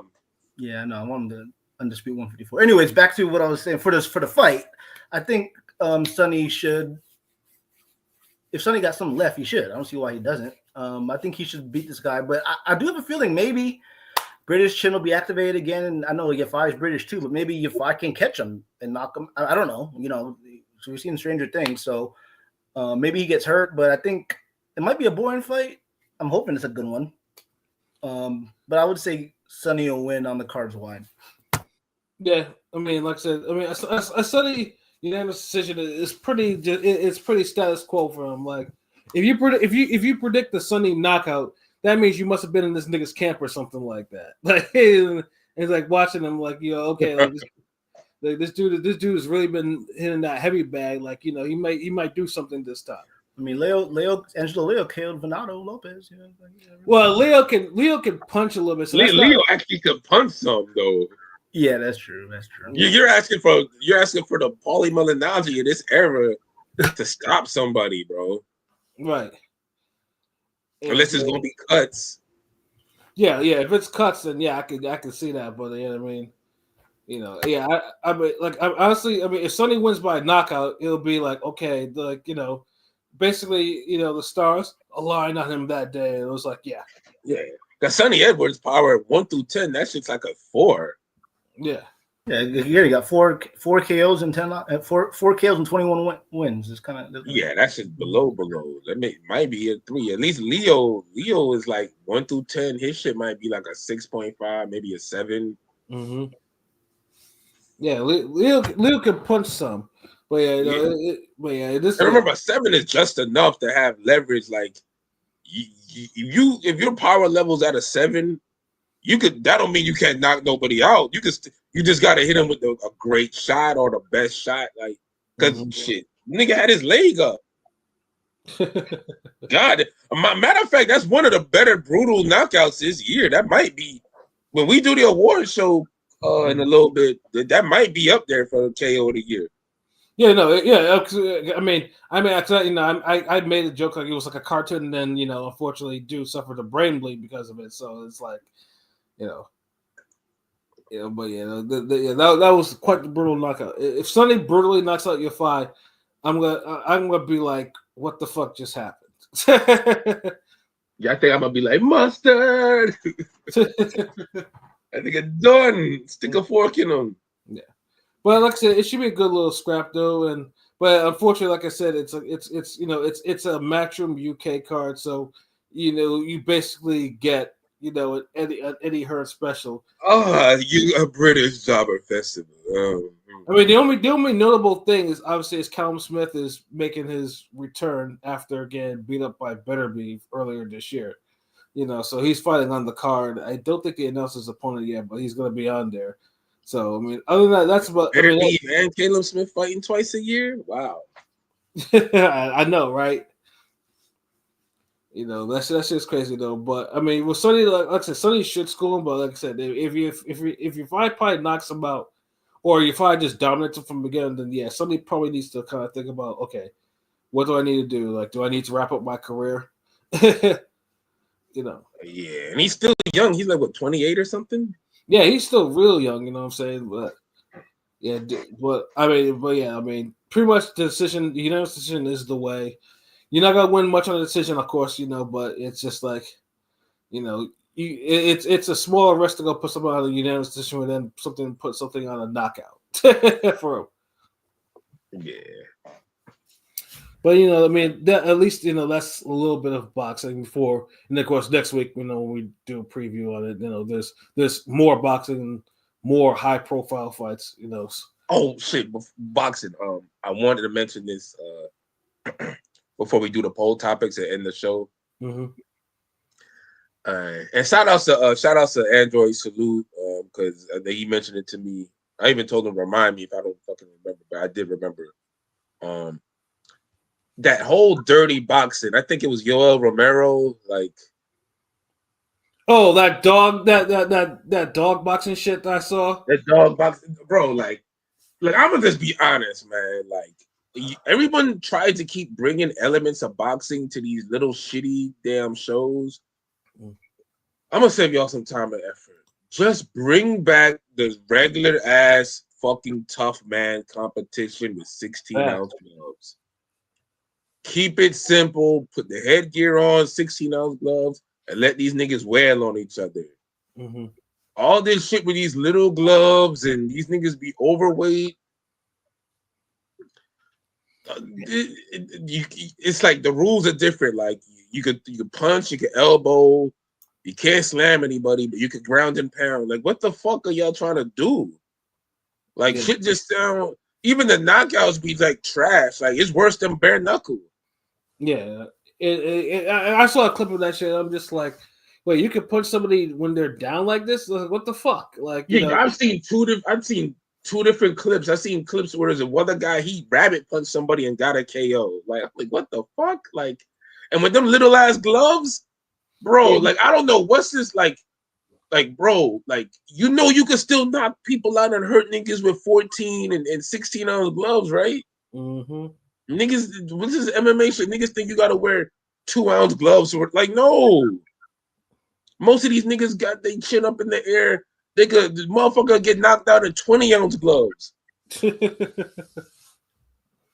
Yeah, no, I want him to undisputed 154. Anyways, back to what I was saying for the fight. I think Sonny should. If Sonny got something left, he should. I don't see why he doesn't. I think he should beat this guy, but I do have a feeling maybe British chin will be activated again. And I know Yafai is British too, but maybe Yafai can catch him and knock him. I don't know. So we've seen stranger things. So maybe he gets hurt, but I think it might be a boring fight. I'm hoping it's a good one. But I would say Sonny will win on the cards wide. Yeah, like I said, a Sonny unanimous decision is pretty. It's pretty status quo for him. Like. If you predict the Sonny knockout, that means you must have been in this nigga's camp or something like that. Like it's like watching him, like okay, this dude has really been hitting that heavy bag. Like he might do something this time. Angelo Leo killed Venado Lopez. Well, Leo can punch a little bit. So Leo actually could punch some though. Yeah, that's true. You're asking for the Paulie Malignaggi in this era to stop somebody, bro. Right. Unless it's gonna be cuts. Yeah. If it's cuts, then I can see that. But honestly, if Sonny wins by knockout, it'll be like okay, basically, the stars aligned on him that day. It was like yeah. Because Sonny Edwards' power 1 through 10, that shit's like a 4. Yeah. Yeah, you got four KOs and 4 KOs and 21 wins. It's kind of Yeah, that's just below. That might be a 3. At least Leo is like 1 through 10. His shit might be like a 6.5, maybe a 7. Mm-hmm. Yeah, Leo can punch some, but yeah, this. And remember, 7 is just enough to have leverage. Like if your power level's at a 7, you could. That don't mean you can't knock nobody out. You just got to hit him with a great shot or the best shot. Like, because shit, nigga had his leg up. God, matter of fact, that's one of the better brutal knockouts this year. That might be when we do the award show in a little bit. That might be up there for KO of the year. Yeah, no, yeah. I mean, I made a joke like it was like a cartoon, and then unfortunately, dude suffered a brain bleed because of it. So it's like, but yeah, that was quite the brutal knockout. If Sonny brutally knocks out Yafai, I'm gonna be like, what the fuck just happened? Yeah, I think I'm gonna be like mustard. I think it's done. Stick a fork in them. Yeah, but like I said, it should be a good little scrap though. But unfortunately, like I said, it's a Matchroom UK card, so you basically get an Eddie Hearn special. You a British Jobber Festival. I mean, the only notable thing is obviously Callum Smith is making his return after getting beat up by Beterbiev earlier this year. So he's fighting on the card. I don't think he announced his opponent yet, but he's going to be on there. So I mean, other than that, that's about. Beterbiev and Caleb Smith fighting twice a year. Wow. I know, right? That's just crazy though. But I mean, with Sonny, like I said, Sonny should school him. But like I said, if you fight probably knocks him out, or if I just dominate him from the beginning, then yeah, somebody probably needs to kind of think about, okay, what do I need to do? Like, do I need to wrap up my career? Yeah, and he's still young. He's like, what, 28 or something? Yeah, he's still real young, you know what I'm saying? But yeah, I mean, pretty much the decision, the unanimous decision is the way. You're not gonna win much on the decision, of course, but it's just like, it's a smaller risk to go put somebody on a unanimous decision and then put something on a knockout for him. Yeah. But I mean, at least that's a little bit of boxing before, and of course next week, when we do a preview on it, there's more boxing, more high profile fights, Oh shit, boxing. I wanted to mention this before we do the poll topics and end the show. Mm-hmm. And shout outs to Android Salute because he mentioned it to me. I even told him to remind me if I don't fucking remember, but I did remember. That whole dirty boxing. I think it was Yoel Romero. Like, oh, that dog boxing shit that I saw. That dog boxing, bro. Like I'm gonna just be honest, man. Like, everyone tried to keep bringing elements of boxing to these little shitty damn shows. I'm gonna save y'all some time and effort. Just bring back the regular ass fucking tough man competition with 16-ounce gloves. Keep it simple. Put the headgear on, 16-ounce gloves, and let these niggas wail on each other. Mm-hmm. All this shit with these little gloves and these niggas be overweight. It's like the rules are different. Like you could punch, you could elbow, you can't slam anybody, but you could ground and pound. Like, what the fuck are y'all trying to do? Like, shit just sound. Even the knockouts be like trash. Like, it's worse than bare knuckle. Yeah, I saw a clip of that shit. I'm just like, wait, you can punch somebody when they're down like this? Like, what the fuck? Like, I've seen two different clips. I've seen clips where there's one guy, he rabbit punched somebody and got a KO. Like, what the fuck? Like, and with them little ass gloves, bro. Like, I don't know what's this like, bro. Like, you can still knock people out and hurt niggas with 14 and 16-ounce gloves, right? Mm-hmm. Niggas, what's this MMA shit? Niggas think you gotta wear 2-ounce gloves or like, no. Most of these niggas got their chin up in the air. The motherfucker get knocked out in 20-ounce gloves.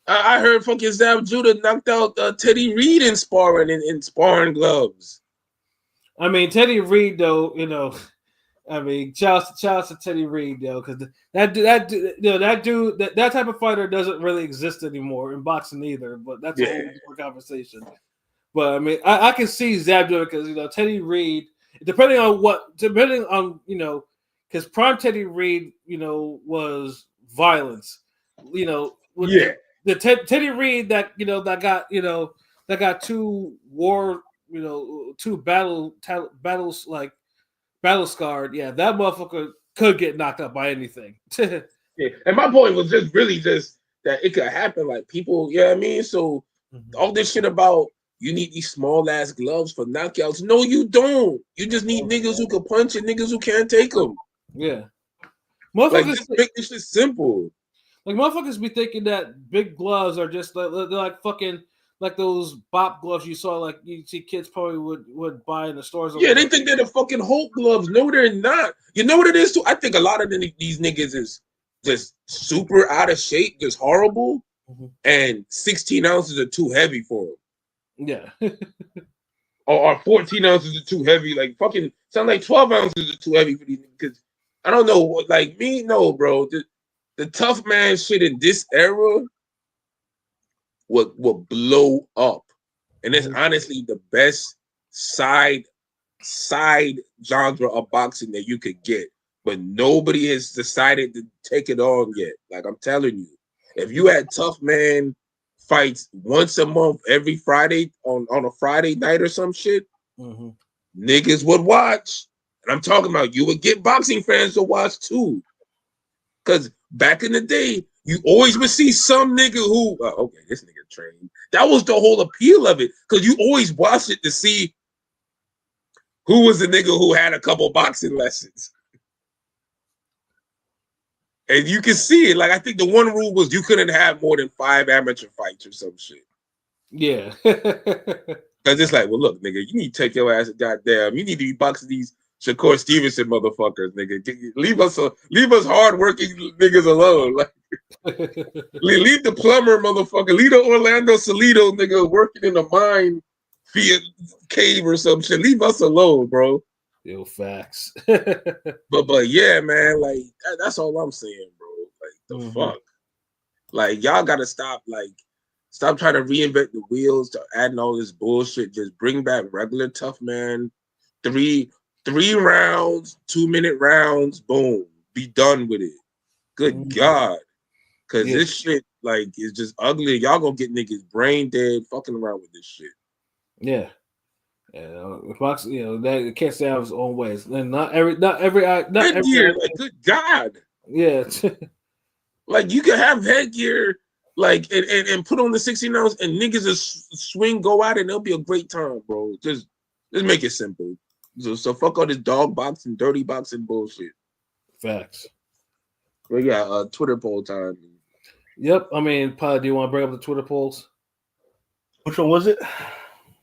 I heard fucking Zab Judah knocked out Teddy Reed in sparring in sparring gloves. I mean, Teddy Reed, though, I mean, shouts to Teddy Reed, because that type of fighter doesn't really exist anymore in boxing either. But that's a whole different conversation. But I mean, I can see Zab doing it because Teddy Reed, depending on because prime Teddy Reed, was violence. The Teddy Reed that got two battles like battle scarred. Yeah, that motherfucker could get knocked out by anything. Yeah, and my point was just really just that it could happen. Like people, I mean? So all this shit about you need these small ass gloves for knockouts. No, you don't. You just need niggas who can punch and niggas who can't take them. Yeah. Like, just make this shit simple. Like, motherfuckers be thinking that big gloves are just they're like fucking like those bop gloves you saw, like you see kids probably would buy in the stores. Yeah, they think they're the fucking Hulk gloves. No, they're not. You know what it is too? I think a lot of these niggas is just super out of shape, just horrible, and 16 ounces are too heavy for them. Yeah. or 14 ounces are too heavy. Like, fucking sound like 12 ounces are too heavy for these niggas. Because I don't know, like me, no, bro. The tough man shit in this era would blow up. And it's honestly the best side genre of boxing that you could get. But nobody has decided to take it on yet. Like, I'm telling you, if you had tough man fights once a month, every Friday on a Friday night or some shit, niggas would watch. And I'm talking about you would get boxing fans to watch too. Because back in the day, you always would see some nigga who, okay, this nigga trained. That was the whole appeal of it. Because you always watched it to see who was the nigga who had a couple boxing lessons. And you can see it. Like, I think the one rule was you couldn't have more than 5 amateur fights or some shit. Yeah. Because it's like, well, look, nigga, you need to take your ass goddamn. You need to be boxing these Shakur Stevenson motherfuckers, nigga. Leave us hardworking niggas alone. Like, leave the plumber motherfucker. Leave the Orlando Salido nigga working in a mine cave or some shit. Leave us alone, bro. Yo, facts. but yeah, man, like that's all I'm saying, bro. Like the fuck, like y'all gotta stop trying to reinvent the wheels, to adding all this bullshit. Just bring back regular tough man, three rounds, 2-minute rounds, boom, be done with it. Good God, because this shit like is just ugly. Y'all gonna get niggas brain dead fucking around with this shit. Yeah. Fox, that can't stay out of his own ways. And not every headgear. Like, good God. Yeah. Like, you can have headgear, like, and put on the 16 ounce, and niggas just swing, go out, and it'll be a great time, bro. Just make it simple. So fuck all this dog boxing, dirty boxing bullshit. Facts. Well, yeah, Twitter poll time. Yep. I mean, Pod, do you want to bring up the Twitter polls? Which one was it?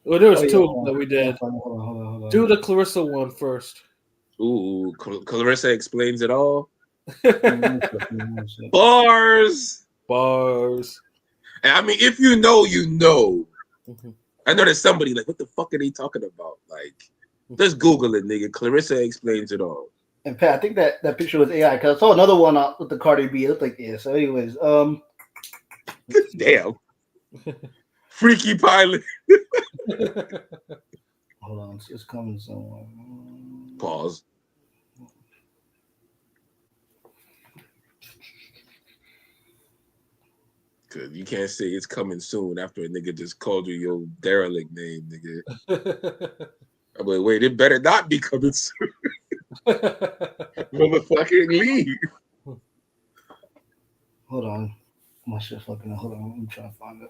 Well, there was two that we did. Hold on. Do the Clarissa one first. Ooh, Clarissa explains it all. Bars. And I mean, if you know, you know. I know there's somebody like, what the fuck are they talking about? Like, just Google it, nigga. Clarissa explains it all. And Pat, I think that picture was AI because I saw another one with the Cardi B. It looked like yeah. So, anyways, damn. Freaky Pilot. Hold on, it's coming somewhere. Pause. Cause you can't say it's coming soon after a nigga just called you your derelict name, nigga. I'm like, wait, it better not be coming soon. Motherfucking leave. Hold on. My shit fucking hold on. I'm trying to find it.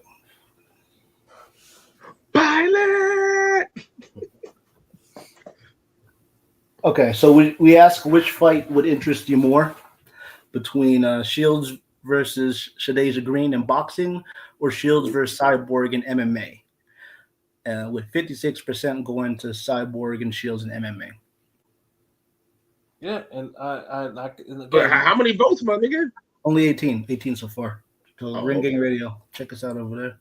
Pilot. Okay, so we ask which fight would interest you more between Shields versus Shadasia Green in boxing or Shields versus Cyborg in MMA, with 56% going to Cyborg and Shields in MMA. Yeah, and How many votes, my nigga? Only 18 so far. So Ring Gang Radio, check us out over there.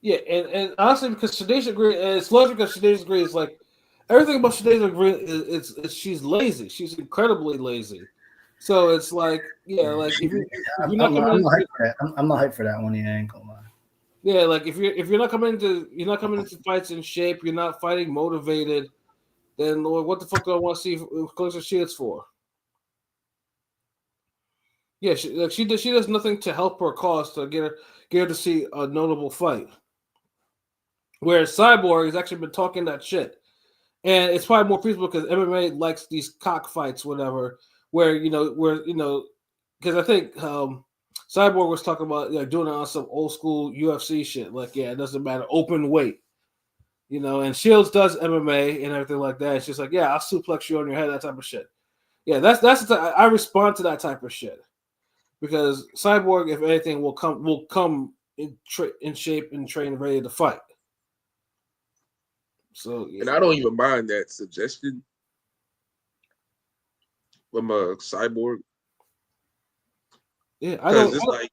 Yeah, and honestly, because Shadasia Green, it's largely because Shadasia Green is like, everything about Shadasia Green is she's lazy. She's incredibly lazy. So it's like, yeah, like if you're not coming I'm not into, hyped for that. I'm not hyped for that one. Yeah, I ain't gonna lie. yeah, like if you're not coming into fights in shape, you're not fighting motivated, then Lord, what the fuck do I want to see Clarissa Shields for? Yeah, she does nothing to help her cause to get her to see a notable fight. Whereas Cyborg has actually been talking that shit. And it's probably more peaceful because MMA likes these cockfights, whatever, where because I think Cyborg was talking about doing it on some old school UFC shit. Like, yeah, it doesn't matter, open weight, and Shields does MMA and everything like that. It's just like, yeah, I'll suplex you on your head, that type of shit. Yeah, that's I respond to that type of shit because Cyborg, if anything, will come in shape and trained, ready to fight. So, yeah. And I don't even mind that suggestion from a Cyborg. Yeah, because it's like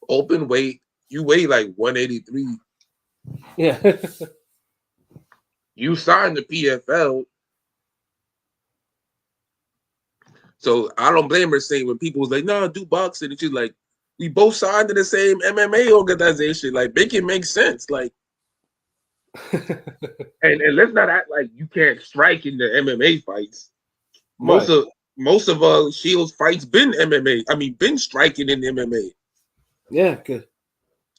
open weight. You weigh like 183. Yeah. You signed the PFL. So I don't blame her saying when people was like, no, do boxing. And she's like, we both signed to the same MMA organization. Like, make it make sense. Like, and let's not act like you can't strike in the MMA fights. Most of Shields fights been MMA. I mean, been striking in MMA. Yeah, good.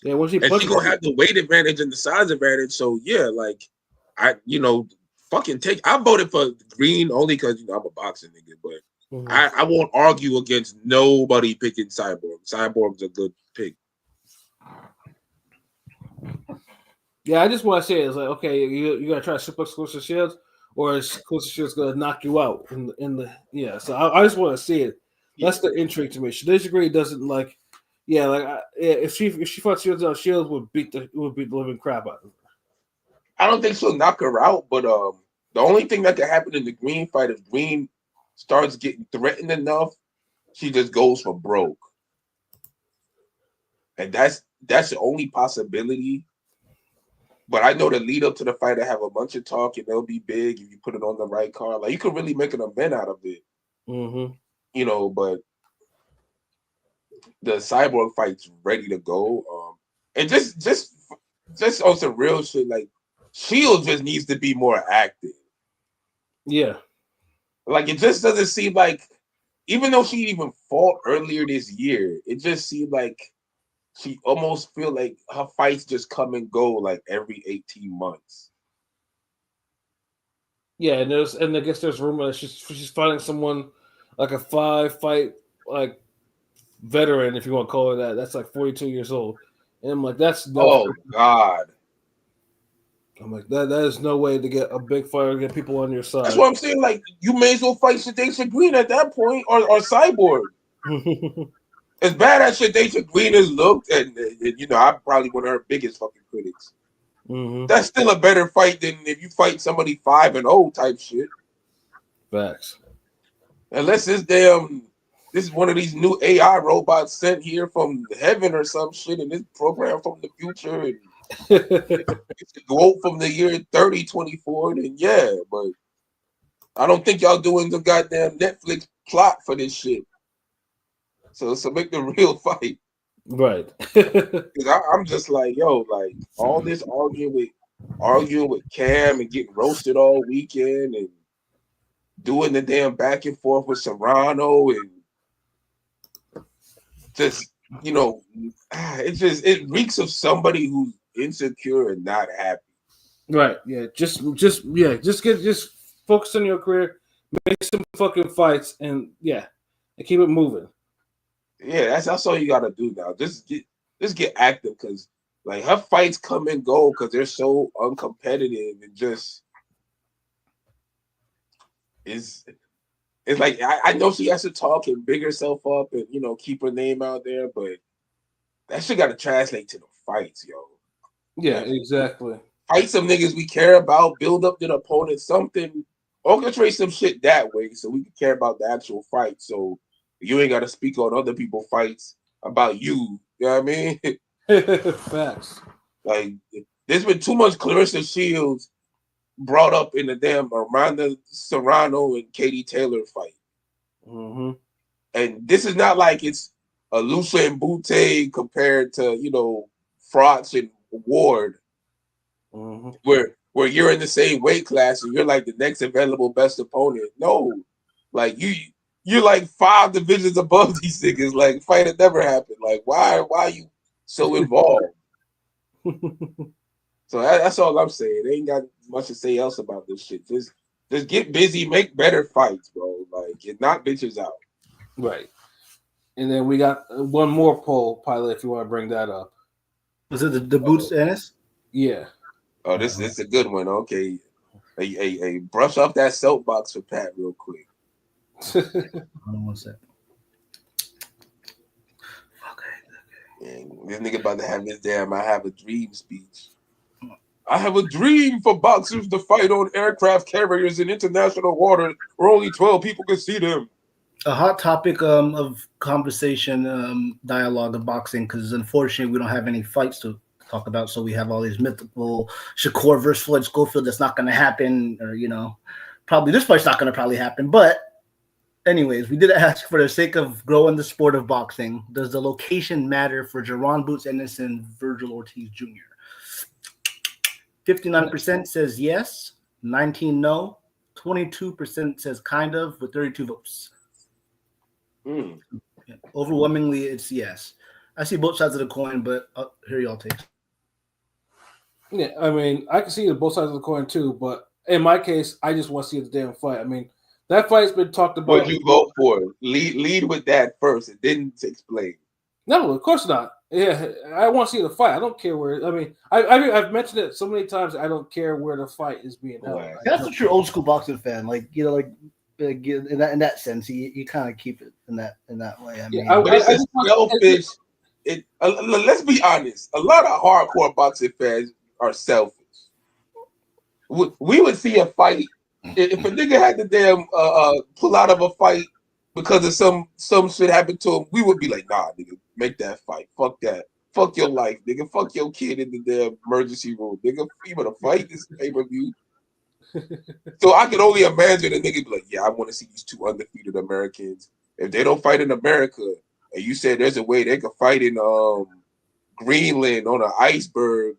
Yeah, and she gonna have the weight advantage and the size advantage. So yeah, like I fucking take. I voted for Green only because I'm a boxing nigga, but I won't argue against nobody picking Cyborg. Cyborg's a good pick. Yeah, I just want to say is like, okay, you gotta try to suplex Clarissa Shields, or is Clarissa Shields gonna knock you out in the yeah? So I just want to see it. That's the intrigue to me. Shadasia Green doesn't like, yeah, like if she fought Shields out, Shields would beat the living crap out of her. I don't think she'll knock her out, but the only thing that could happen in the Green fight if Green starts getting threatened enough, she just goes for broke, and that's the only possibility. But I know the lead up to the fight, I have a bunch of talk, and they'll be big if you put it on the right card. Like you could really make an event out of it, But the Cyborg fight's ready to go. And just on some real shit, like Shield just needs to be more active. Yeah, like it just doesn't seem like, even though she even fought earlier this year, it just seemed like she almost feel like her fights just come and go like every 18 months. Yeah, and I guess there's rumor that she's fighting someone like a 5-fight like veteran, if you want to call her that. That's like 42 years old, and I'm like, that's no. Oh God. I'm like, that is no way to get a big fighter, get people on your side. That's what I'm saying. Like, you may as well fight Shadasia Green at that point, or Cyborg. As bad as Shadasia Green has looked, and I'm probably one of her biggest fucking critics. That's still a better fight than if you fight somebody 5-0 type shit. Facts. Unless this is one of these new AI robots sent here from heaven or some shit, and this program from the future, and it's a quote from the year 3024. Then yeah, but I don't think y'all doing the goddamn Netflix plot for this shit. So make the real fight. Right. I'm just like, yo, like all this arguing with Cam and getting roasted all weekend and doing the damn back and forth with Serrano and just, it reeks of somebody who's insecure and not happy. Right. Yeah. Just focus on your career, make some fucking fights, and keep it moving. Yeah, that's all you gotta do now. Just get active, because like her fights come and go because they're so uncompetitive, and just it's like I know she has to talk and big herself up and keep her name out there, but that shit gotta translate to the fights, yo. Yeah, exactly. Fight some niggas we care about, build up the opponent, something, orchestrate some shit that way so we can care about the actual fight. So you ain't gotta speak on other people's fights about you. You know what I mean? Facts. Like, there's been too much Clarissa Shields brought up in the damn Amanda Serrano and Katie Taylor fight. Mm-hmm. And this is not like it's a Lusa and Butte compared to, you know, Frotz and Ward, Mm-hmm. where you're in the same weight class and you're like the next available best opponent. No, like you're like 5 divisions above these niggas. Like fight had never happened. Like why are you so involved? So that's all I'm saying. They ain't got much to say else about this shit. Just get busy, make better fights, bro. Like get knock bitches out. Right. And then we got one more poll, Pilot, if you want to bring that up. Was it the Boots Ennis? Yeah. Oh, this is a good one. Okay. Hey, brush off that soapbox for Pat real quick. Hold on one sec. Man, this nigga about to have his damn I have a dream speech. I have a dream for boxers to fight on aircraft carriers in international waters where only 12 people can see them. A hot topic of conversation, dialogue of boxing, because unfortunately we don't have any fights to talk about. So we have all these mythical Shakur versus Floyd Schofield. That's not going to happen, or probably this fight's not going to probably happen. But anyways, we did ask, for the sake of growing the sport of boxing, does the location matter for Jaron Boots Ennis and Virgil Ortiz Jr.? 59% says yes, 19% no, 22% says kind of, with 32 votes. Mm. Yeah, overwhelmingly, it's yes. I see both sides of the coin, but here y'all take. Yeah, I mean, I can see both sides of the coin too, but in my case, I just want to see the damn fight. I mean, that fight's been talked about. What'd you vote for? Lead with that first. It didn't explain. No, of course not. Yeah, I want to see the fight. I don't care where. I mean, I've mentioned it so many times. I don't care where the fight is being held. Wow. That's a true old school boxing fan. Like in that sense, you kind of keep it in that way. I mean, but it's selfish. Let's be honest. A lot of hardcore boxing fans are selfish. We would see a fight if a nigga had to damn pull out of a fight because of some shit happened to him. We would be like, nah, nigga, make that fight. Fuck that. Fuck your life, nigga. Fuck your kid in the damn emergency room, nigga. You better fight this pay-per-view. So I can only imagine a nigga be like, yeah, I want to see these 2 undefeated Americans. If they don't fight in America, and you said there's a way they could fight in Greenland on an iceberg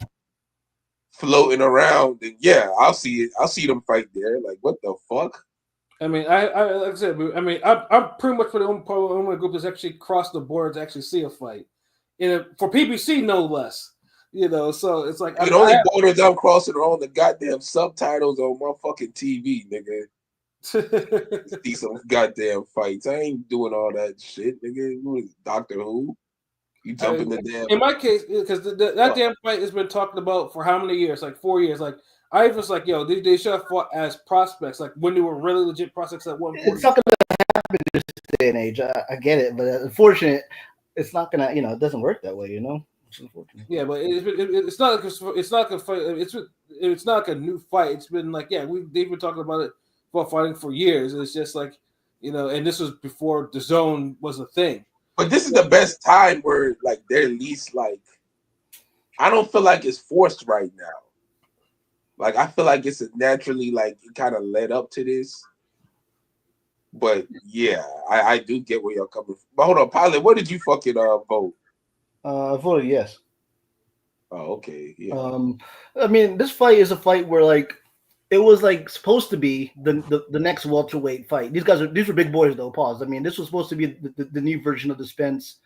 floating around, then yeah, I'll see it. I'll see them fight there. Like, what the fuck? I mean, I like I said, I mean, I'm pretty much for the only group that's actually crossed the border to actually see a fight, and for PBC no less. So it's like the only borders I'm crossing are on the goddamn subtitles on my fucking TV, nigga. See some goddamn fights. I ain't doing all that shit, nigga. Who is Doctor Who? You jumping the damn. In my case, because that damn fight has been talked about for how many years? Like 4 years. Like I was like, yo, they should have fought as prospects, like when they were really legit prospects at one point. It's not gonna happen in this day and age. I get it, but unfortunately, it's not gonna. It doesn't work that way. It's unfortunate. Yeah, but it's not like a fight. It's not like a new fight. It's been like they've been talking about it for fighting for years. It's just like and this was before the zone was a thing. But this is the best time where like they're least like. I don't feel like it's forced right now. Like I feel like it's naturally like it kind of led up to this. But yeah, I do get where you're coming from. But hold on, Pilot, what did you fucking vote? I voted yes. Oh, okay. Yeah. I mean, this fight is a fight where like it was like supposed to be the next welterweight fight. These were big boys though. Pause. I mean, this was supposed to be the new version of the Spence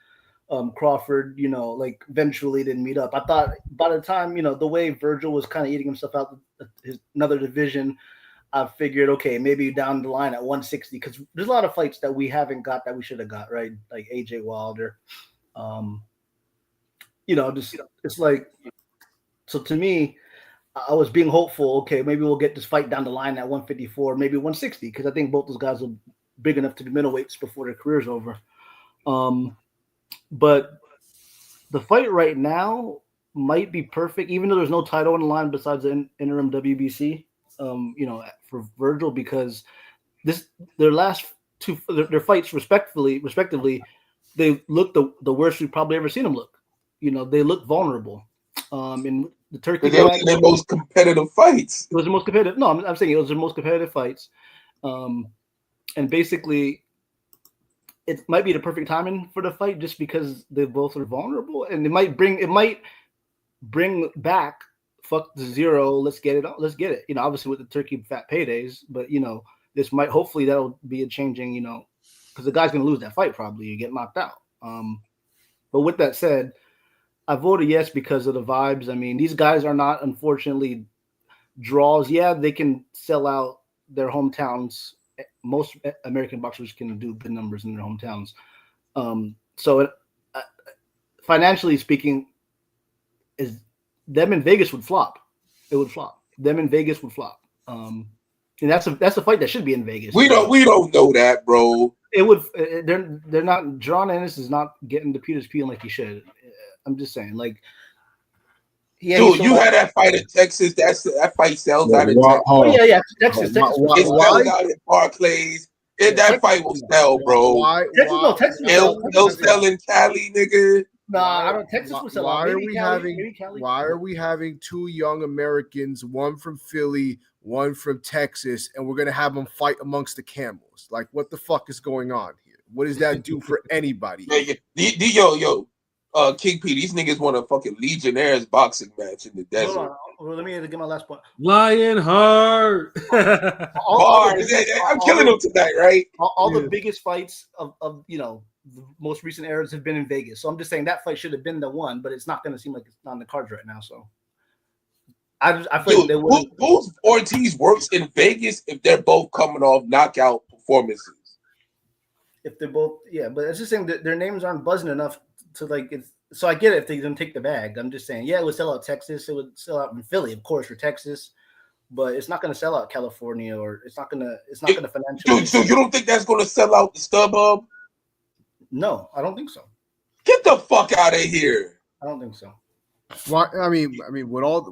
Crawford. Like eventually didn't meet up. I thought by the time the way Virgil was kind of eating himself out another division, I figured okay, maybe down the line at 160 because there's a lot of fights that we haven't got that we should have got, right? Like AJ Wilder. It's like, so to me, I was being hopeful. Okay, maybe we'll get this fight down the line at 154, maybe 160, because I think both those guys are big enough to be middleweights before their career's over. But the fight right now might be perfect, even though there's no title on the line besides the interim WBC. For Virgil, because their last their fights respectively, they look the worst we've probably ever seen them look. They look vulnerable. In the turkey They were bag, the most competitive fights. it was the most competitive. No, I'm saying it was the most competitive fights. And basically, it might be the perfect timing for the fight just because they both are vulnerable, and it might bring back fuck the zero. Let's get it. Let's get it. Obviously with the turkey fat paydays, but this might hopefully that'll be a changing. Because the guy's gonna lose that fight probably. You get knocked out. But with that said, I voted yes because of the vibes. I mean, these guys are not unfortunately draws. Yeah, they can sell out their hometowns. Most American boxers can do good numbers in their hometowns. Financially speaking, is them in Vegas would flop. It would flop. Them in Vegas would flop. And that's a fight that should be in Vegas. We don't know that, bro. It would. They're not. John Ennis is not getting the Peter's peeling like he should. I'm just saying, like. Yeah, dude, you had that fight in Texas. That fight sells out in Texas. Oh yeah, Texas. It sells out in Barclays. That fight will sell, bro. Texas. They'll sell in Cali, nigga. Nah, I don't. Texas will sell out. Why are we having two young Americans, one from Philly, one from Texas, and we're gonna have them fight amongst the camels? Like, what the fuck is going on here? What does that do for anybody? Yo. King P, these niggas want a fucking Legionnaires boxing match in the desert. Hold on. Well, let me get my last point. Lionheart. I'm killing them tonight, right? All the biggest fights of the most recent eras have been in Vegas. So I'm just saying that fight should have been the one, but it's not going to seem like it's on the cards right now. So I feel like they would. Who's Ortiz works in Vegas if they're both coming off knockout performances? If they're both, yeah, but it's just saying that their names aren't buzzing enough to like it's. So I get it if they don't take the bag. I'm just saying, yeah, it would sell out Texas. It would sell out in Philly, of course, for Texas, but it's not going to sell out California, or it's not going to financially. So you don't think that's going to sell out the StubHub? No, I don't think so. Get the fuck out of here! I don't think so. Well, I mean, with all the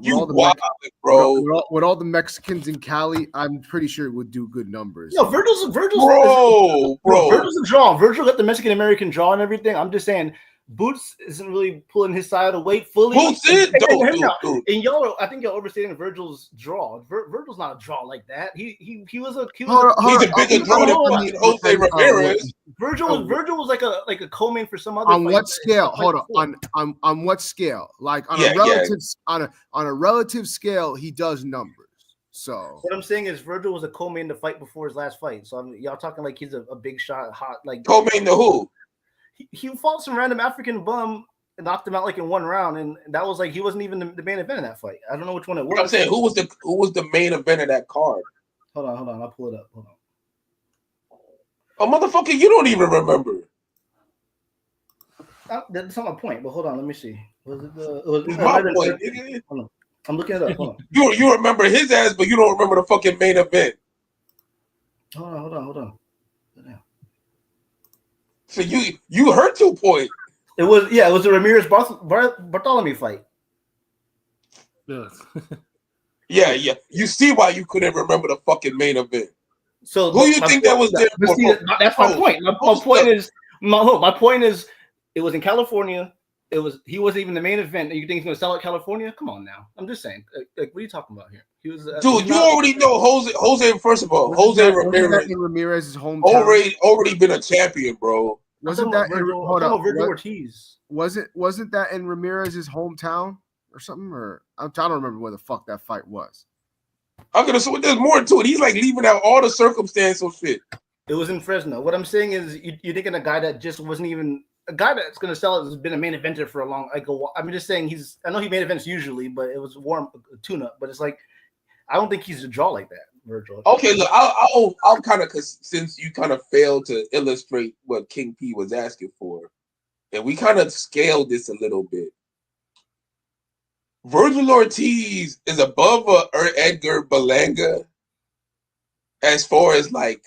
Mexicans in Cali, I'm pretty sure it would do good numbers. No, Virgil's bro. Virgil's a draw. Virgil got the Mexican American draw and everything. I'm just saying, Boots isn't really pulling his side of the weight fully. Boots is dude. And I think y'all overstating Virgil's draw. Virgil's not a draw like that. He's a bigger draw than Jose Ramirez. Virgil was like a co-main for some other. On what scale? Hold on. On what scale? Like on a relative scale, he does numbers. So what I'm saying is Virgil was a co-main to fight before his last fight. So y'all talking like he's a big shot, hot like co-main to who? He fought some random African bum and knocked him out like in one round, and that was like he wasn't even the main event of that fight. I don't know which one it was. I'm saying who was the main event of that card? Hold on, I'll pull it up. Hold on. Oh motherfucker, you don't even remember. That's not my point, but hold on, let me see. Was it the? My point, nigga. Hold on. I'm looking it up. Hold on. You remember his ass, but you don't remember the fucking main event. Hold on. So you heard 2 points. It was the Ramirez Bartholomew fight. Yeah. You see why you couldn't remember the fucking main event. So who you think that was there for? That's my point. My point is it was in California. He wasn't even the main event, and you think he's going to sell out California? Come on now. I'm just saying. Like, what are you talking about here? He was, dude. You already know Jose. First of all, Jose Ramirez's hometown already been a champion, bro. Wasn't that Virgil Ortiz? Wasn't that in Ramirez's hometown or something? Or I don't remember where the fuck that fight was. So there's more to it. He's like leaving out all the circumstantial shit. It was in Fresno. What I'm saying is, you're thinking a guy that just wasn't even a guy that's going to sell it has been a main eventer for a long. I'm just saying I know he main events usually, but it was warm tune-up. But it's like I don't think he's a draw like that, Virgil. Okay, look, I'll kind of because since you kind of failed to illustrate what King P was asking for, and we kind of scaled this a little bit. Virgil Ortiz is above Edgar Berlanga as far as like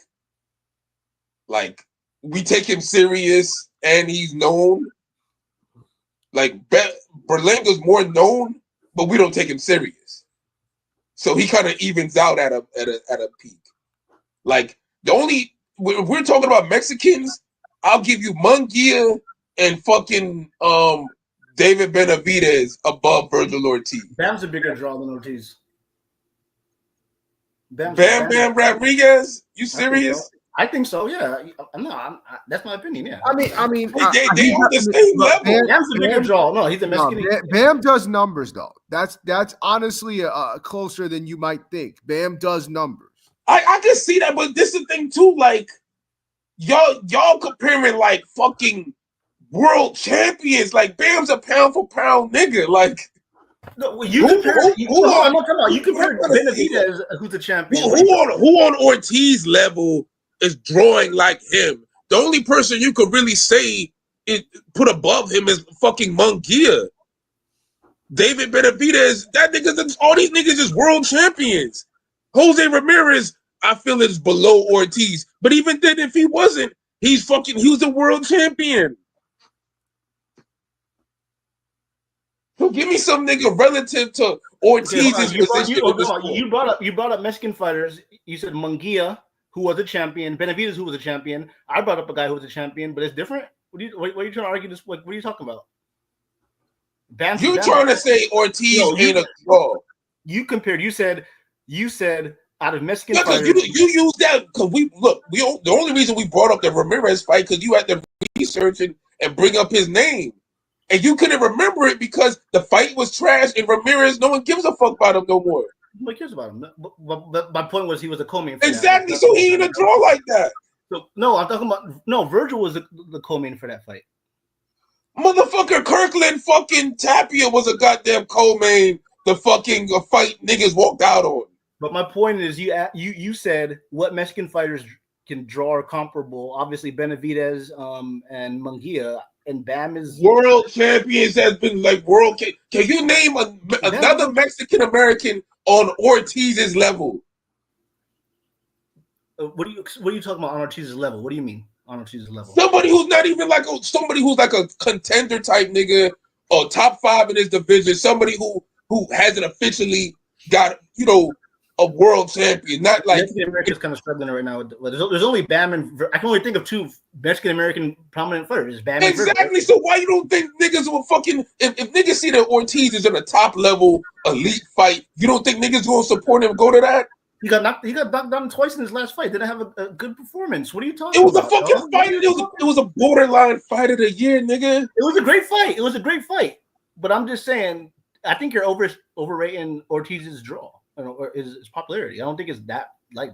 we take him serious and he's known. Like Berlanga's more known, but we don't take him serious. So he kind of evens out at a peak. Like when we're talking about Mexicans, I'll give you Munguia and fucking David Benavidez above Virgil Ortiz. Bam's a bigger draw than Ortiz. Bam Rodriguez? You serious? I think so. Yeah. That's my opinion. Yeah. I mean, They on the same level. Bam's a bigger draw. No, he's a Mexican. Bam does numbers though. That's honestly closer than you might think. Bam does numbers. I can see that, but this is the thing too. Like y'all comparing like fucking world champions. Like Bam's a pound for pound nigga. Like no, you compare Benavidez, who's the champion. Who on Ortiz level is drawing like him? The only person you could really say it put above him is fucking Munguia. David Benavidez, that nigga, all these niggas is world champions. Jose Ramirez, I feel is below Ortiz. But even then, if he wasn't, he was a world champion. So give me some nigga relative to Ortiz's position. You brought up Mexican fighters. You said Munguia, who was a champion, Benavidez, who was a champion. I brought up a guy who was a champion, but it's different. What are you trying to argue this? What are you talking about? You trying to say Ortiz ain't a draw? You compared. You said out of Mexican fighters. You use that because the only reason we brought up the Ramirez fight because you had to research and bring up his name. And you couldn't remember it because the fight was trash and Ramirez, no one gives a fuck about him no more. Nobody cares about him. But my point was he was a co-main. Exactly, so he ain't a draw like that. So, no, I'm talking about Virgil was the co-main for that fight. Motherfucker, Kirkland fucking Tapia was a goddamn co-main. The fucking fight niggas walked out on. But my point is, you said what Mexican fighters can draw or comparable. Obviously, Benavidez and Munguia. And Bam is world champions has been like world. Can you name another Mexican American on Ortiz's level? What are you talking about on Ortiz's level? What do you mean on Ortiz's level? Somebody who's not even like somebody who's like a contender type nigga or top 5 in his division. Somebody who hasn't officially got a world champion. Not like Mexican American's kind of struggling right now. There's only Bam and I can only think of 2 Mexican American prominent fighters. Bam exactly. And so why you don't think niggas will fucking if niggas see that Ortiz is in a top level elite fight, you don't think niggas gonna support him? Go to that. He got knocked down twice in his last fight. Didn't have a good performance. What are you talking It about? was a fucking fight. It was a borderline fight of the year, nigga. It was a great fight. But I'm just saying, I think you're overrating Ortiz's draw. Or his popularity. I don't think it's that. I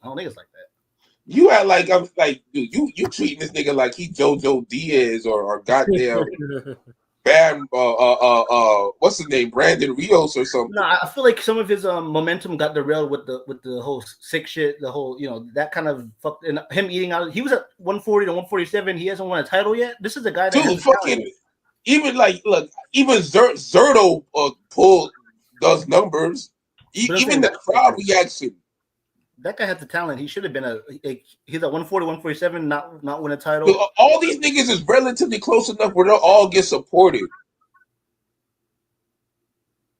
don't think it's like that. You act like I'm like, dude, you treating this nigga like he JoJo Diaz or goddamn Bam what's his name? Brandon Rios or something. No, I feel like some of his momentum got derailed with the whole sick shit, the whole, that kind of fuck, and him eating out. He was at 140 to 147. He hasn't won a title yet. This is a guy that dude fucking even like look, even Zerto does numbers. Even the crowd reaction. That guy has the talent. He should have been he's at 140, 147, not win a title. So all these niggas is relatively close enough where they'll all get supported.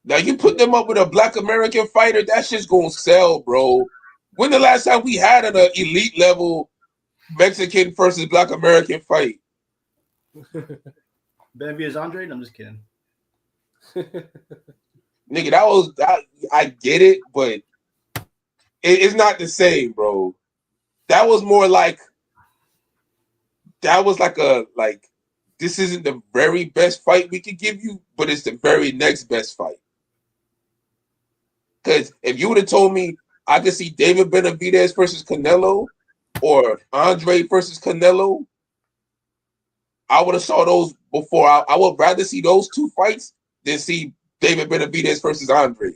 Now you put them up with a Black American fighter, that shit's gonna sell, bro. When the last time we had an elite level Mexican versus Black American fight? Benavidez Andre? No, I'm just kidding. Nigga, I get it, but it's not the same, bro. That was more like this isn't the very best fight we could give you, but it's the very next best fight. Because if you would have told me I could see David Benavidez versus Canelo or Andre versus Canelo, I would have saw those before. I would rather see those 2 fights than see David Benavidez versus Andre.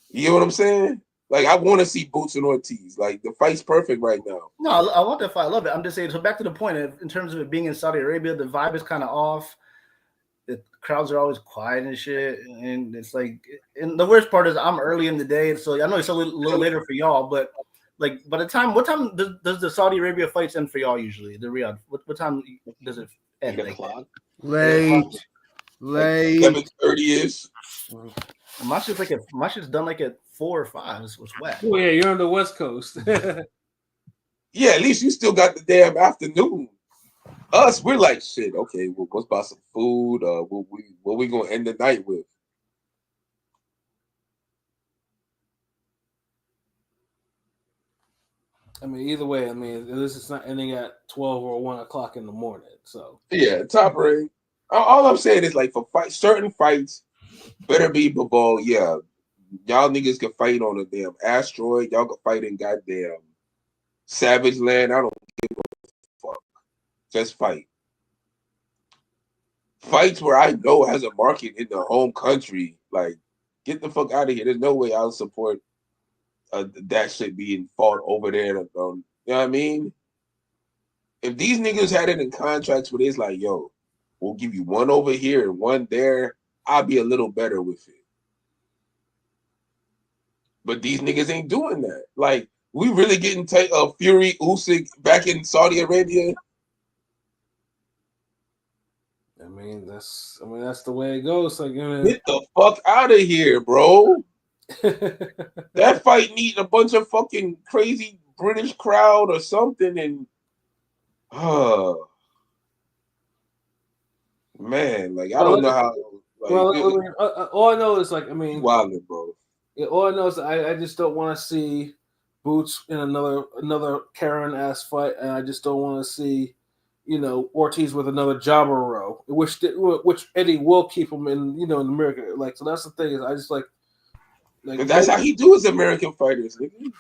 You know what I'm saying? Like, I want to see Boots and Ortiz. Like, the fight's perfect right now. No, I want that fight. I love it. I'm just saying, so back to the point, in terms of it being in Saudi Arabia, the vibe is kind of off. The crowds are always quiet and shit. And it's like, and the worst part is I'm early in the day. So I know it's a little later for y'all, but like, by the time, what time does the Saudi Arabia fights end for y'all usually? The Riyadh? What time does it end? 8 o'clock. Late. 7:30-ish. My shit's done like at 4 or 5. It's whack. Oh yeah, you're on the West Coast. Yeah, at least you still got the damn afternoon. Us, we're like shit. Okay, well, let's buy some food. What we gonna end the night with? I mean, either way, I mean, this is not ending at 12 or 1 o'clock in the morning. So Yeah, top ring. All I'm saying is like for certain fights, better be ball. Yeah, y'all niggas can fight on a damn asteroid. Y'all can fight in goddamn Savage Land. I don't give a fuck. Just fight. Fights where I know has a market in the home country. Like, get the fuck out of here. There's no way I'll support that shit being fought over there. You know what I mean? If these niggas had it in contracts where it's like, yo, we'll give you one over here and one there, I'll be a little better with it. But these niggas ain't doing that. Like, we really getting Fury Usyk back in Saudi Arabia. I mean, that's the way it goes. Like, Get the fuck out of here, bro. That fight needs a bunch of fucking crazy British crowd or something, and man, like I don't know how. Like, all I know is like, I mean, wilding, bro. Yeah, all I know is I just don't want to see Boots in another Karen ass fight, and I just don't want to see, Ortiz with another jobber row, which Eddie will keep him in, in America. Like, so that's the thing is I just like that's how he do his American fighters. Nigga.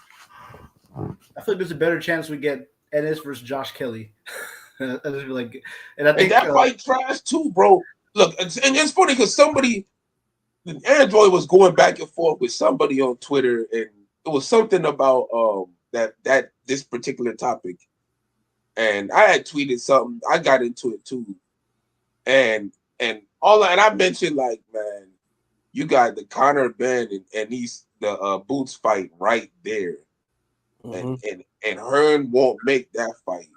I feel like there's a better chance we get Ennis versus Josh Kelly. I think that fight trash too, bro. Look, and it's funny because Android was going back and forth with somebody on Twitter, and it was something about that this particular topic. And I had tweeted something. I got into it too, and I mentioned like, man, you got the Conor Ben and the Boots fight right there, and Hearn won't make that fight,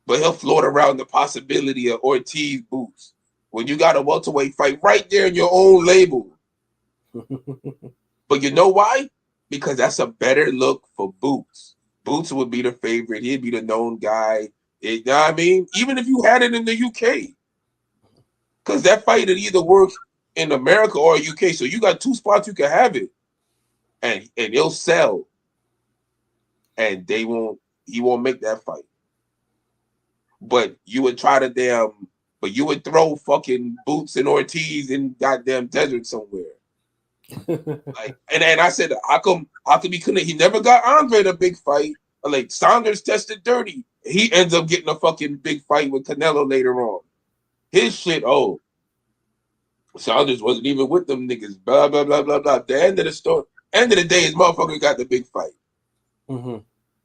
but he'll float around the possibility of Ortiz Boots when you got a welterweight fight right there in your own label. But you know why? Because that's a better look for Boots. Boots would be the favorite. He'd be the known guy. You know what I mean? Even if you had it in the UK. Because that fight would either work in America or UK. So you got two spots you can have it. And it'll sell. And he won't make that fight. But you would try to you would throw fucking Boots and Ortiz in goddamn desert somewhere. Like, and I said, how come he couldn't? He never got Andre in a big fight. Like, Saunders tested dirty. He ends up getting a fucking big fight with Canelo later on. His shit, Saunders wasn't even with them niggas. Blah blah blah blah blah. At the end of the story, end of the day, his motherfucker got the big fight. Mm-hmm.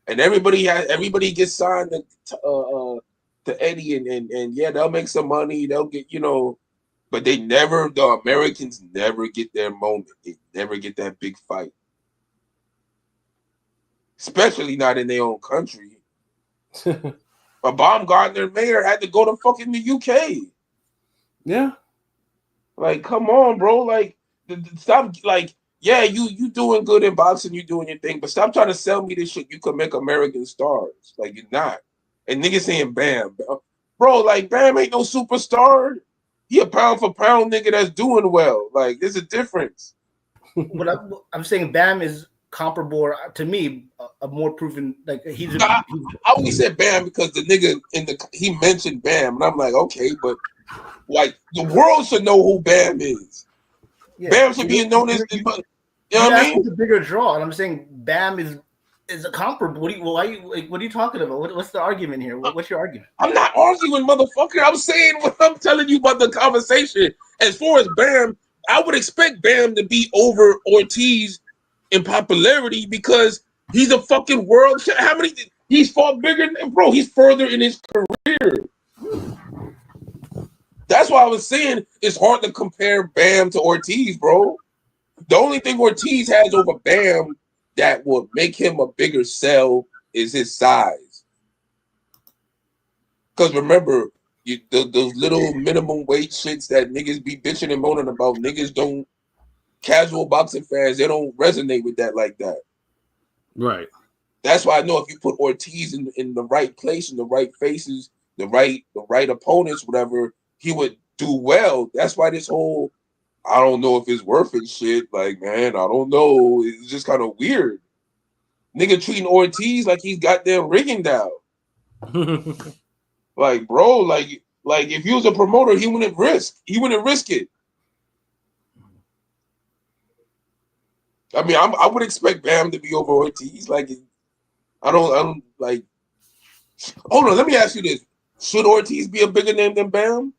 And everybody gets signed to Eddie, and yeah, they'll make some money. They'll get, but the Americans never get their moment. They never get that big fight. Especially not in their own country. But Baumgartner Mayer had to go to fucking the UK. Yeah. Like, come on, bro. Like, stop. Like, yeah, you doing good in boxing, you doing your thing, but stop trying to sell me this shit. You could make American stars. Like, you're not. And niggas saying Bam. Bro, like, Bam ain't no superstar. He a pound for pound nigga that's doing well. Like, there's a difference. But I'm saying Bam is comparable to me, a more proven. Like, I only said Bam because the nigga he mentioned Bam, and I'm like, okay, but like the world should know who Bam is. Yeah. Bam should be known as you know what I mean? It's a bigger draw, and I'm saying Bam is a comparable. What are you talking about? What's the argument here? What's your argument? I'm not arguing, motherfucker. I'm saying what I'm telling you about the conversation. As far as Bam, I would expect Bam to be over Ortiz in popularity because he's a fucking world. How many? He's fought bigger, bro. He's further in his career. That's why I was saying it's hard to compare Bam to Ortiz, bro. The only thing Ortiz has over Bam that would make him a bigger sell is his size. Because remember, those little minimum weight shits that niggas be bitching and moaning about, niggas don't, casual boxing fans, they don't resonate with that like that. Right. That's why I know if you put Ortiz in the right place, in the right faces, the right opponents, whatever, he would do well. That's why this whole I don't know if it's worth it shit. Like, man, I don't know. It's just kind of weird. Nigga treating Ortiz like he's goddamn rigging down. Like, bro, like if he was a promoter, he wouldn't risk it. I mean, I would expect Bam to be over Ortiz. Like, I don't like. Hold on, let me ask you this: should Ortiz be a bigger name than Bam?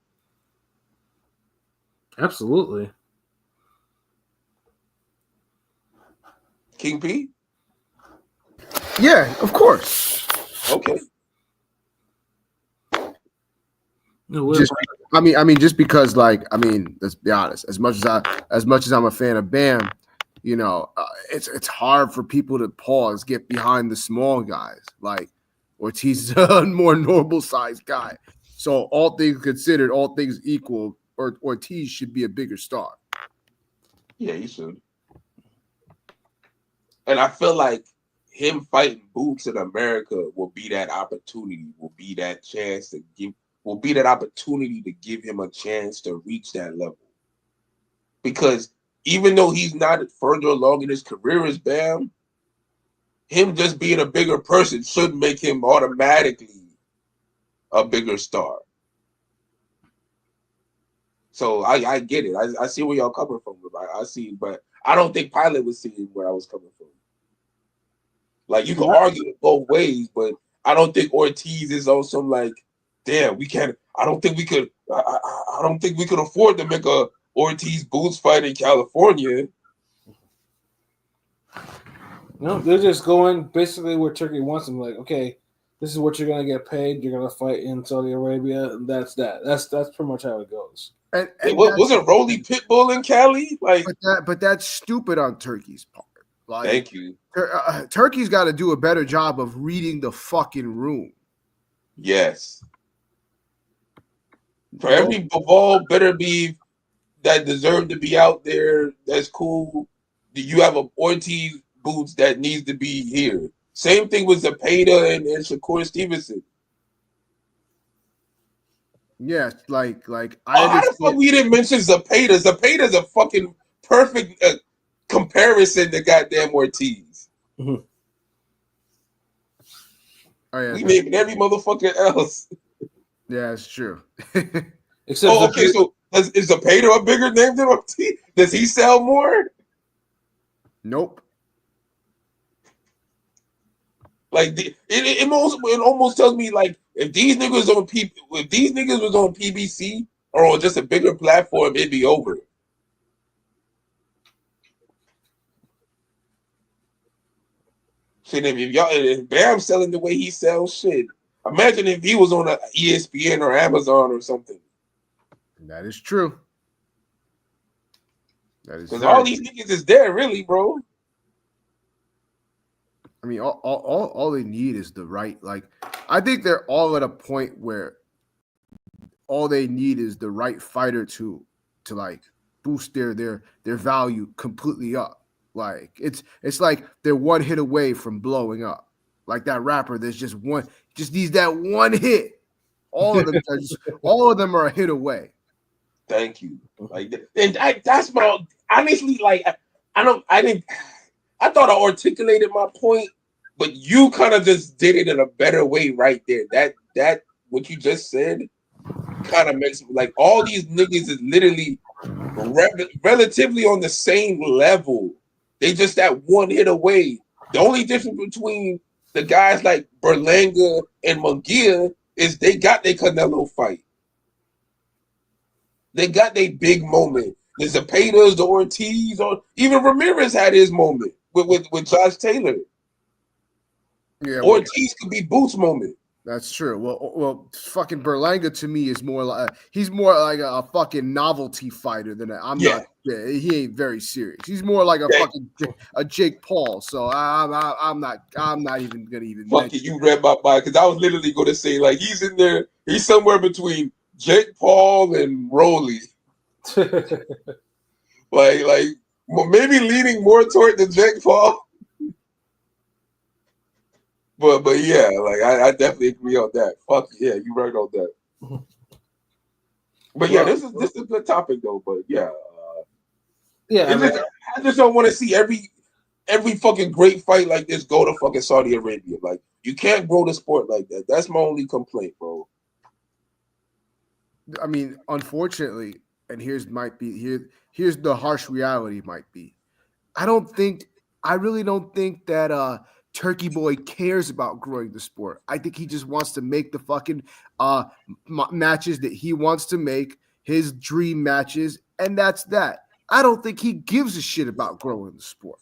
Absolutely. King P? Yeah, of course. Okay. No, Just, I mean, just because, like, I mean, let's be honest. As much as I'm a fan of Bam, you know, it's hard for people to get behind the small guys. Like Ortiz is a more normal sized guy. So all things considered, all things equal, Ortiz should be a bigger star. Yeah, he should. And I feel like him fighting Boots in America will be that opportunity, will be that opportunity to give him a chance to reach that level. Because even though he's not further along in his career as Bam, him just being a bigger person should make him automatically a bigger star. So I get it. I see where y'all coming from. I see, but I don't think Pilot was seeing where I was coming from. Like, you can argue it both ways, but I don't think Ortiz is on some like, damn, we can't. I don't think we could afford to make a Ortiz Boots fight in California. No, they're just going basically where Turkey wants them. Like, okay, this is what you're gonna get paid. You're gonna fight in Saudi Arabia, and that's that. That's pretty much how it goes. And wasn't Rolly Pitbull in Cali? Like, but that's stupid on Turkey's part. Like, thank you. Turkey's got to do a better job of reading the fucking room. Yes. For every Bivol better be that deserve to be out there, that's cool. You have a Ortiz Boots that needs to be here. Same thing with Zepeda and Shakur Stevenson. Yeah, like how the fuck we didn't mention Zepeda? Zepeda's a fucking perfect comparison to goddamn Ortiz. Mm-hmm. Oh, yeah, we naming every motherfucker else. Yeah, it's true. Except okay, so is Zepeda a bigger name than Ortiz? Does he sell more? Nope. Like it almost tells me like if these niggas was on PBC or on just a bigger platform, it'd be over. Shit, if Bam's selling the way he sells, shit. Imagine if he was on a ESPN or Amazon or something. That is true. That is because all these niggas is there, really, bro. I mean, all they need is the right. Like, I think they're all at a point where all they need is the right fighter to like boost their value completely up. Like it's like they're one hit away from blowing up. Like that rapper, there's just needs that one hit. All of them are a hit away. Thank you. Like, and that's my honestly. Like, I thought I articulated my point, but you kind of just did it in a better way right there. That what you just said kind of makes like all these niggas is literally relatively on the same level. They just that one hit away. The only difference between the guys like Berlanga and Munguia is they got their Canelo fight. They got their big moment. The Zepedas, the Ortiz, or even Ramirez had his moment with Josh Taylor. Yeah, Ortiz could be Boots' moment. That's true. Well, fucking Berlanga to me is more like he's more like a fucking novelty fighter than he ain't very serious. He's more like a Jake Paul. So I'm not even gonna fuck it. You read my mind because I was literally gonna say like he's in there. He's somewhere between Jake Paul and Rolly. like maybe leaning more toward the Jake Paul. But yeah, like I definitely agree on that. Fuck yeah, you right on that. But yeah, this is a good topic though. But yeah, Yeah, I just don't want to see every fucking great fight like this go to fucking Saudi Arabia. Like you can't grow the sport like that. That's my only complaint, bro. I mean, unfortunately, and here's the harsh reality might be. I really don't think that Turkey Boy cares about growing the sport. I think he just wants to make the fucking matches that he wants to make, his dream matches, and that's that. I don't think he gives a shit about growing the sport.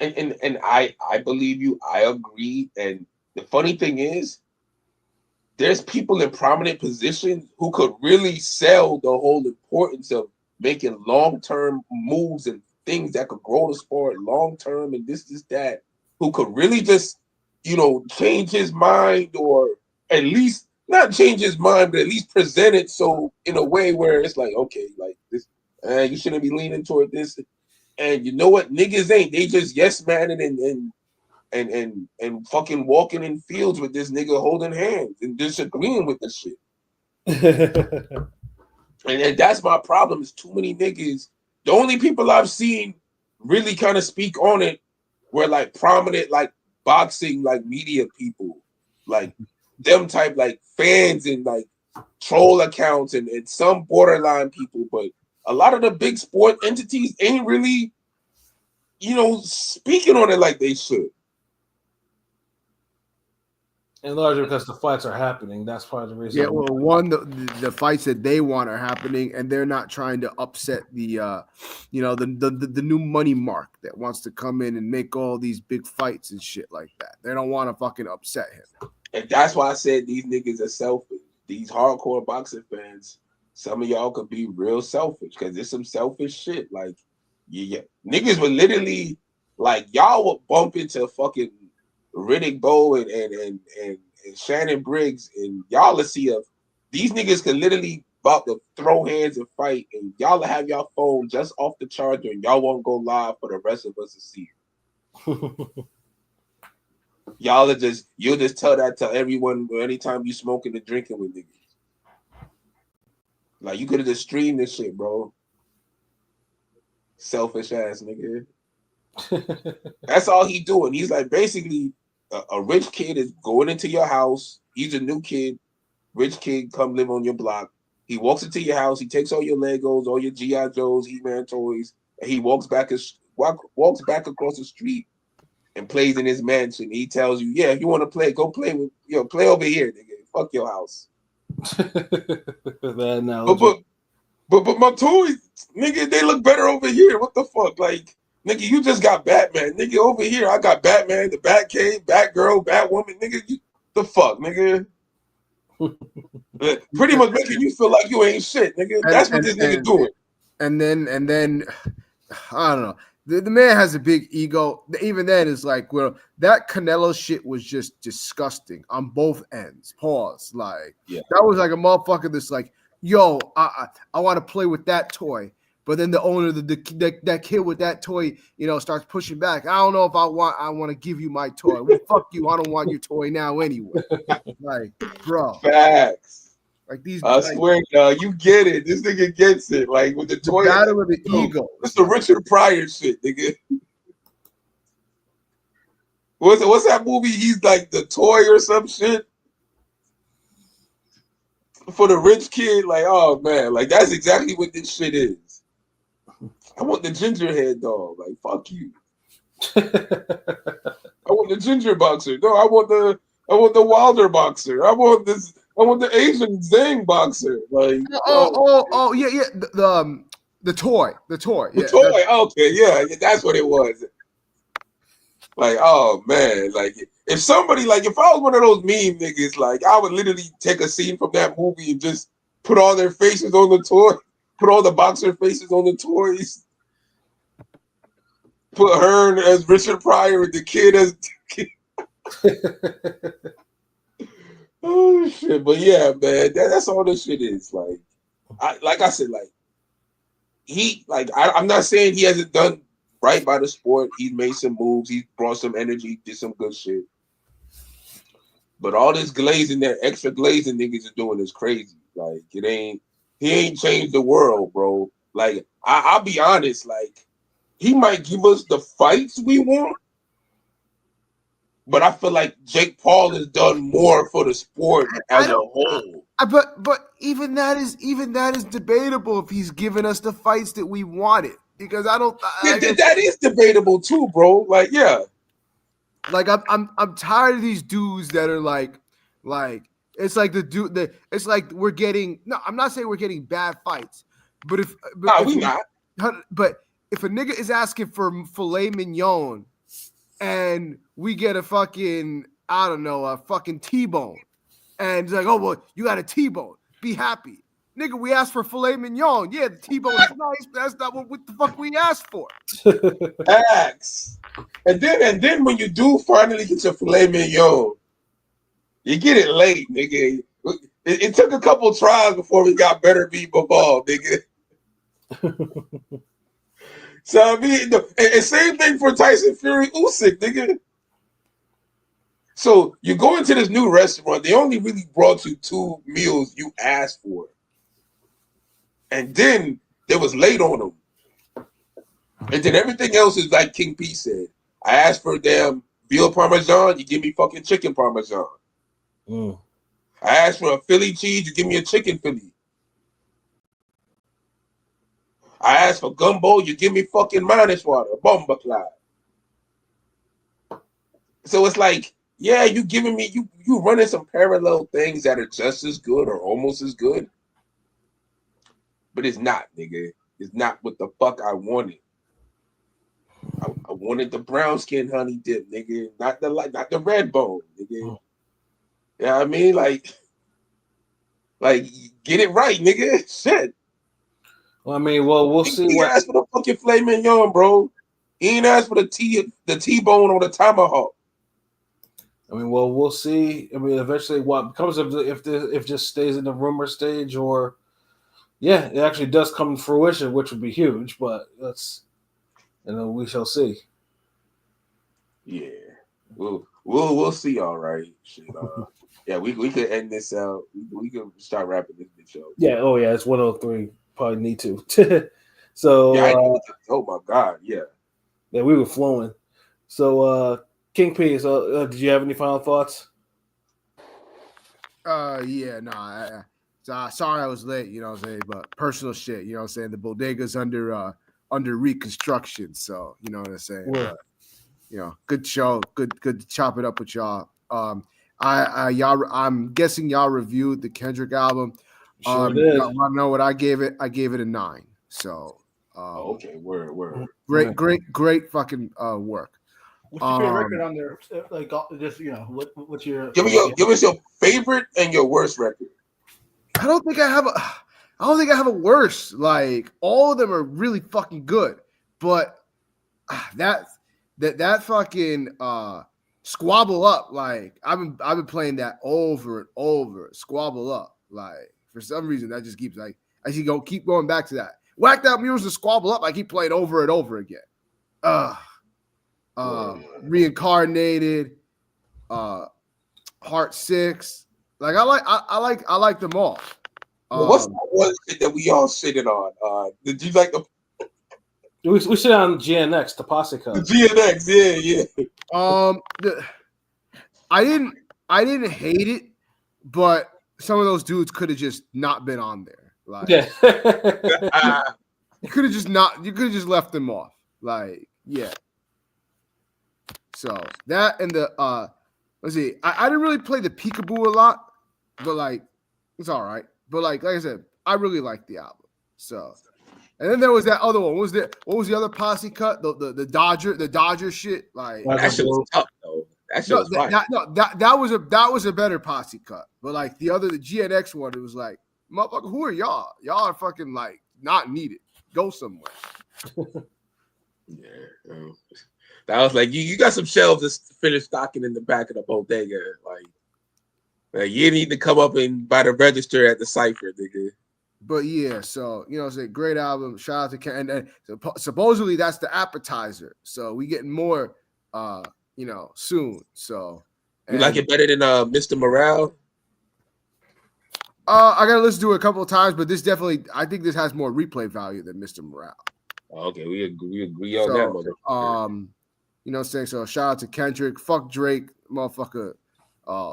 And I believe you. I agree. And the funny thing is, there's people in prominent positions who could really sell the whole importance of making long-term moves and things that could grow the sport long-term and this, that, who could really just, change his mind, or at least not change his mind, but at least present it so in a way where it's like, okay, like this, you shouldn't be leaning toward this. And you know what? Niggas ain't. They just yes man and fucking walking in fields with this nigga holding hands and disagreeing with the shit. and that's my problem. Is too many niggas. The only people I've seen really kind of speak on it were like prominent, like boxing, like media people, like them type, like fans and like troll accounts and some borderline people. But a lot of the big sport entities ain't really, speaking on it like they should. And largely because the fights are happening. That's part of the reason. Yeah, well, one, the fights that they want are happening, and they're not trying to upset the new money mark that wants to come in and make all these big fights and shit like that. They don't want to fucking upset him. And that's why I said these niggas are selfish. These hardcore boxing fans, some of y'all could be real selfish because there's some selfish shit. Like, yeah, niggas would literally, like, y'all would bump into fucking Riddick Bowe and Shannon Briggs, and y'all will see these niggas can literally about to throw hands and fight, and y'all will have y'all phone just off the charger, and y'all won't go live for the rest of us to see it. You'll just tell that to everyone anytime you smoking and drinking with niggas. Like you could have just streamed this shit, bro. Selfish ass nigga. That's all he doing. He's like basically a rich kid is going into your house. He's a new kid. Rich kid come live on your block. He walks into your house. He takes all your Legos, all your G.I. Joes, He-Man toys, and he walks back across the street and plays in his mansion. He tells you, yeah, if you want to play, go play with play over here, nigga. Fuck your house. That analogy. But my toys, nigga, they look better over here. What the fuck? Like, nigga, you just got Batman. Nigga, over here, I got Batman, the Batcave, Batgirl, Batwoman. Nigga, the fuck, nigga? Pretty much making you feel like you ain't shit, nigga. That's what this nigga doing. And then, I don't know. The man has a big ego. Even then, it's like, well, that Canelo shit was just disgusting on both ends. Pause. Like, that was like a motherfucker that's like, yo, I want to play with that toy. But then the owner, that kid with that toy, starts pushing back. I don't know if I want to give you my toy. Well, fuck you. I don't want your toy now anyway. Like, bro. Facts. Like these. I swear, you get it. This nigga gets it. Like with the toy. Battle of the ego. It's the Richard Pryor shit, nigga. What's that movie? He's like the toy or some shit for the rich kid. Like, oh man, like that's exactly what this shit is. I want the ginger head dog. Like, fuck you. I want the ginger boxer. No, I want the Wilder boxer. I want the Asian Zhang boxer. Like, yeah. The toy. The toy. Okay, yeah, that's what it was. Like, oh man, like if somebody, like if I was one of those meme niggas, like I would literally take a scene from that movie and just put all their faces on the toy, put all the boxer faces on the toys, put her as Richard Pryor and the kid as oh shit. But yeah, man, that's all this shit is. Like I said, I'm not saying he hasn't done right by the sport. He's made some moves. He's brought some energy, did some good shit. But all this glazing, that extra glazing niggas are doing is crazy. Like he ain't changed the world, bro. Like I'll be honest, like he might give us the fights we want, but I feel like Jake Paul has done more for the sport as a whole. But even that is debatable if he's given us the fights that we wanted, because I don't. That is debatable too, bro. Like yeah. Like I'm tired of these dudes that are like it's like it's like we're getting, no, I'm not saying we're getting bad fights, but if we not. But if a nigga is asking for filet mignon and we get a fucking, I don't know, a fucking T-bone, and it's like, oh well, you got a T-bone, be happy. Nigga, we asked for filet mignon. Yeah, the T-bone is nice, but that's not what the fuck we asked for. Facts. And then when you do finally get your filet mignon, you get it late, nigga. It took a couple tries before we got better beat ball, nigga. So I mean, and same thing for Tyson Fury Usyk, nigga. So you go into this new restaurant, they only really brought you 2 meals you asked for. And then they was late on them. And then everything else is like King P said. I asked for damn veal parmesan, you give me fucking chicken parmesan. I asked for a Philly cheese, you give me a chicken Philly. I asked for gumbo, you give me fucking minus water, bomba cloud. So it's like, yeah, you giving me, you running some parallel things that are just as good or almost as good. But it's not, nigga. It's not what the fuck I wanted. I wanted the brown skin honey dip, nigga, not the red bone, nigga. You know what I mean? Like get it right, nigga. Shit. Well, I mean, we'll see. He asked for the fucking filet mignon, bro. He ain't asked for the T-bone or the tomahawk. I mean, well, we'll see. I mean, eventually, what comes of if it just stays in the rumor stage, or yeah, it actually does come to fruition, which would be huge. But we shall see. Yeah, we'll see. All right, shit. Yeah, we could end this out. We can start wrapping this bitch up. Yeah. Oh yeah, it's 103. Probably need to. So yeah, oh my god, yeah. Yeah, we were flowing. So King P, so did you have any final thoughts? Yeah, no. Sorry I was late, you know what I'm saying, but personal shit, you know what I'm saying. The bodega's under reconstruction, so you know what I'm saying. Yeah. But, you know, good show, good to chop it up with y'all. I'm guessing y'all reviewed the Kendrick album. Sure did. I know what I gave it. I gave it a 9. So okay, word. Great fucking work. What's your favorite record on there? Like, just what's your? Give us your favorite and your worst record. I don't think I have a worst. Like, all of them are really fucking good, but that fucking Squabble Up. Like, I've been playing that over and over. Squabble Up. Like, for some reason that just keeps keep going back to that. Whacked Out Mules and Squabble Up. I keep playing over and over again. Reincarnated, Heart 6. Like I like them all. What's the one shit that we all shitted on? Did you like the? We sit on GNX, the Posse Cut. The GNX, yeah. I didn't hate it, but some of those dudes could have just not been on there. Like, yeah. you could have just left them off. Like, yeah. So that and the let's see. I didn't really play the Peekaboo a lot, but like it's all right. But like I said, I really liked the album. So, and then there was that other one. What was the other Posse Cut? The Dodger shit. Like, that shit was tough though. That shit was fine. That was a better Posse Cut. But like the GNX one, it was like, motherfucker, who are y'all? Y'all are fucking like not needed. Go somewhere. Yeah. I was like, you got some shelves to finish stocking in the back of the bodega. Like you need to come up and buy the register at the Cypher, nigga. But yeah, so you know, it's a great album. Shout out to Ken. And supposedly that's the appetizer. So we getting more, soon. So You like it better than Mr. Morale? I gotta listen to it a couple of times, but this definitely, I think this has more replay value than Mr. Morale. Okay, we agree on that, motherfucker. You know what I'm saying? So shout out to Kendrick. Fuck Drake, motherfucker.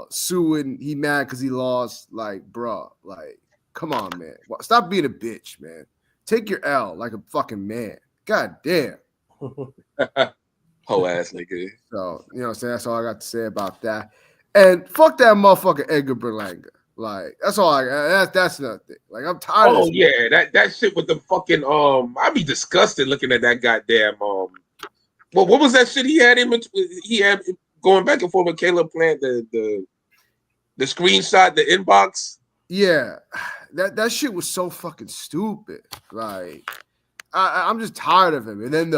Suing, he mad because he lost. Like, bro, like, come on, man. Stop being a bitch, man. Take your L like a fucking man. God damn. Whole ass nigga. So, you know what I'm saying? That's all I got to say about that. And fuck that motherfucker Edgar Berlanga. Like, that's all I got. That's nothing. Like, I'm tired of this. Yeah, that shit with the fucking I'd be disgusted looking at that goddamn well, what was that shit he had in between? He had going back and forth with Caleb Plant, the screenshot, the inbox. Yeah, that shit was so fucking stupid. Like, I'm just tired of him. And then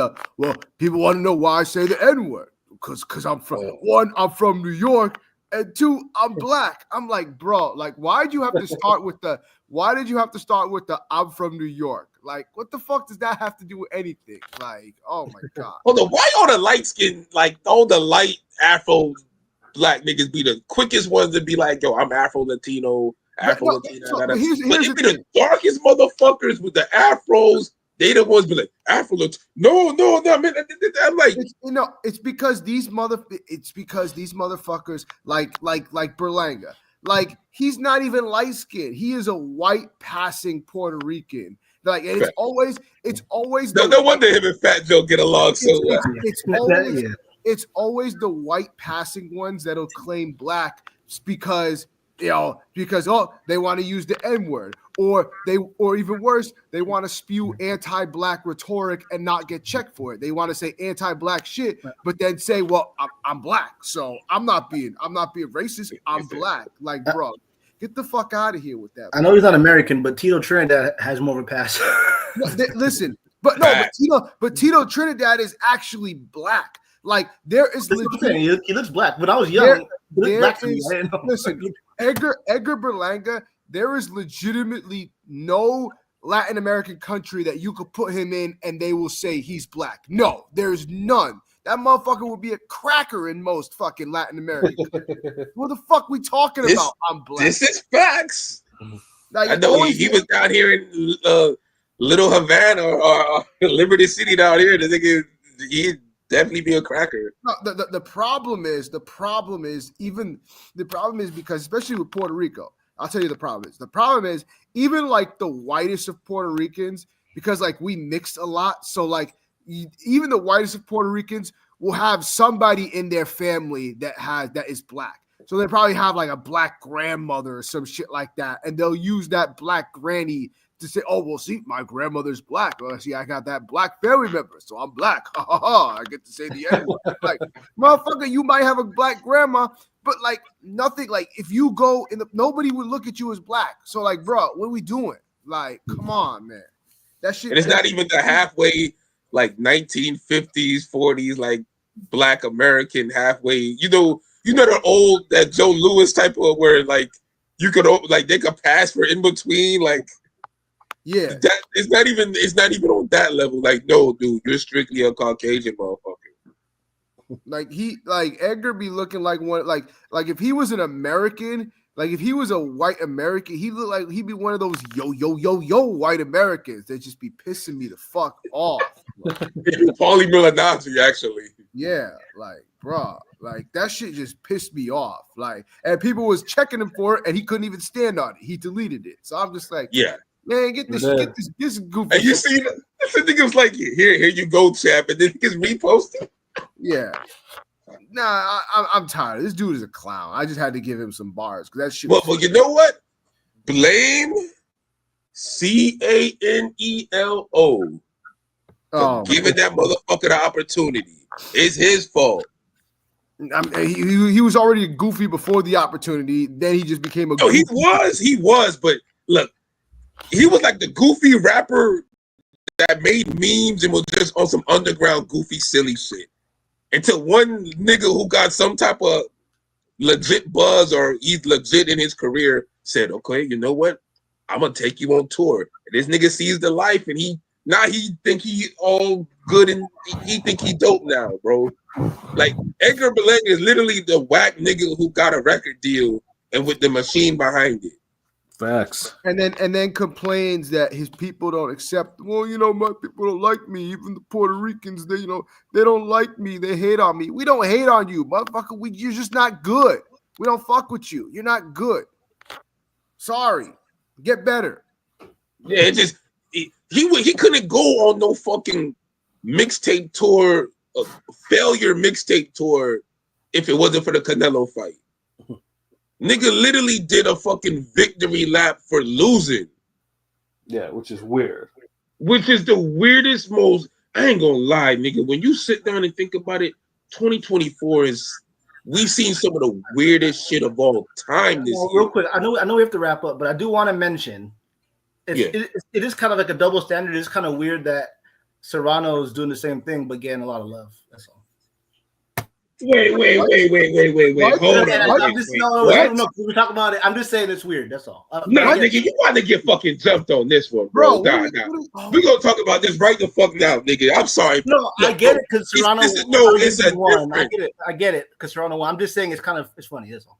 people want to know why I say the N-word. Because I'm from New York, and two, I'm black. I'm like, bro, like, why did you have to start with the I'm from New York? Like, what the fuck does that have to do with anything? Like, oh my God. Hold on, why all the light skin, like all the light Afro black niggas be the quickest ones to be like, yo, I'm Afro Latino, Afro Latino. But here's it be the darkest motherfuckers with the Afros. They the ones be like, Afro Latino. No, man. I'm like, it's because these motherfuckers like Berlanga. Like, he's not even light skinned. He is a white passing Puerto Rican. Like, and it's always no wonder him and Fat Joe get along so well. It's always the white passing ones that'll claim black because they want to use the N-word, or even worse, they want to spew anti-black rhetoric and not get checked for it. They want to say anti-black shit, but then say, well, I'm black, so I'm not being racist. I'm black. Like, bro, get the fuck out of here with that. I know he's not American, but Tito Trinidad has more of a pass. Listen, but Tito Trinidad is actually black. Like, there is he looks black. When I was young, listen, Edgar Berlanga, there is legitimately no Latin American country that you could put him in and they will say he's black. No, there's none. That motherfucker would be a cracker in most fucking Latin American countries. What the fuck we talking about? I'm black. This is facts. Like, I know he was down here in Little Havana or Liberty City down here. The nigga, he'd definitely be a cracker. No, the problem is because, especially with Puerto Rico, I'll tell you the problem is. The problem is even like the whitest of Puerto Ricans, because like we mixed a lot. So like even the whitest of Puerto Ricans will have somebody in their family that is black. So they probably have like a black grandmother or some shit like that. And they'll use that black granny to say, oh, well, see, my grandmother's black. Well, see, I got that black family member, so I'm black. Ha ha ha. I get to say the N-word. Like, motherfucker, you might have a black grandma, but like nothing, like if you go nobody would look at you as black. So like, bro, what are we doing? Like, come on, man. That shit. And it's not even the halfway, like 1950s, 40s, like black American halfway. You know the old, that Joe Louis type of where like you could like they could pass for in between, like. Yeah, that it's not even on that level. Like, no, dude, you're strictly a Caucasian motherfucker. Like Edgar be looking like one, like if he was an American, like if he was a white American, he look like he'd be one of those yo white Americans that just be pissing me the fuck off. Like, Paulie Malignaggi, actually. Yeah, like, bro, like that shit just pissed me off. Like, and people was checking him for it, and he couldn't even stand on it. He deleted it. So I'm just like, yeah. Man, get this goofy. And you see, the nigga was like, here you go, chap, and then he gets reposted. Yeah. Nah, I'm tired. This dude is a clown. I just had to give him some bars because that shit. Well, you know what? Blame Canelo. Giving that motherfucker the opportunity. It's his fault. He was already goofy before the opportunity. Then he just became a. No, he was. But look. He was like the goofy rapper that made memes and was just on some underground goofy silly shit. Until one nigga who got some type of legit buzz or he's legit in his career said, okay, you know what? I'm gonna take you on tour. And this nigga sees the life and he think he all good and he think he dope now, bro. Like Edgar Berlanga is literally the whack nigga who got a record deal and with the machine behind it. Facts. And then complains that his people don't accept. Well, you know, my people don't like me. Even the Puerto Ricans, they don't like me. They hate on me. We don't hate on you, motherfucker. You're just not good. We don't fuck with you. You're not good. Sorry. Get better. Yeah, it just he couldn't go on no fucking mixtape tour, failure mixtape tour, if it wasn't for the Canelo fight. Nigga literally did a fucking victory lap for losing. Yeah, which is weird. Which is the weirdest, most, I ain't gonna lie, nigga. When you sit down and think about it, 2024 we've seen some of the weirdest shit of all time this year. Real quick, I know we have to wrap up, but I do want to mention it is kind of like a double standard. It's kind of weird that Serrano is doing the same thing but getting a lot of love. That's all. Wait. Hold on. No, we talk about it. I'm just saying it's weird. That's all. Nah, nigga, you want to get fucking jumped on this one, bro. Nah. We're going to talk about this right the fuck now, nigga. I'm sorry. No, I get it because Serrano won. I get it because Serrano won. I'm just saying it's funny. That's all.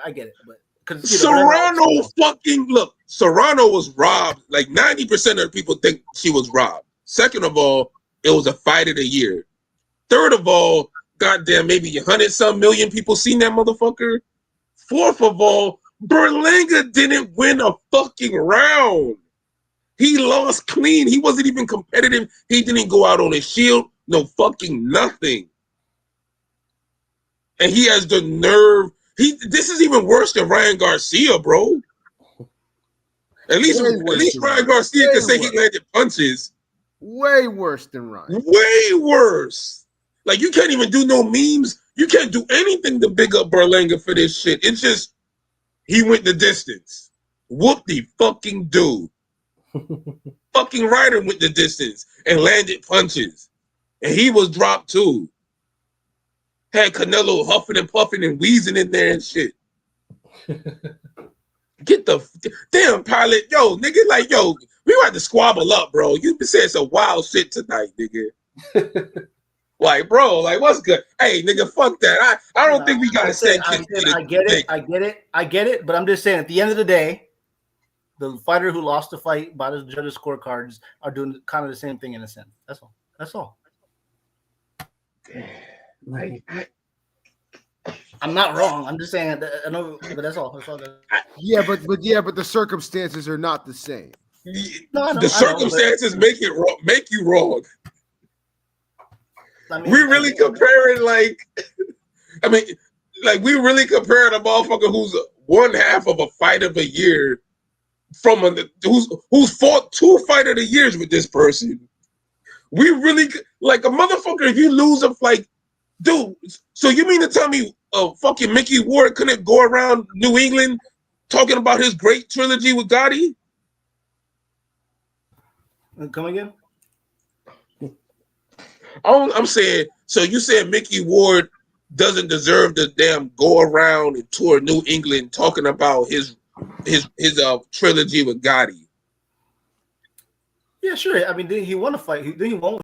I get it. But because Serrano Serrano was robbed. Like 90% of the people think she was robbed. Second of all, it was a fight of the year. Third of all, goddamn, maybe 100-some million people seen that motherfucker. Fourth of all, Berlanga didn't win a fucking round. He lost clean. He wasn't even competitive. He didn't go out on his shield. No fucking nothing. And he has the nerve. This is even worse than Ryan Garcia, bro. At least Ryan Garcia can say he landed punches. Way worse than Ryan. Way worse. Like, you can't even do no memes. You can't do anything to big up Berlanga for this shit. It's just, he went the distance. Whoop-de-fucking-do. Fucking Ryder went the distance and landed punches. And he was dropped too. Had Canelo huffing and puffing and wheezing in there and shit. Get the damn pilot. Yo, nigga, like, yo, we got to squabble up, bro. You been saying some wild shit tonight, nigga. Like, bro, like, what's good? Hey, nigga, fuck that. I don't think we gotta say. I get it. But I'm just saying, at the end of the day, the fighter who lost the fight by the judges' scorecards are doing kind of the same thing in a sense. That's all. That's all. I'm not wrong. I'm just saying. I know, but that's all. That's all. Yeah, but the circumstances are not the same. The circumstances make you wrong. I mean, we really comparing, like, I mean, like, we really comparing a motherfucker who's one half of a fight of a year from who's fought 2 fight of the years with this person. We really, like, a motherfucker, if you lose a fight, dude, so you mean to tell me fucking Mickey Ward couldn't go around New England talking about his great trilogy with Gotti? Come again? I'm saying, so you said Mickey Ward doesn't deserve to damn go around and tour New England talking about his trilogy with Gotti? Yeah, sure. I mean, he won a fight. He won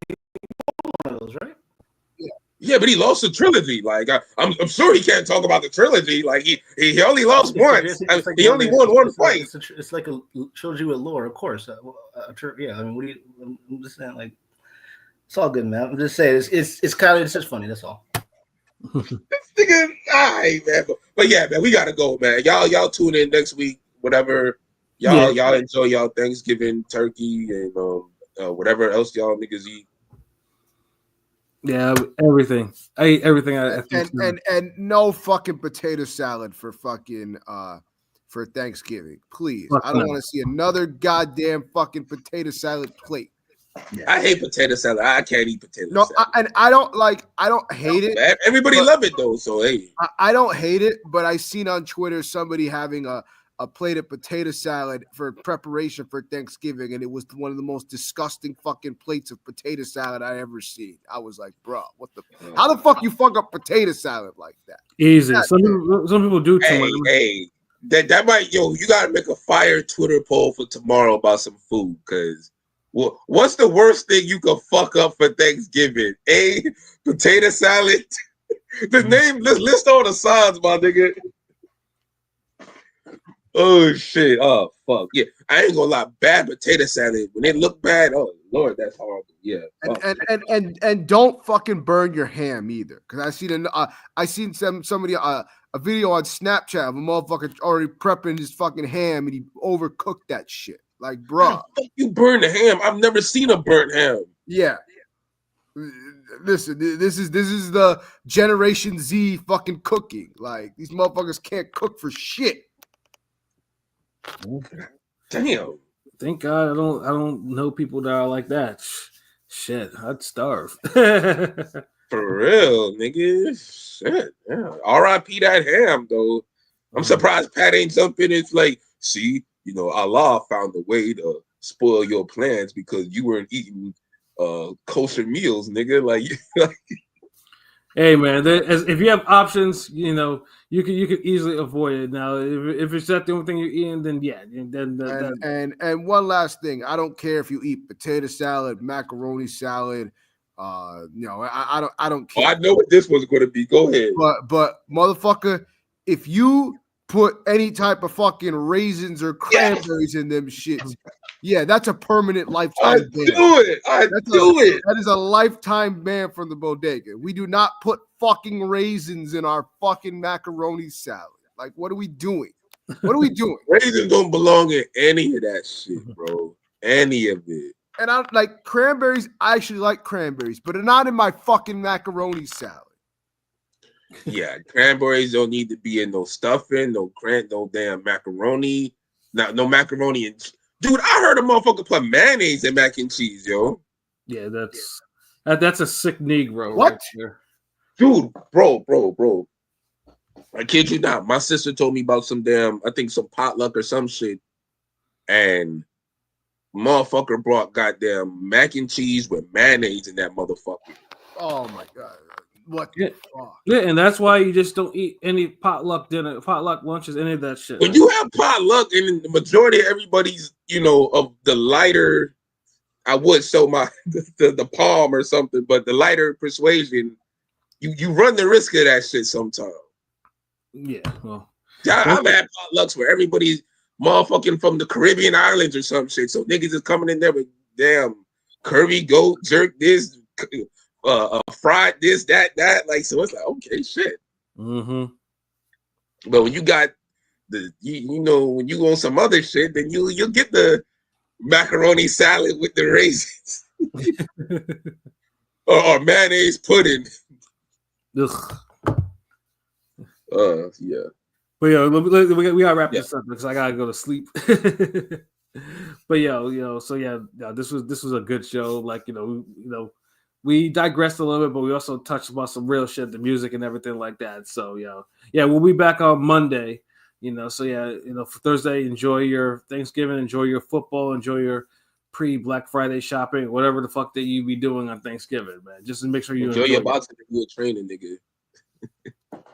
one of those, right? Yeah, but he lost the trilogy. Like, I'm sure he can't talk about the trilogy. Like, he only lost once. He only won one fight. It's like a trilogy with lore, of course. Yeah, I mean, I'm just saying, like, it's all good, man. I'm just saying, it's just funny. That's all. This nigga, all right, man. But yeah, man, we gotta go, man. Y'all tune in next week. Whatever. Y'all enjoy y'all Thanksgiving turkey and whatever else y'all niggas eat. Yeah, everything. I eat everything. I think and no fucking potato salad for fucking for Thanksgiving, please. I don't want to see another goddamn fucking potato salad plate. Yeah. I hate potato salad. I can't eat potato salad. I don't hate it. Everybody love it though, so hey. I don't hate it, but I seen on Twitter somebody having a plate of potato salad for preparation for Thanksgiving, and it was one of the most disgusting fucking plates of potato salad I ever seen. I was like, bro, how the fuck you fuck up potato salad like that? Easy. Some people do too much. Hey, that might, you gotta make a fire Twitter poll for tomorrow about some food, because What's the worst thing you could fuck up for Thanksgiving? A, potato salad. The name, let's list all the signs, my nigga. Oh shit! Oh fuck! Yeah, I ain't gonna lie. Bad potato salad when it look bad. Oh Lord, that's horrible. Yeah. And don't fucking burn your ham either, because I seen somebody a video on Snapchat of a motherfucker already prepping his fucking ham and he overcooked that shit. Like, bro, How the fuck you burn the ham? I've never seen a burnt ham. yeah. Listen, this is the Generation Z fucking cooking. Like, these motherfuckers can't cook for shit. Damn. Thank God I don't know people that are like that. Shit, I'd starve. For real, nigga. Shit. Yeah. R.I.P. that ham though. I'm surprised Pat ain't jumping. It's like, see, Allah found a way to spoil your plans because you weren't eating kosher meals, nigga. Like hey man, if you have options, you could easily avoid it. Now, if it's not the only thing you're eating, then yeah. And one last thing, I don't care if you eat potato salad, macaroni salad. I don't care. Oh, I know what this was going to be. Go ahead. But motherfucker, if you put any type of fucking raisins or cranberries in them shits, yeah, that's a permanent lifetime ban. That is a lifetime ban from the bodega. We do not put fucking raisins in our fucking macaroni salad. Like, what are we doing? What are we doing? Raisins don't belong in any of that shit, bro. Any of it. And I like cranberries. I actually like cranberries, but they're not in my fucking macaroni salad. Yeah, cranberries don't need to be in no stuffing, no damn macaroni. No macaroni and dude, I heard a motherfucker put mayonnaise in mac and cheese, yo. Yeah, that's a sick Negro. What? Right there. Dude, bro. I kid you not. My sister told me about some potluck or some shit. And motherfucker brought goddamn mac and cheese with mayonnaise in that motherfucker. Oh my God. What? Yeah, and that's why you just don't eat any potluck dinner, potluck lunches, any of that shit. When you have potluck and the majority of everybody's, of the lighter, I would show the palm or something, but the lighter persuasion, you run the risk of that shit sometimes. Yeah, well, I've had potlucks where everybody's motherfucking from the Caribbean islands or some shit, so niggas is coming in there with damn curry goat jerk this. Fried this, that, like, so it's like, okay, shit. Mm-hmm. But when you got when you want some other shit, then you'll get the macaroni salad with the raisins or mayonnaise pudding. Ugh. Yeah. But we gotta wrap this up because I gotta go to sleep. But this was a good show. Like, we digressed a little bit, but we also touched about some real shit, the music and everything like that. So, we'll be back on Monday, for Thursday, enjoy your Thanksgiving, enjoy your football, enjoy your pre-Black Friday shopping, whatever the fuck that you be doing on Thanksgiving, man. Just to make sure you enjoy your boxing and do a training, nigga.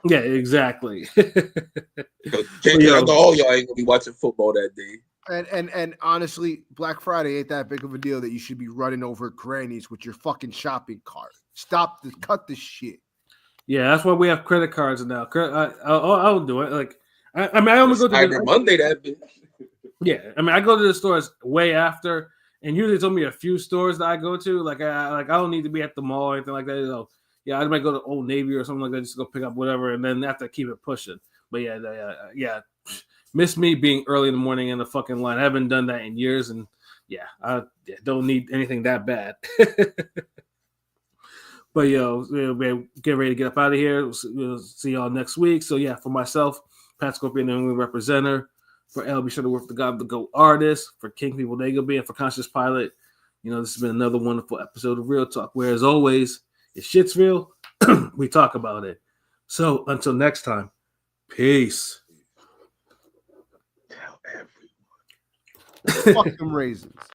Yeah, exactly. All y'all ain't gonna be watching football that day. And honestly, Black Friday ain't that big of a deal that you should be running over grannies with your fucking shopping cart. Cut this shit. Yeah, that's why we have credit cards now. I'll do it. Like, I only go to Monday that bitch. Yeah, I go to the stores way after, and usually it's only a few stores that I go to. Like, I don't need to be at the mall or anything like that. I might go to Old Navy or something like that, just go pick up whatever, and then have to keep it pushing. But yeah. Miss me being early in the morning in the fucking line. I haven't done that in years, and I don't need anything that bad. But we'll get ready to get up out of here. We'll see y'all next week. So for myself, Pat Scorpion, New England representative, for LB Shuttleworth, the God, the GOAT artist, for King People Bodega, and for Conscious Pilot. This has been another wonderful episode of Real Talk, where as always, if shit's real, we talk about it. So until next time, peace. Fuck them raisins.